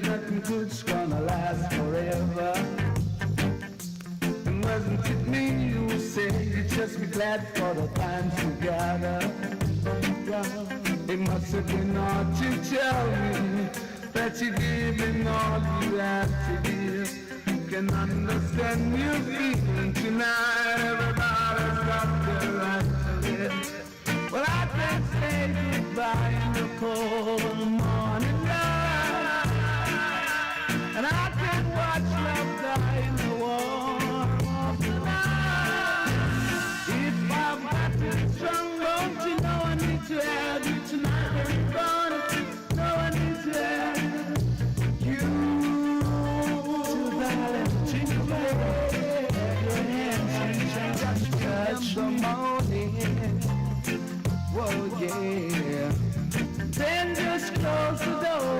Nothing good's gonna last forever. And wasn't it me who said you'd just be glad for the times together? It must have been hard to tell me that you gave him all you had to give. Can understand you feeling tonight. Everybody's got the right to live. Well, I can't say goodbye in the cold morning light. And I can watch love die in the warm of the night. If I've got to be strong, don't you know I need to have you tonight? Everybody, know I need to have you. To Valentine, your hands and touch the morning. Whoa, yeah. Then just close the door.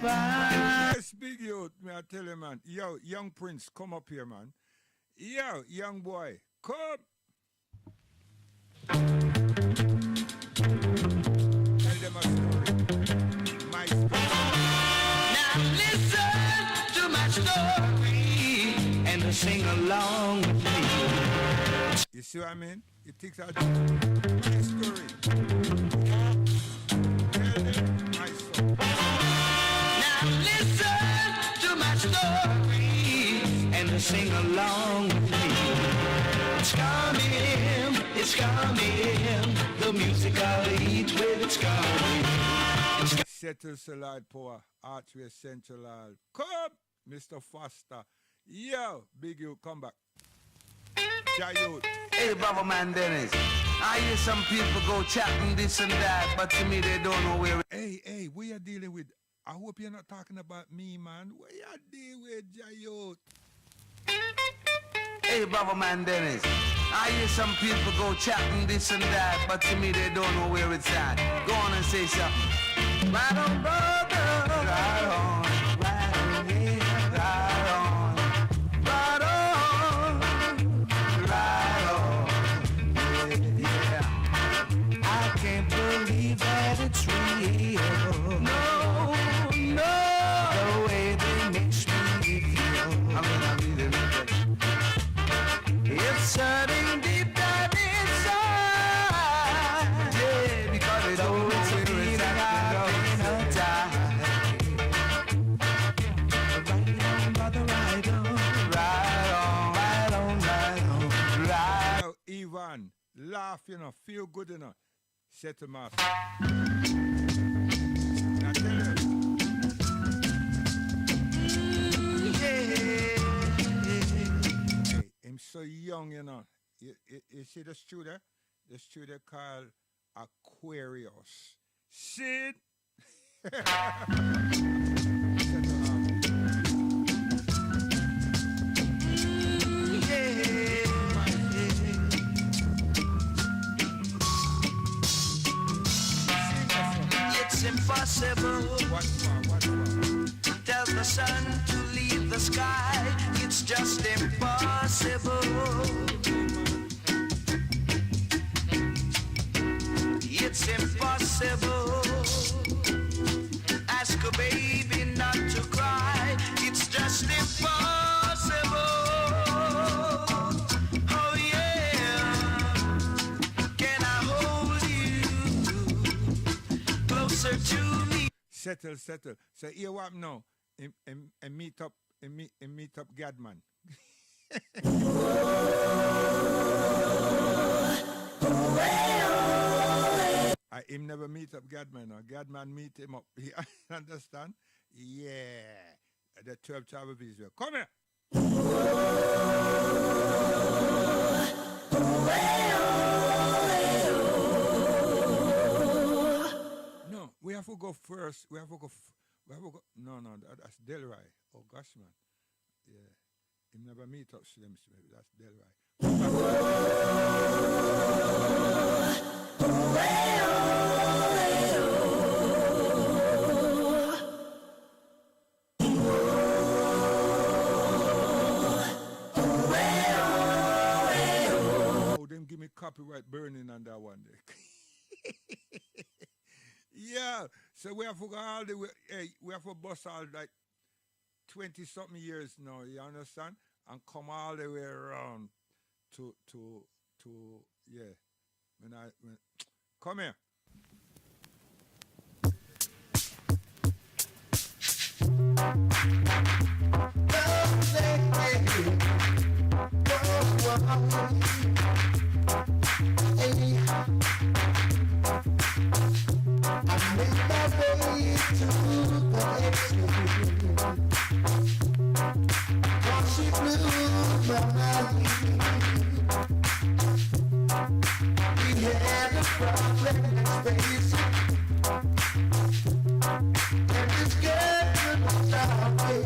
Yes, big youth, me I tell you, man. Yo, young Prince, come up here, man. Yo, young boy, come. Tell them a story. My story. Now listen to my story and sing along with me. You see what I mean? It takes out my story. Tell them my story. Listen to my story and sing along with me. It's coming, the musical heat wave, it's coming. Settle Salad Power, Archway Central Hall. Come, Mr. Foster. Yo, big you, come back. Jayot. Hey, brother man Dennis. I hear some people go chatting this and that, but to me they don't know where. Hey, we are dealing with. I hope you're not talking about me, man. What you deal with, Jayot? Hey, brother man Dennis. I hear some people go chatting this and that, but to me they don't know where it's at. Go on and say something. Right on, brother. Right on. Right on. Yeah. Right on. Right on. Right on. Yeah. I can't believe that it's real. No. The way they makes me feel. I really mean it. It's hurting deep down inside. Yeah, because it always feels like I've been time. Right on, brother, right on. Right on, right on, right on, right on. Yo, Ivan, laugh, feel good, Set him off. Now tell him. I'm so young, You see the studio? The studio called Aquarius. Sid! It's impossible. What for? Tell the sun to leave the sky. It's just impossible. It's impossible. Ask a baby not to cry. It's just impossible. Oh yeah. Settle. So here what now? And meet up Gadman. Him never meet up Gadman. Or Gadman meet him up. You understand? Yeah. The 12 tribe of Israel. Come here. No, we have to go first. We have to go. No, that's Delroy. Oh gosh, man. Yeah. Him never meet up Slim. That's Delroy. Oh, them give me copyright burning on that one day. Yeah, so we have to go all the way. Hey, we have to bust all like 20-something years now. You understand? And come all the way around to yeah. Come here. I made my way to the extreme. Cause she blew my mind. We had a problem, let's face it. And this girl couldn't stop me.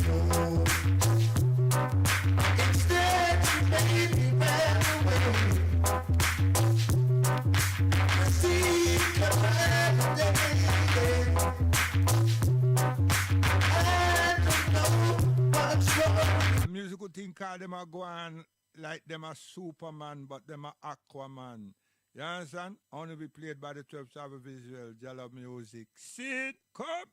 No. Instead, she made me run away. Musical thing called them a go on like them a Superman, but them a Aquaman. You understand? Only be played by the 12 Tribes of Israel, Jala music. See it, come.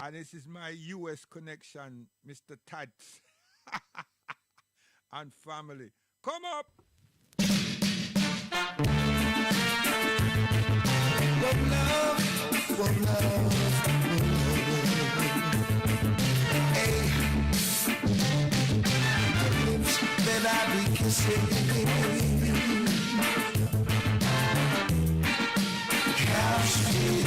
And this is my US connection, Mr. Tads and family. Come up. Hey, the lips that I be kissing, how sweet,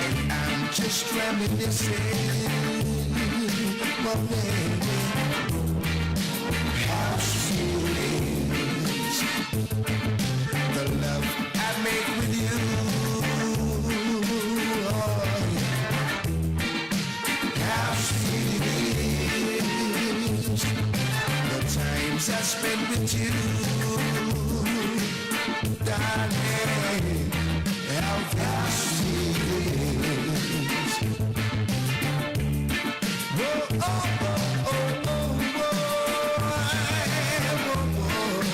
and I'm just reminiscing, my baby, how sweet, the love I make with you. I spend with you, darling, how fast it is. Whoa, oh, oh, oh, oh, boy,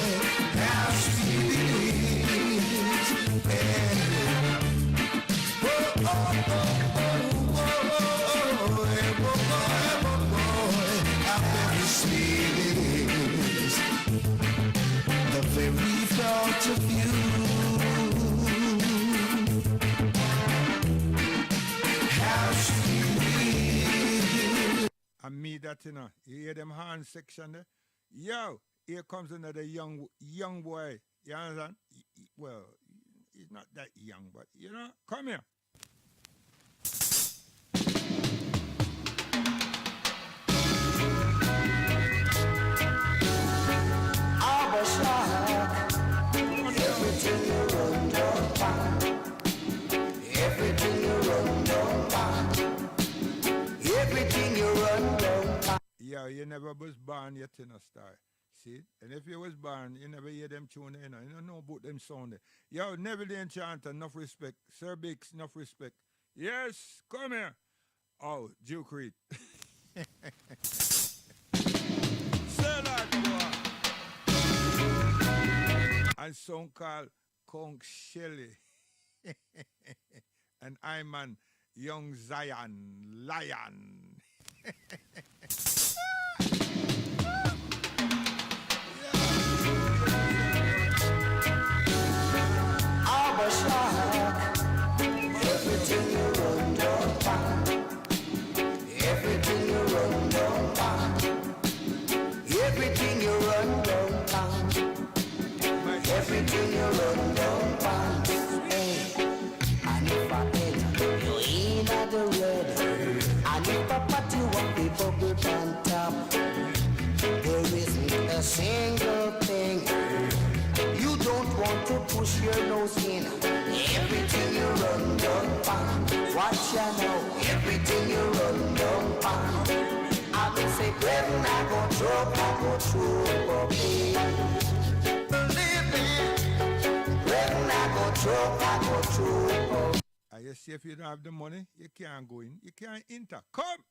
how sweet it is. Yeah. Whoa, oh, oh, oh, boy, how very sweet it is. The very thought of you, how sweet. And me that, you know, you hear them hand section there? Yo, here comes another young boy. You understand? Well, he's not that young, but, you know, come here. Everything you run down back. Everything you run down back. Everything you run down back. Yeah, you never was born yet, you know, star. See? And if you was born, you never hear them tune, you don't know about them sound. Yo, never the enchanter, enough respect. Sir Biggs, enough respect. Yes, come here. Oh, Duke Reed. Say that, boy. And song called Kong Shelley. And I man, Young Zion, Lion. Everything you run down pan. Everything you run down pan. Everything you run down pan. Everything you run down pan. Hey, and if I enter, you ain't at the red. And if I pat you up, the bubble on top. There isn't a single thing you don't want to push your nose in. Everything you run down pan. Watch ya now. Everything you run down pan. I will say, when I go through, believe me. When I go through. And you see, if you don't have the money, you can't go in. You can't enter. Come.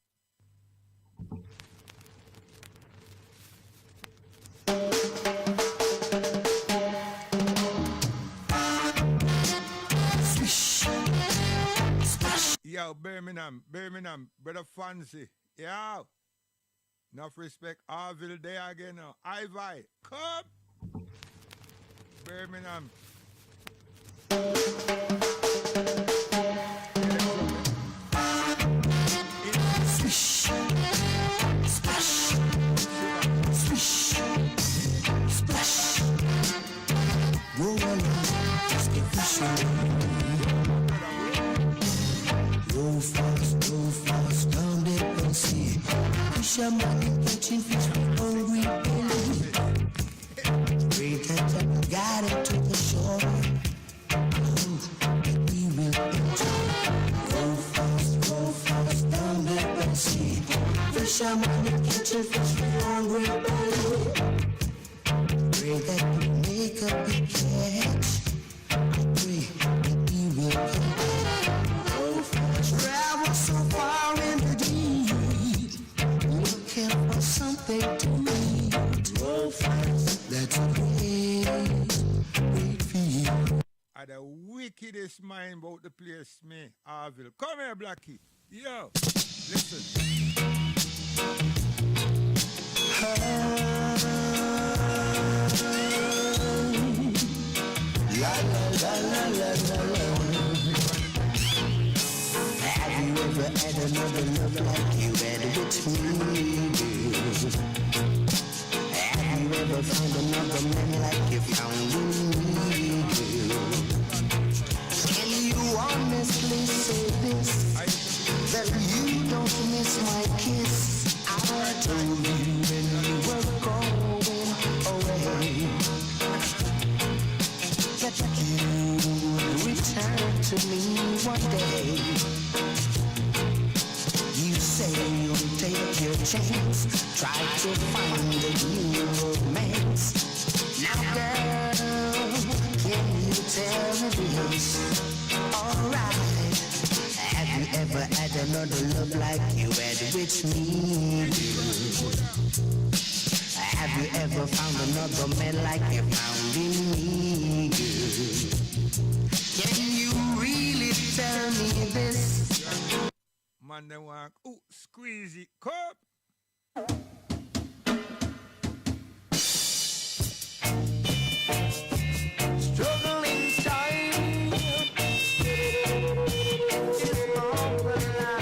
Yo, Birmingham, brother Fancy. Yo. Enough respect. Harville there again now. Ivy, come. Birmingham. Swish, splash, swish, splash. Go along, just get Go fast, down there and see. Fisherman catching fish with hungry belly. Great that got it to the shore. We will enjoy. Go fast, down there and see. Fisherman catching fish with hungry belly. Pray that we make a big catch. Pray that we will enjoy. Travel so far in the deep, looking for something to eat. That's a great feeling. Are the wickedest mind about the place, me, Harville. Come here, Blackie. Yo, listen. La la la la la la. Have you ever had another love like you had with me, girl? Have you ever found another man like you found in me, girl? Can you honestly say this, that you don't miss my kiss? I told you when you were going away that you would return to me one day. You say you'll take your chance, try to find a new romance. Now girl, can you tell me this? Alright, have you ever had another love like you had with me? Have you ever found another man like you found in me? Can you really tell me this? Man, they want, squeeze it, come. Struggling time is over now.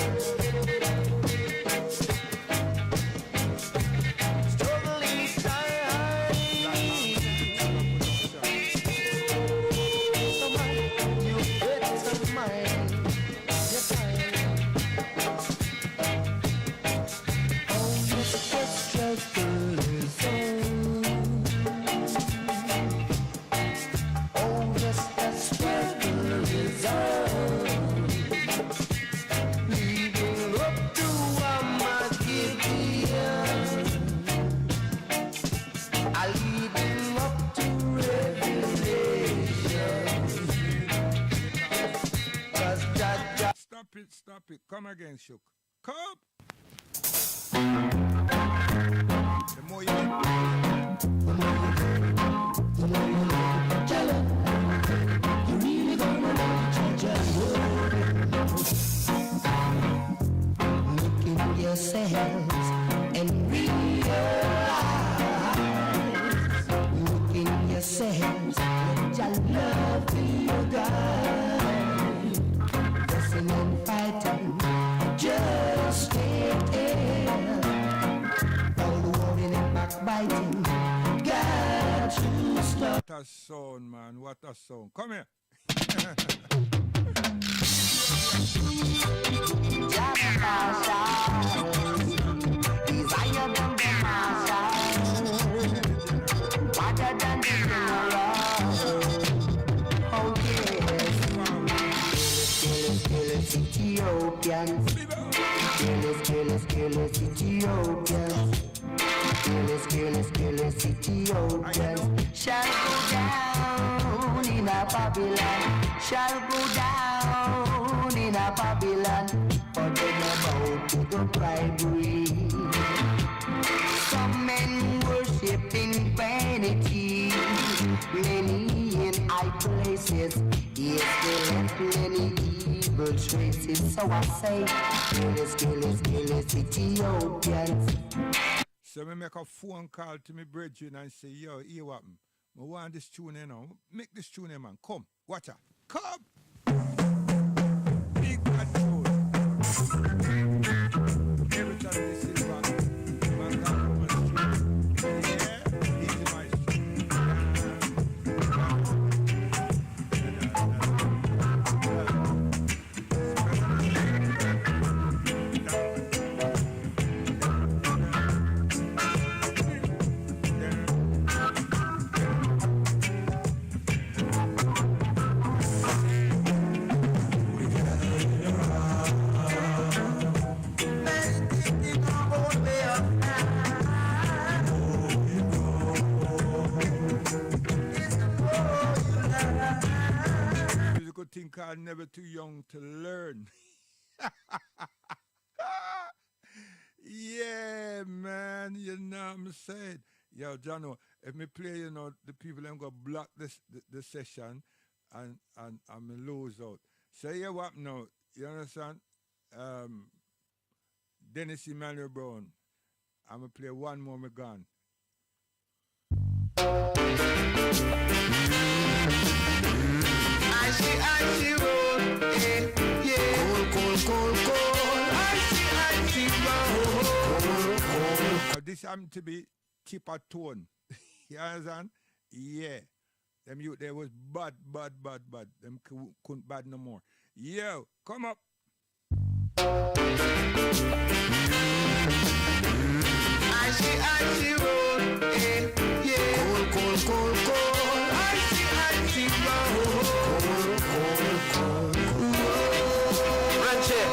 Struggling time. You better mind your time. Stop it. Come again, Shook. Come. The more you Tell her, you really gonna let you just a sound, man. What a sound. Come here. Desire them the Other than the oh yes. Killers, Ethiopians. Killers, Ethiopians. Killers, Ethiopians. Shall go down in a Babylon. Shall go down in a Babylon. For them about to the bribery. Some men worshiping vanity. Many in high places. Yes, they left many evil traces. So I say, killers, Ethiopians. So I make a phone call to me brethren and say, yo, hear what? I want this tune in now. Make this tune in, man. Come, watch out. Come. Big bad tune. Every time they sit back, man can come on the street. Yeah, easy my street. Musical thing called Never Too Young to Learn. Yeah, man, you know what I'm saying? Yo, Jono, if me play, you know, the people them go block this the session and me lose out. So yeah, what now? You understand? Dennis Emmanuel Brown. I'm gonna play one more me gone. I see road, yeah. Cold. I see road. This happened to be cheaper tone. You understand? Yeah. Them youth there was bad. Them couldn't bad no more. Yo, come up. I see road, yeah. Cold. I see road. Cold. Ratchet.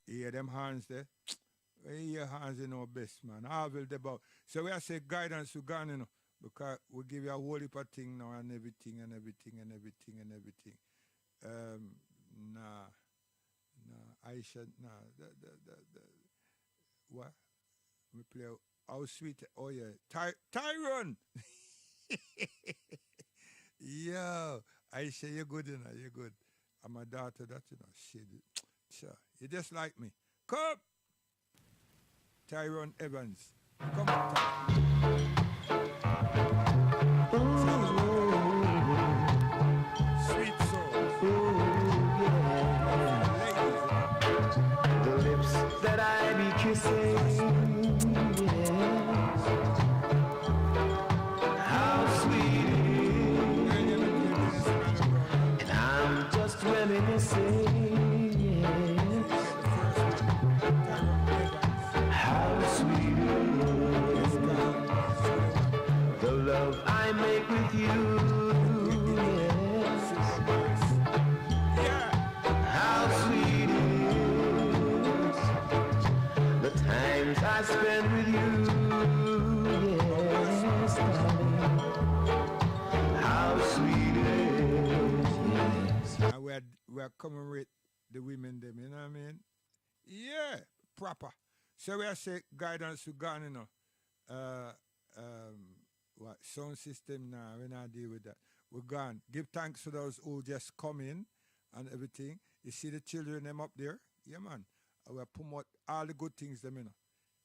Yeah, them hands there. Your hands you know best, man. I will about. So we are say guidance to God, you know, because we give you a whole heap of thing now and everything. Nah, Aisha, nah. What? We play how sweet. Oh yeah, Tyrone. Yo, Aisha, you're good, you know, you're good. I'm a daughter that, you know, shit. Sure. You just like me. Come! Tyrone Evans. Come on, Sweet soul. The lips that I be kissing, yes. How sweet it is. And I'm just reminiscing. I make with you, yes. How sweet it is, the times I spend with you, yes, how sweet it is, yes. And we're coming with the women them, you know what I mean? Yeah, proper. So we are say guidance to God, you know. What? sound system now. We not deal with that. We're gone. Give thanks to those who just come in and everything. You see the children them up there? Yeah, man. I will promote all the good things them, you know.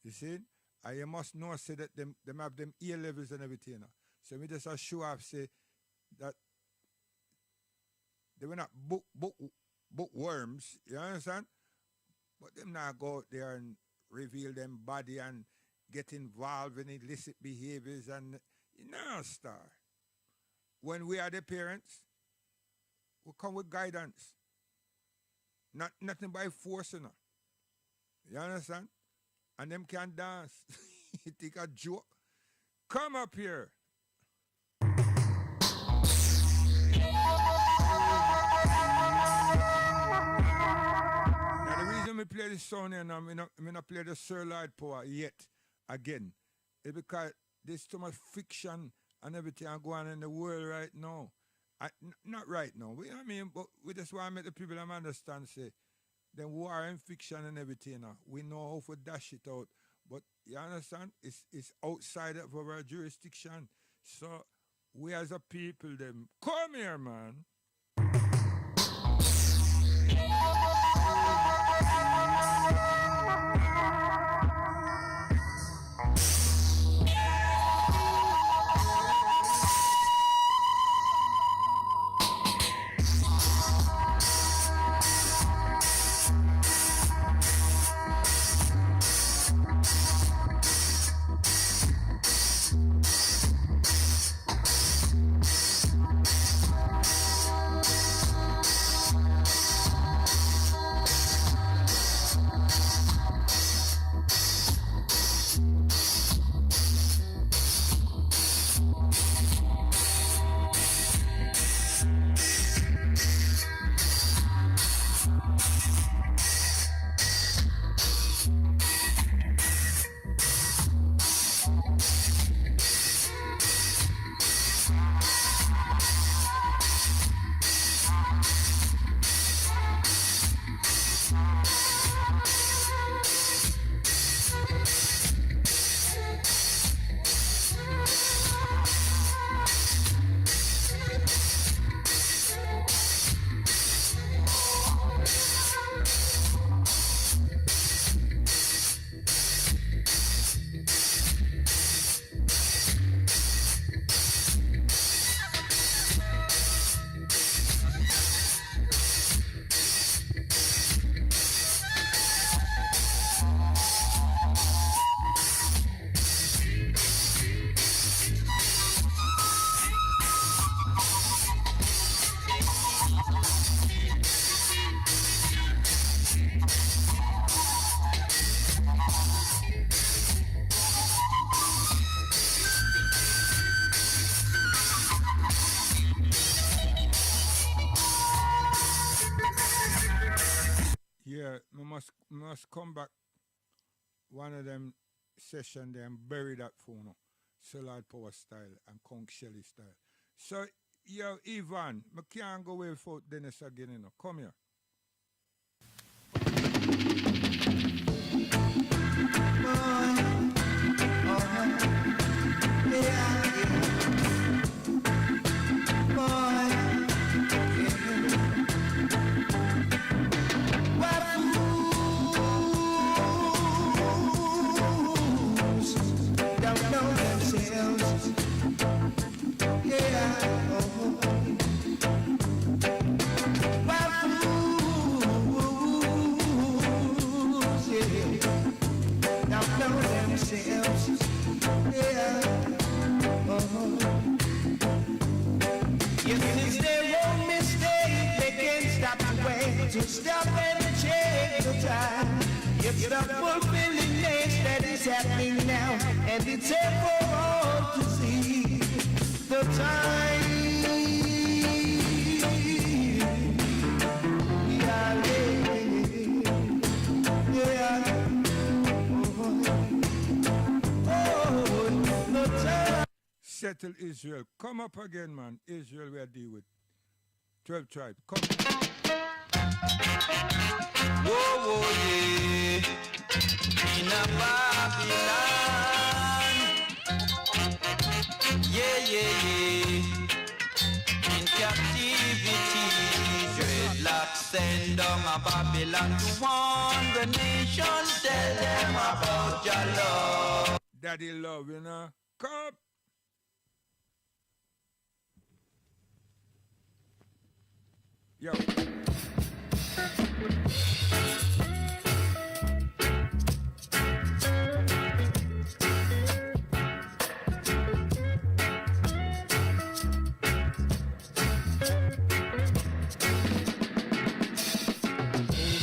You see? And you must know, say that them have them ear levels and everything, you know. So me just show off, say that they were not bookworms, you understand? But them not go out there and reveal them body and get involved in illicit behaviors and, you know, star. When we are the parents, we come with guidance. Nothing by force, you know. You understand? And them can dance. You think a joke? Come up here. Now the reason we play this song here now, I not play the Sir Lloyd Power yet again. It's because there's too much fiction and everything going on in the world right now. Not right now. I mean, but we just want to make the people understand, say, then war and fiction and everything. We know how to dash it out. But you understand? It's outside of our jurisdiction. So we as a people, them, come here, man. Yeah, must come back one of them session there and bury that phone, Solar Power style and Conk Shelley style. So, yo, Ivan, I can't go away for Dennis again, you know. Come here. To stop and change the time. It's the fulfilling nature that is happening now, and it's here for all to see. The time we are living, yeah. The time. Settle Israel. Come up again, man. Israel we are deal with. 12 tribes. Come. Whoa, whoa, yeah. In a Babylon. Yeah. In captivity, dreadlocks send down a Babylon to warn the nation. Tell them about your love. Daddy love, you know. Come. Yo.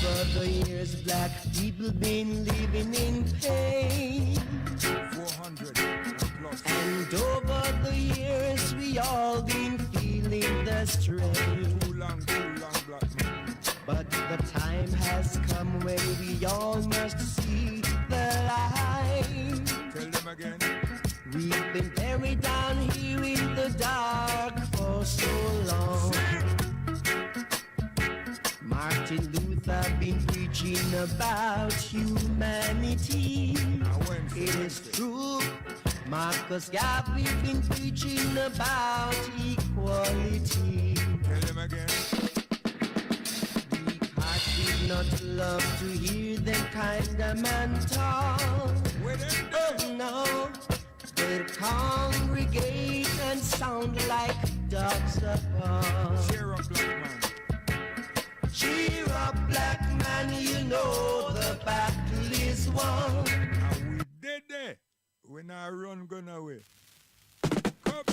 Over the years, black people been living in pain. 400 and plus. And over the years, we all been feeling the strain. Too long, black man. But the time has come when we all must see the light. Tell them again. We've been buried down here in the dark for so long. Martin Luther been preaching about humanity. It is true. Marcus Garvey been preaching about equality. Tell them again. Weak heart did not love to hear them kind of man talk. Oh no, they congregate and sound like dogs apart. Cheer up, black man. Cheer up, black man, you know the battle is won. And we dead there. When I run, gun away. Come.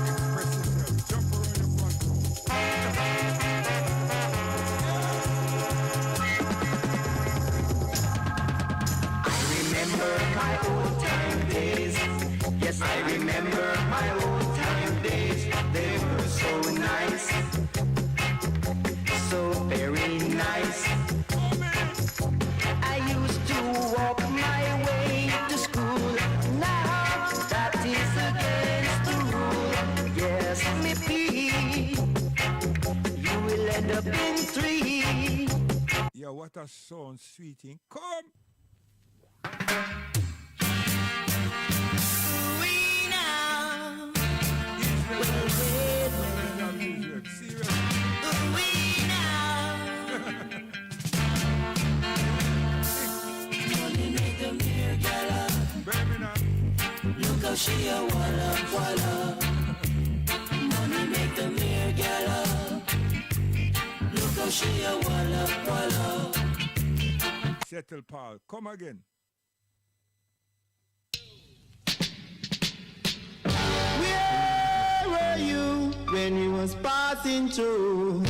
Express yourself. Jump around the front row. I remember my old time days. Yes, I remember my old time days. They were so nice. So very nice. I used to walk my way to school. Now that is against the rule. Yes, maybe you will end up in 3. Yeah, what a sound, sweeting. Come. We now will Serious. we now. Money make them hair get up. Baby now. Look how she a walla walla. Money make them hair get up. Look how she a walla walla. Settle, Paul. Come again. Where were you when we was passing through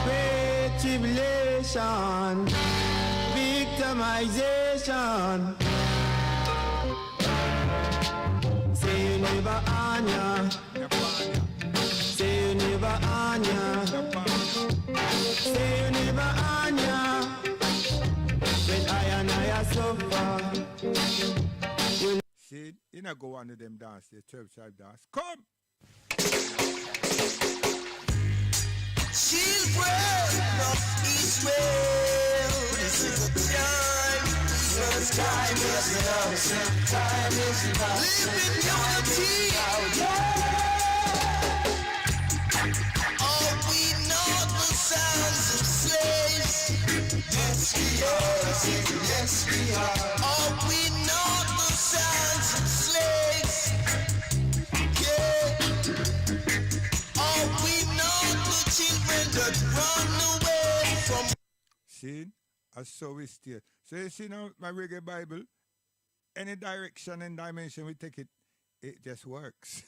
great tribulation, victimization? Say you never on ya, say you never on ya, say you never on ya. When I suffer. See, you not go on to them dance, the 12 tribe dance. Come. Children of Israel, this is a time. Time is enough. Time is enough. Live in unity. All we know the sounds of slaves. Yes, we are. Yes, we are. All we know the sounds of slaves. Yeah. All we know the children that run away from. See, I saw we stay. So you see now my reggae Bible, any direction and dimension we take it, it just works.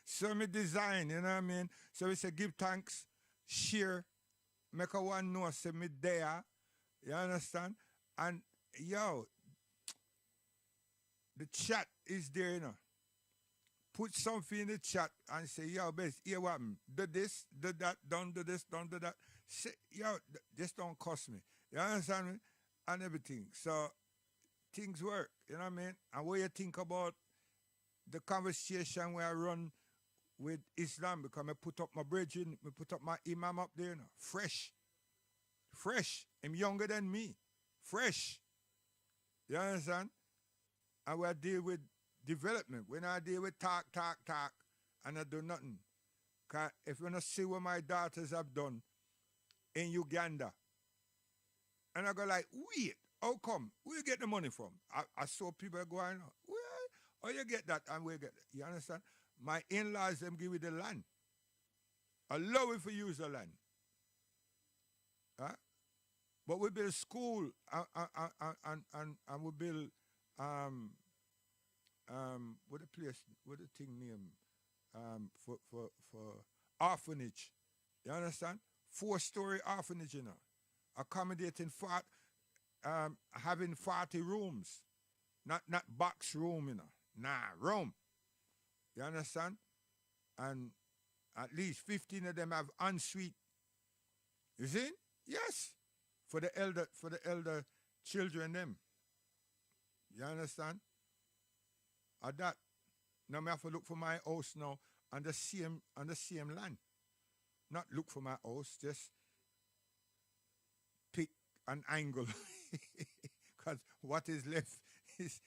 so me design, you know what I mean? So we say give thanks, share, make a one know say me there. You understand? And yo, the chat is there, you know. Put something in the chat and say, yo, best, hear what? Do this, do that, don't do this, don't do that. Say, yo, this don't cost me. You understand me? And everything. So things work, you know what I mean? And what you think about the conversation where I run with Islam, because I put up my brethren, I put up my imam up there, you know. Fresh. Fresh. Him younger than me. Fresh. You understand? And we deal with development. We not deal with talk, and I do nothing. Cause if you not see what my daughters have done in Uganda, and I go like, wait, how come? Where you get the money from? I saw people going, where? Oh, you get that, and we get that. You understand? My in-laws, them give me the land. Allow it for use the land. Huh? But we build school and we build what the place, what the thing name for orphanage. You understand? 4-story orphanage, you know, accommodating having 40 rooms, not box room, you know, room. You understand? And at least 15 of them have ensuite. You see? Yes, for the elder children them. You understand? At that, now I have to look for my house now on the same land. Not look for my house, just pick an angle. Because what is left is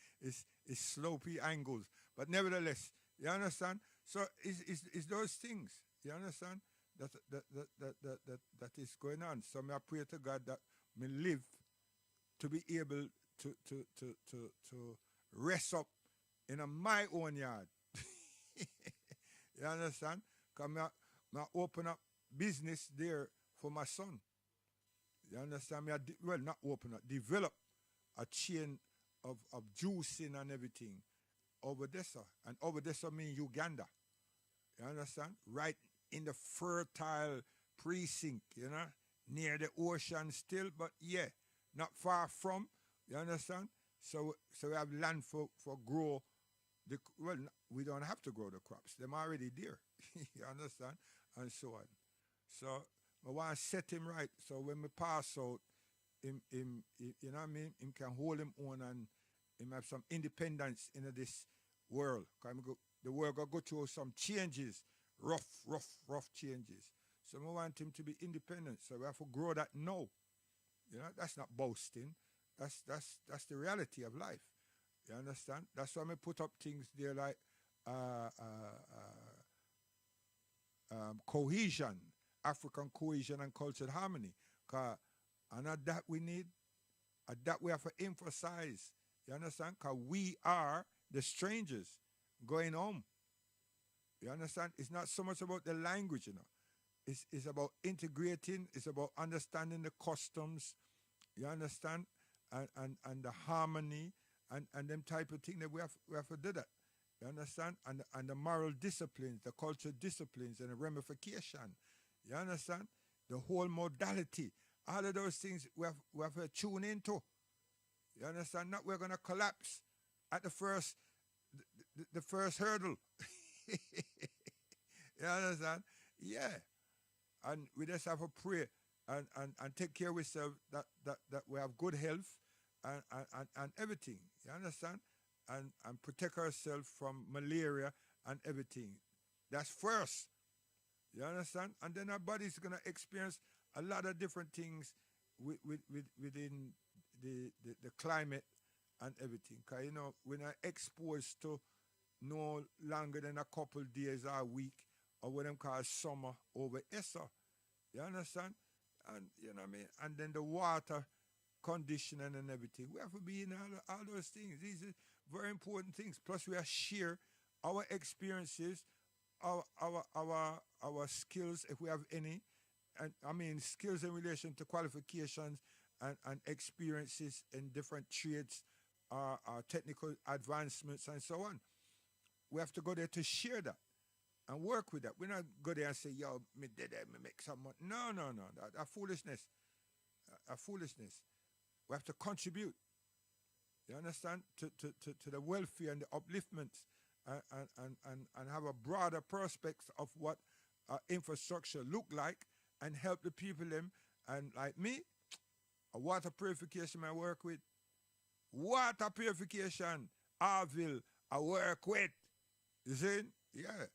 slopey angles. But nevertheless, you understand? So it's those things. You understand? That is going on. So I pray to God that me live to be able to rest up in my own yard. You understand? Because I open up business there for my son. You understand? Well, not open up, develop a chain of juicing and everything over there, sir. And over there, sir, mean Uganda. You understand? Right in the fertile precinct, you know, near the ocean still, but yeah, not far from. You understand? So we have land for grow. We don't have to grow the crops. They're already there. You understand? And so on. So I want to set him right. So when we pass out, him, you know what I mean? Him can hold him on and him have some independence in this world. The world going to go through some changes, rough changes. So I want him to be independent. So we have to grow that now. You know, that's not boasting. That's the reality of life. You understand? That's why I put up things there like cohesion, African cohesion and cultural harmony. And that we need, that we have to emphasize. You understand? Because we are the strangers going home. You understand? It's not so much about the language, you know. It's about integrating, it's about understanding the customs, you understand? And the harmony and them type of thing that we have to do that. You understand? And the moral disciplines, the cultural disciplines and the ramification. You understand? The whole modality. All of those things we have to tune into. You understand? Not we're gonna collapse at the first hurdle. You understand? Yeah. And we just have to pray and take care of ourselves that we have good health and everything. You understand? And protect ourselves from malaria and everything. That's first. You understand? And then our body's gonna experience a lot of different things within the climate and everything. Because, you know, we're not exposed to no longer than a couple days or a week, or what them call summer over Essa. You understand? And you know what I mean? And then the water conditioning and everything. We have to be in all those things. These are very important things. Plus we are share our experiences, our skills, if we have any, and I mean skills in relation to qualifications and experiences in different trades, technical advancements and so on. We have to go there to share that and work with that. We're not go there and say, yo, me did that, me make some money. No. That foolishness. A foolishness. We have to contribute. You understand? To the welfare and the upliftments and have a broader prospects of what infrastructure look like and help the people them. And like me, a water purification I work with. Water purification, Arville, I work with. You see? Yeah.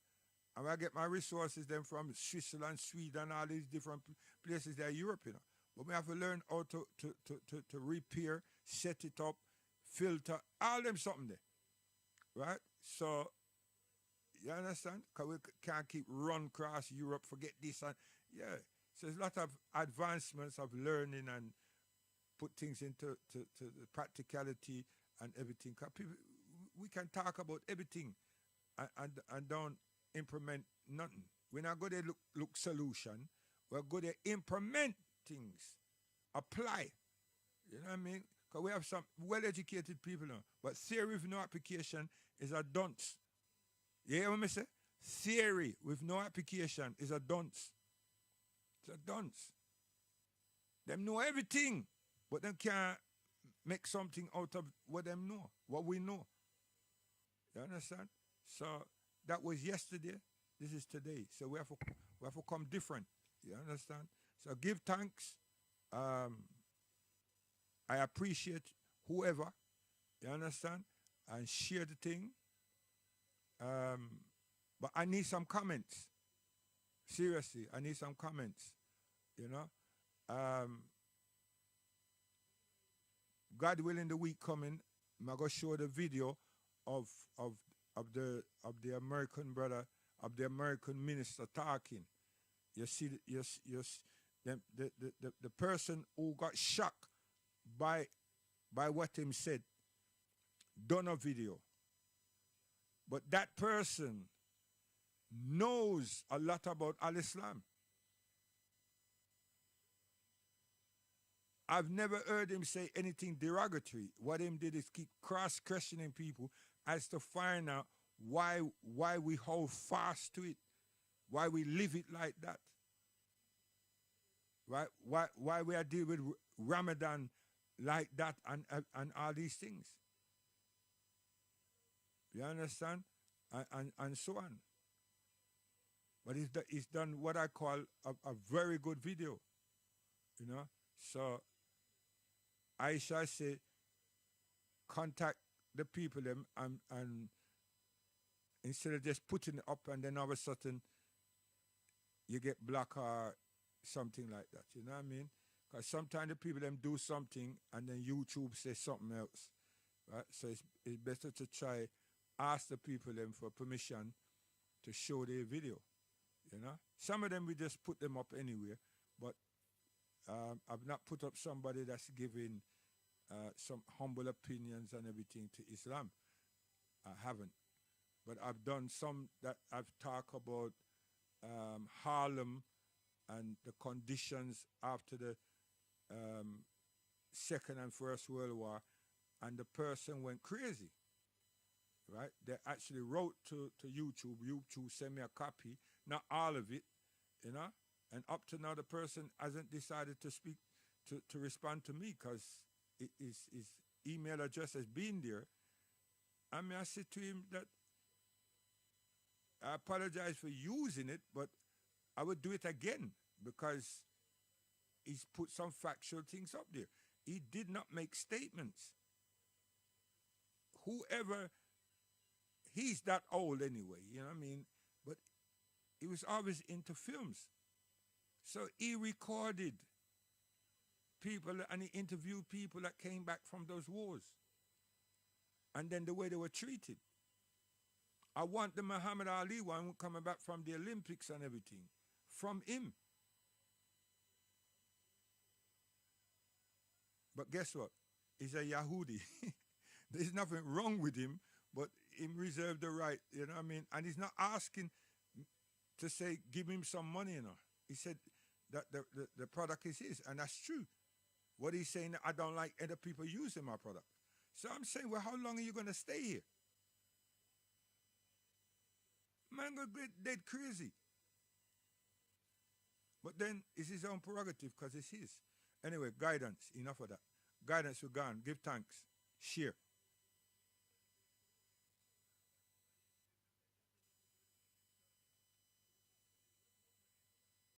And I get my resources then from Switzerland, Sweden, all these different places there, Europe, you know. But we have to learn how to repair, set it up, filter, all them something there, right? So, you understand? Because we can't keep run across Europe, forget this and, yeah. So there's a lot of advancements of learning and put things into to the practicality and everything. 'Cause people, we can talk about everything and don't implement nothing. We're not going to look solution. We're going to implement things, apply. You know what I mean? Because we have some well-educated people now. But theory with no application is a dunce. You hear what I say? Theory with no application is a dunce. It's a dunce. Them know everything, but they can't make something out of what them know, what we know. You understand? So that was yesterday. This is today. So we have to come different. You understand? So give thanks. I appreciate whoever. You understand? And share the thing. But I need some comments. Seriously, I need some comments. You know? God willing, the week coming, I'm gonna show the video of the American brother, of the American minister talking. You see, the person who got shocked by what him said, done a video. But that person knows a lot about Al-Islam. I've never heard him say anything derogatory. What him did is keep cross-questioning people as to find out why we hold fast to it, why we live it like that, right? Why we are dealing with Ramadan like that and all these things. You understand? And so on. But it's done what I call a very good video, you know? So I shall say, contact the people them and instead of just putting it up and then all of a sudden you get blocked or something like that. You know what I mean? Because sometimes the people them do something and then YouTube says something else. Right? So it's better to try ask the people them for permission to show their video. You know? Some of them we just put them up anywhere, but I've not put up somebody that's giving some humble opinions and everything to Islam. I haven't. But I've done some that I've talked about Harlem and the conditions after the Second and First World War, and the person went crazy. Right? They actually wrote to YouTube. YouTube sent me a copy, not all of it, you know. And up to now, the person hasn't decided to speak, to respond to me because his email address has been there. I mean, I said to him that I apologize for using it, but I would do it again because he's put some factual things up there. He did not make statements. Whoever, he's that old anyway, you know what I mean? But he was always into films. So he recorded people and he interviewed people that came back from those wars. And then the way they were treated. I want the Muhammad Ali one coming back from the Olympics and everything. From him. But guess what? He's a Yahudi. There's nothing wrong with him, but him reserved the right, you know what I mean? And he's not asking to say, give him some money, you know. He said that the product is his, and that's true. What he's saying, I don't like other people using my product. So I'm saying, well, how long are you going to stay here? Man, go get dead crazy. But then it's his own prerogative because it's his. Anyway, guidance, enough of that. Guidance, we're gone. Give thanks. Share.